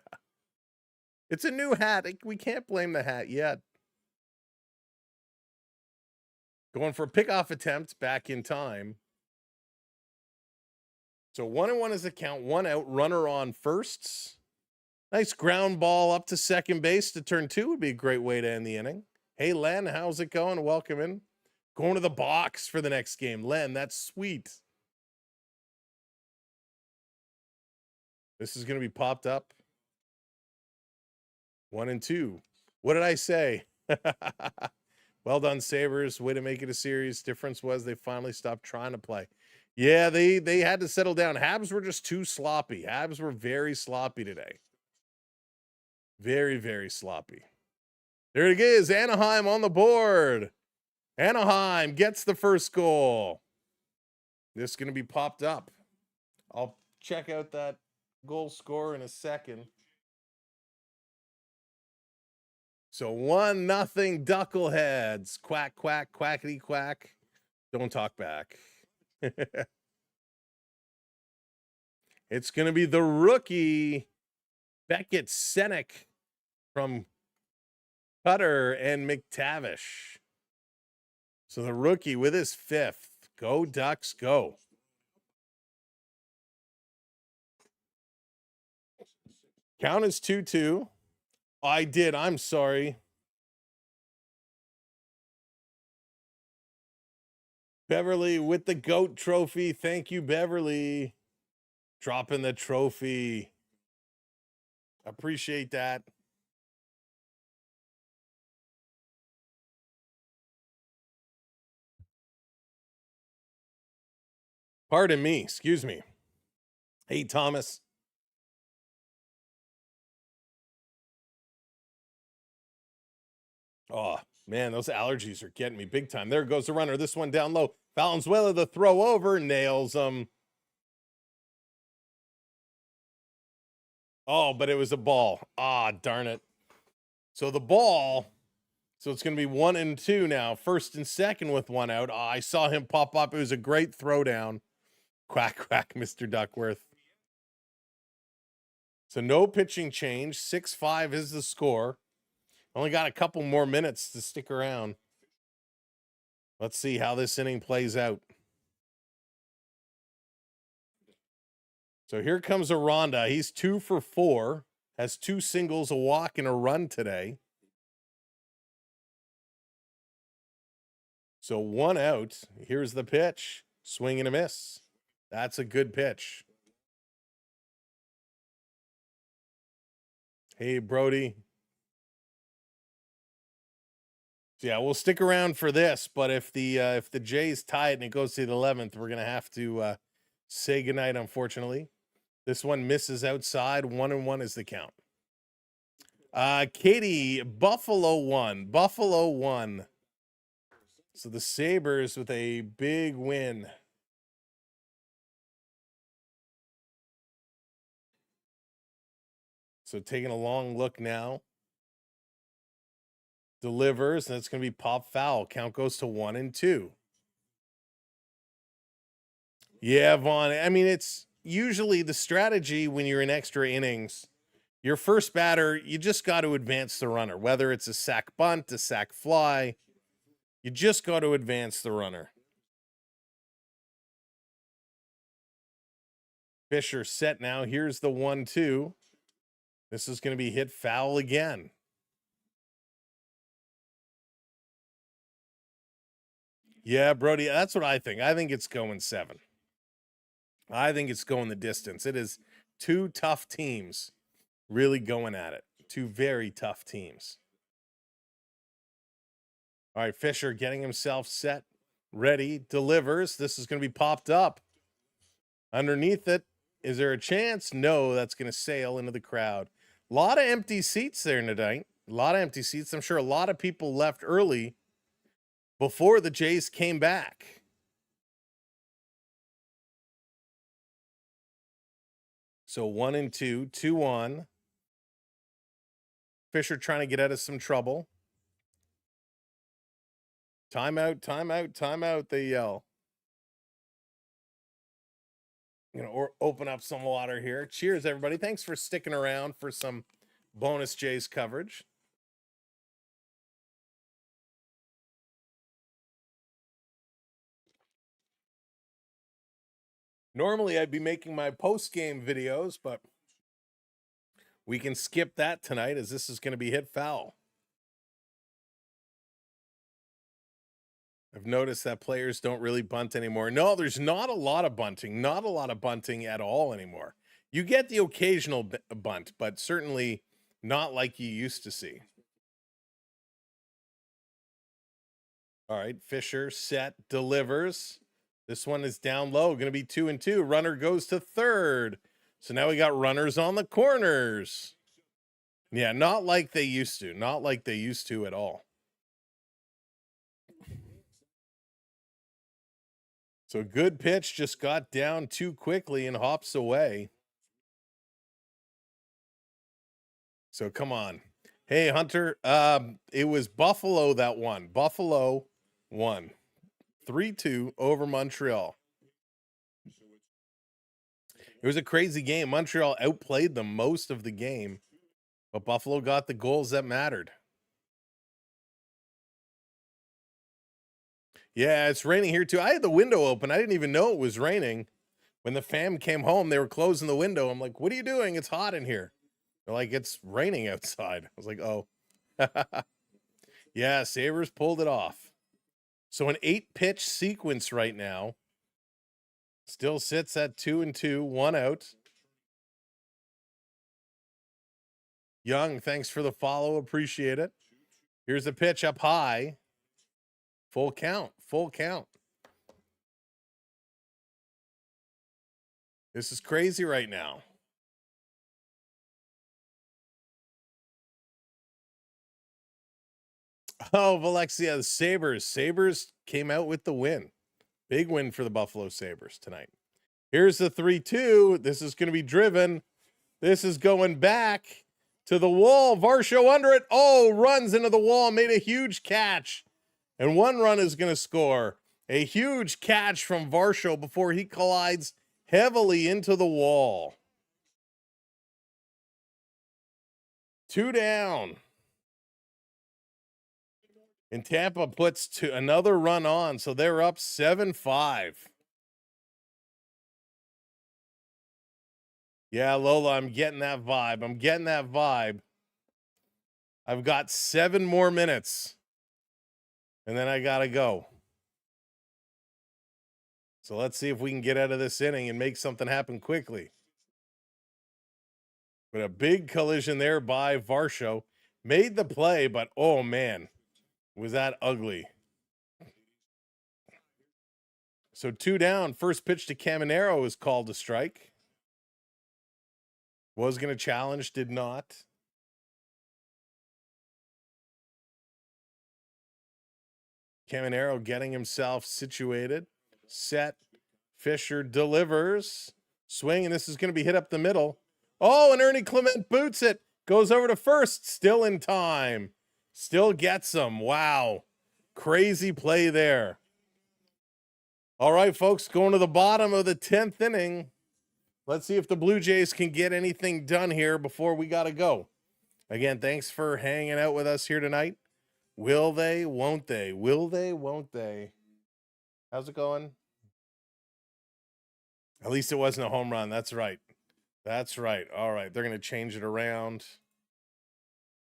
It's a new hat. We can't blame the hat yet. Going for a pickoff attempt back in time. So 1-1 is the count. 1 out. Runner on firsts. Nice ground ball up to second base to turn 2 would be a great way to end the inning. Hey, Len, how's it going? Welcome in. Going to the box for the next game. Len, that's sweet. This is going to be popped up. 1-2. What did I say? Well done, Sabres. Way to make it a series. Difference was they finally stopped trying to play. Yeah, they had to settle down. Habs were just too sloppy. Habs were very sloppy today. Very, very sloppy. There it is. Anaheim on the board. Anaheim gets the first goal. This is going to be popped up. I'll check out that goal score in a second. So 1-0 Duckleheads. Quack, quack, quackity, quack. Don't talk back. It's going to be the rookie, Beckett Senek from Cutter and McTavish. So the rookie with his 5th. Go Ducks, go. Count is 2-2. I did. I'm sorry. Beverly with the GOAT trophy. Thank you, Beverly. Dropping the trophy. Appreciate that. Pardon me. Excuse me. Hey, Thomas. Oh, man, those allergies are getting me big time. There goes the runner. This one down low. Valenzuela, the throw over, nails him. Oh, but it was a ball. Ah, darn it. So the ball, so it's going to be 1 and 2 now. First and second with 1 out. Ah, I saw him pop up. It was a great throwdown. Quack, quack, Mr. Duckworth. So no pitching change. 6-5 is the score. Only got a couple more minutes to stick around. Let's see how this inning plays out. So here comes Aranda. He's 2 for 4. Has 2 singles, a walk, and a run today. So 1 out. Here's the pitch. Swing and a miss. That's a good pitch. Hey, Brody. Yeah, we'll stick around for this, but if the Jays tie it and it goes to the 11th, we're gonna have to say goodnight, unfortunately. This one misses outside. 1-1 is the count. Katie, Buffalo 1. Buffalo 1. So the Sabres with a big win. So taking a long look now. Delivers, and it's going to be pop foul. Count goes to 1 and 2. Yeah, Vaughn. I mean, it's usually the strategy when you're in extra innings. Your first batter, you just got to advance the runner, whether it's a sack bunt, a sack fly. You just got to advance the runner. Fisher set now. Here's the 1-2. This is going to be hit foul again. Yeah, Brody, that's what I think. I think it's going 7. I think it's going the distance. It is 2 tough teams really going at it. 2 very tough teams. All right, Fisher getting himself set, ready, delivers. This is going to be popped up. Underneath it, is there a chance? No, that's going to sail into the crowd. A lot of empty seats there tonight. A lot of empty seats. I'm sure a lot of people left early before the Jays came back. So 1 and 2, 2-1. Fisher trying to get out of some trouble. Timeout, timeout, timeout, they yell. I'm going to open up some water here. Cheers, everybody. Thanks for sticking around for some bonus Jays coverage. Normally, I'd be making my post-game videos, but we can skip that tonight as this is going to be hit foul. I've noticed that players don't really bunt anymore. No, there's not a lot of bunting. Not a lot of bunting at all anymore. You get the occasional bunt, but certainly not like you used to see. All right, Fisher set, delivers. This one is down low, going to be 2 and 2. Runner goes to third. So now we got runners on the corners. Yeah, not like they used to. Not like they used to at all. So good pitch, just got down too quickly and hops away. So come on. Hey, Hunter, it was Buffalo that won. Buffalo won 3-2 over Montreal. It was a crazy game. Montreal outplayed them most of the game, but Buffalo got the goals that mattered. Yeah, it's raining here too. I had the window open. I didn't even know it was raining. When the fam came home, they were closing the window. I'm like, what are you doing? It's hot in here. They're like, it's raining outside. I was like, oh. Yeah, Sabres pulled it off. So an 8-pitch sequence right now. Still sits at 2-2, 1 out. Young, thanks for the follow. Appreciate it. Here's the pitch up high. Full count. Full count. This is crazy right now. Oh, Valexia, the Sabres. Sabres came out with the win. Big win for the Buffalo Sabres tonight. Here's the 3-2. This is going to be driven. This is going back to the wall. Varsho under it. Oh, runs into the wall. Made a huge catch. And one run is going to score. A huge catch from Varsho before he collides heavily into the wall. 2 down. And Tampa puts another run on, so they're up 7-5. Yeah, Lola, I'm getting that vibe. I'm getting that vibe. I've got 7 more minutes, and then I got to go. So let's see if we can get out of this inning and make something happen quickly. But a big collision there by Varsho. Made the play, but oh, man, was that ugly. So 2 down. First pitch to Caminero is called a strike. Was going to challenge, did not. Caminero getting himself situated. Set. Fisher delivers. Swing, and this is going to be hit up the middle. Oh, and Ernie Clement boots it. Goes over to first. Still in time. Still gets him. Wow. Crazy play there. All right, folks, going to the bottom of the 10th inning. Let's see if the Blue Jays can get anything done here before we got to go. Again, thanks for hanging out with us here tonight. Will they? Won't they? Will they? Won't they? How's it going? At least it wasn't a home run. That's right. That's right. All right. They're going to change it around.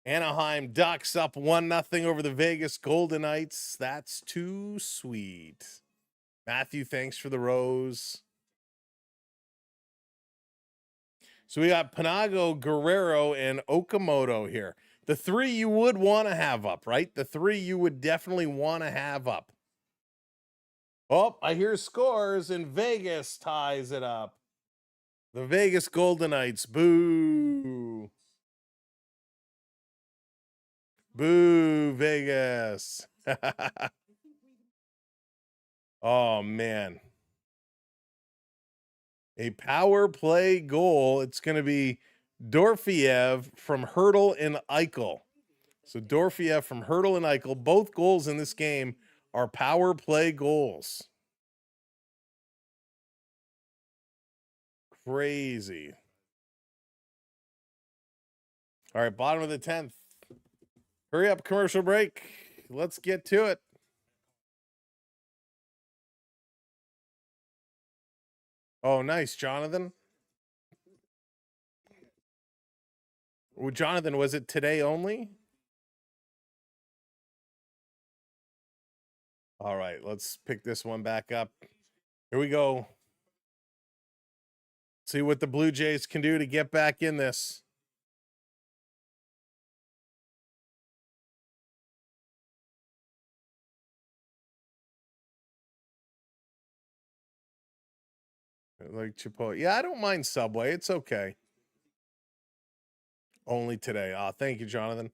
Anaheim Ducks up 1-0 over the Vegas Golden Knights. That's too sweet. Matthew, thanks for the rose. So we got Panago, Guerrero, and Okamoto here. The 3 you would want to have up, right? The 3 you would definitely want to have up. Oh, I hear scores, and Vegas ties it up. The Vegas Golden Knights. Boo. Boo, Vegas. Oh, man. A power play goal. It's going to be Dorfiev from Hertl and Eichel. So Dorfiev from Hertl and Eichel. Both goals in this game are power play goals. Crazy. All right, bottom of the 10th. Hurry up, commercial break. Let's get to it. Oh, nice, Jonathan. Well, Jonathan, was it today only? All right, let's pick this one back up. Here we go. See what the Blue Jays can do to get back in this. Like Chipotle. Yeah, I don't mind Subway. It's okay. Only today. Thank you, Jonathan.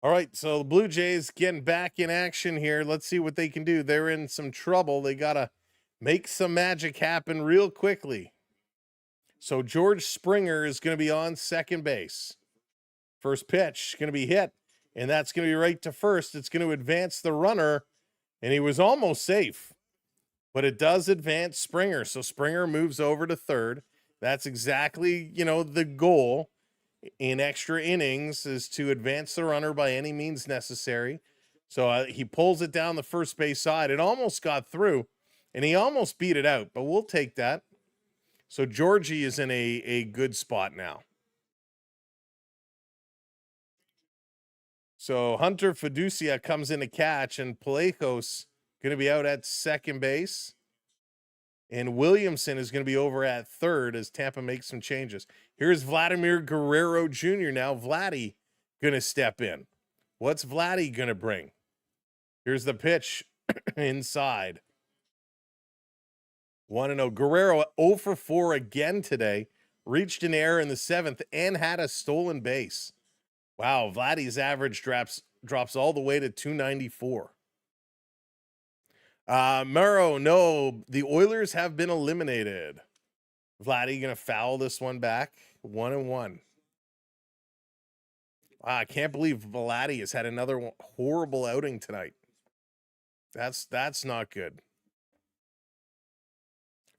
All right, so the Blue Jays getting back in action here. Let's see what they can do. They're in some trouble. They got to make some magic happen real quickly. So George Springer is going to be on second base. First pitch going to be hit, and that's going to be right to first. It's going to advance the runner, and he was almost safe. But it does advance Springer, so Springer moves over to third. That's exactly, the goal in extra innings is to advance the runner by any means necessary. So he pulls it down the first base side. It almost got through, and he almost beat it out, but we'll take that. So Georgie is in a good spot now. So Hunter Fiducia comes in to catch, and Palejos going to be out at second base. And Williamson is going to be over at third as Tampa makes some changes. Here's Vladimir Guerrero Jr. now. Vladdy going to step in. What's Vladdy going to bring? Here's the pitch inside. 1-0. Guerrero 0 for 4 again today. Reached an error in the 7th and had a stolen base. Wow, Vladdy's average drops all the way to 294. Murrow, no, the Oilers have been eliminated. Vladdy going to foul this one back. 1-1. Wow, I can't believe Vladdy has had another horrible outing tonight. That's not good.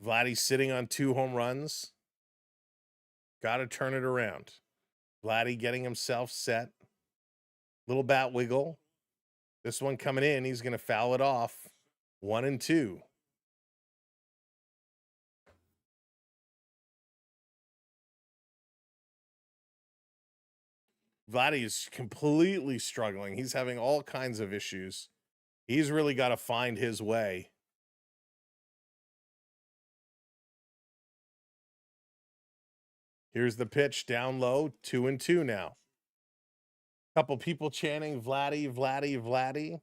Vladdy's sitting on 2 home runs. Got to turn it around. Vladdy getting himself set. Little bat wiggle. This one coming in. He's going to foul it off. 1-2. Vladdy is completely struggling. He's having all kinds of issues. He's really got to find his way. Here's the pitch down low, 2-2 now. Couple people chanting Vladdy, Vladdy, Vladdy.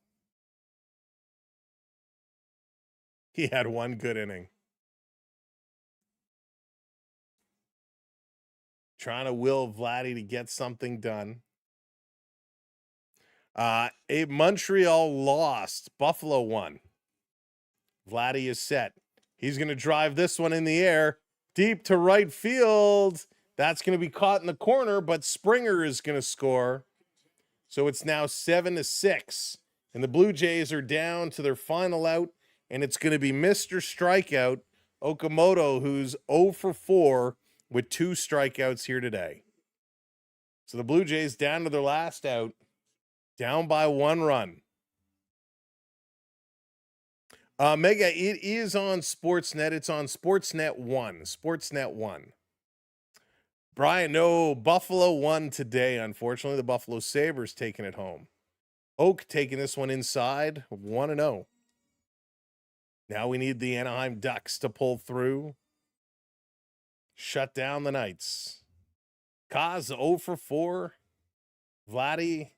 He had one good inning. Trying to will Vladdy to get something done. Montreal lost. Buffalo won. Vladdy is set. He's going to drive this one in the air. Deep to right field. That's going to be caught in the corner, but Springer is going to score. So it's now 7-6. And the Blue Jays are down to their final out. And it's going to be Mr. Strikeout, Okamoto, who's 0 for 4 with 2 strikeouts here today. So the Blue Jays down to their last out, down by 1 run. Mega, it is on Sportsnet. It's on Sportsnet 1. Sportsnet 1. Brian, no, Buffalo won today. Unfortunately, the Buffalo Sabres taking it home. Oak taking this one inside, 1-0. Now we need the Anaheim Ducks to pull through. Shut down the Knights. Kaz 0 for 4. Vladdy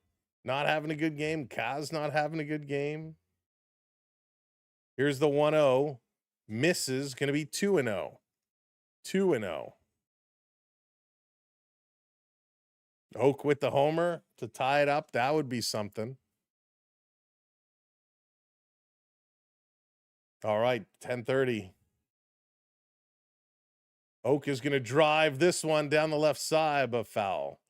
not having a good game. Kaz not having a good game. Here's the 1-0. Misses, going to be 2-0. 2-0. Oak with the homer to tie it up. That would be something. All right, 10:30. Oak is going to drive this one down the left side, but foul.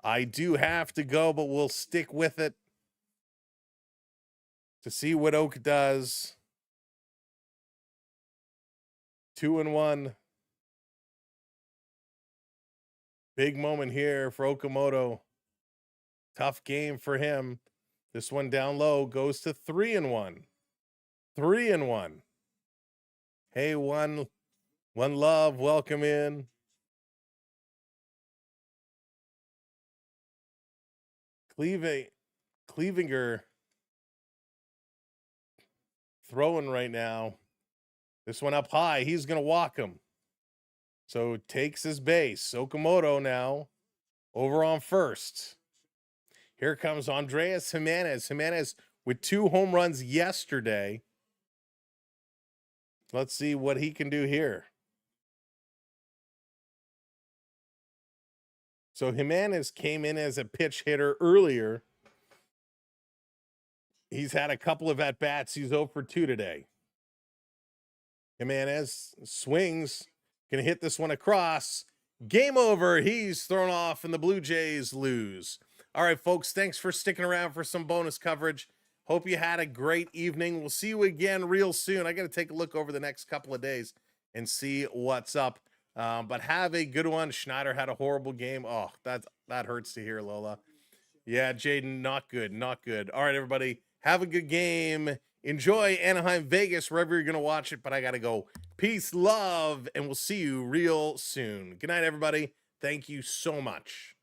I do have to go, but we'll stick with it to see what Oak does. 2-1. Big moment here for Okamoto. Tough game for him. This one down low goes to 3-1. 3-1. Hey, one love, welcome in. Clevinger throwing right now. This one up high. He's going to walk him. So takes his base. Okamoto now over on first. Here comes Andreas Jimenez. Jimenez with 2 home runs yesterday. Let's see what he can do here. So Jimenez came in as a pitch hitter earlier. He's had a couple of at-bats. He's 0 for 2 today. Jimenez swings. Going to hit this one across. Game over. He's thrown off, and the Blue Jays lose. All right, folks, thanks for sticking around for some bonus coverage. Hope you had a great evening. We'll see you again real soon. I got to take a look over the next couple of days and see what's up. But have a good one. Schneider had a horrible game. Oh, that hurts to hear, Lola. Yeah, Jaden, not good, not good. All right, everybody, have a good game. Enjoy Anaheim, Vegas, wherever you're going to watch it, but I got to go. Peace, love, and we'll see you real soon. Good night, everybody. Thank you so much.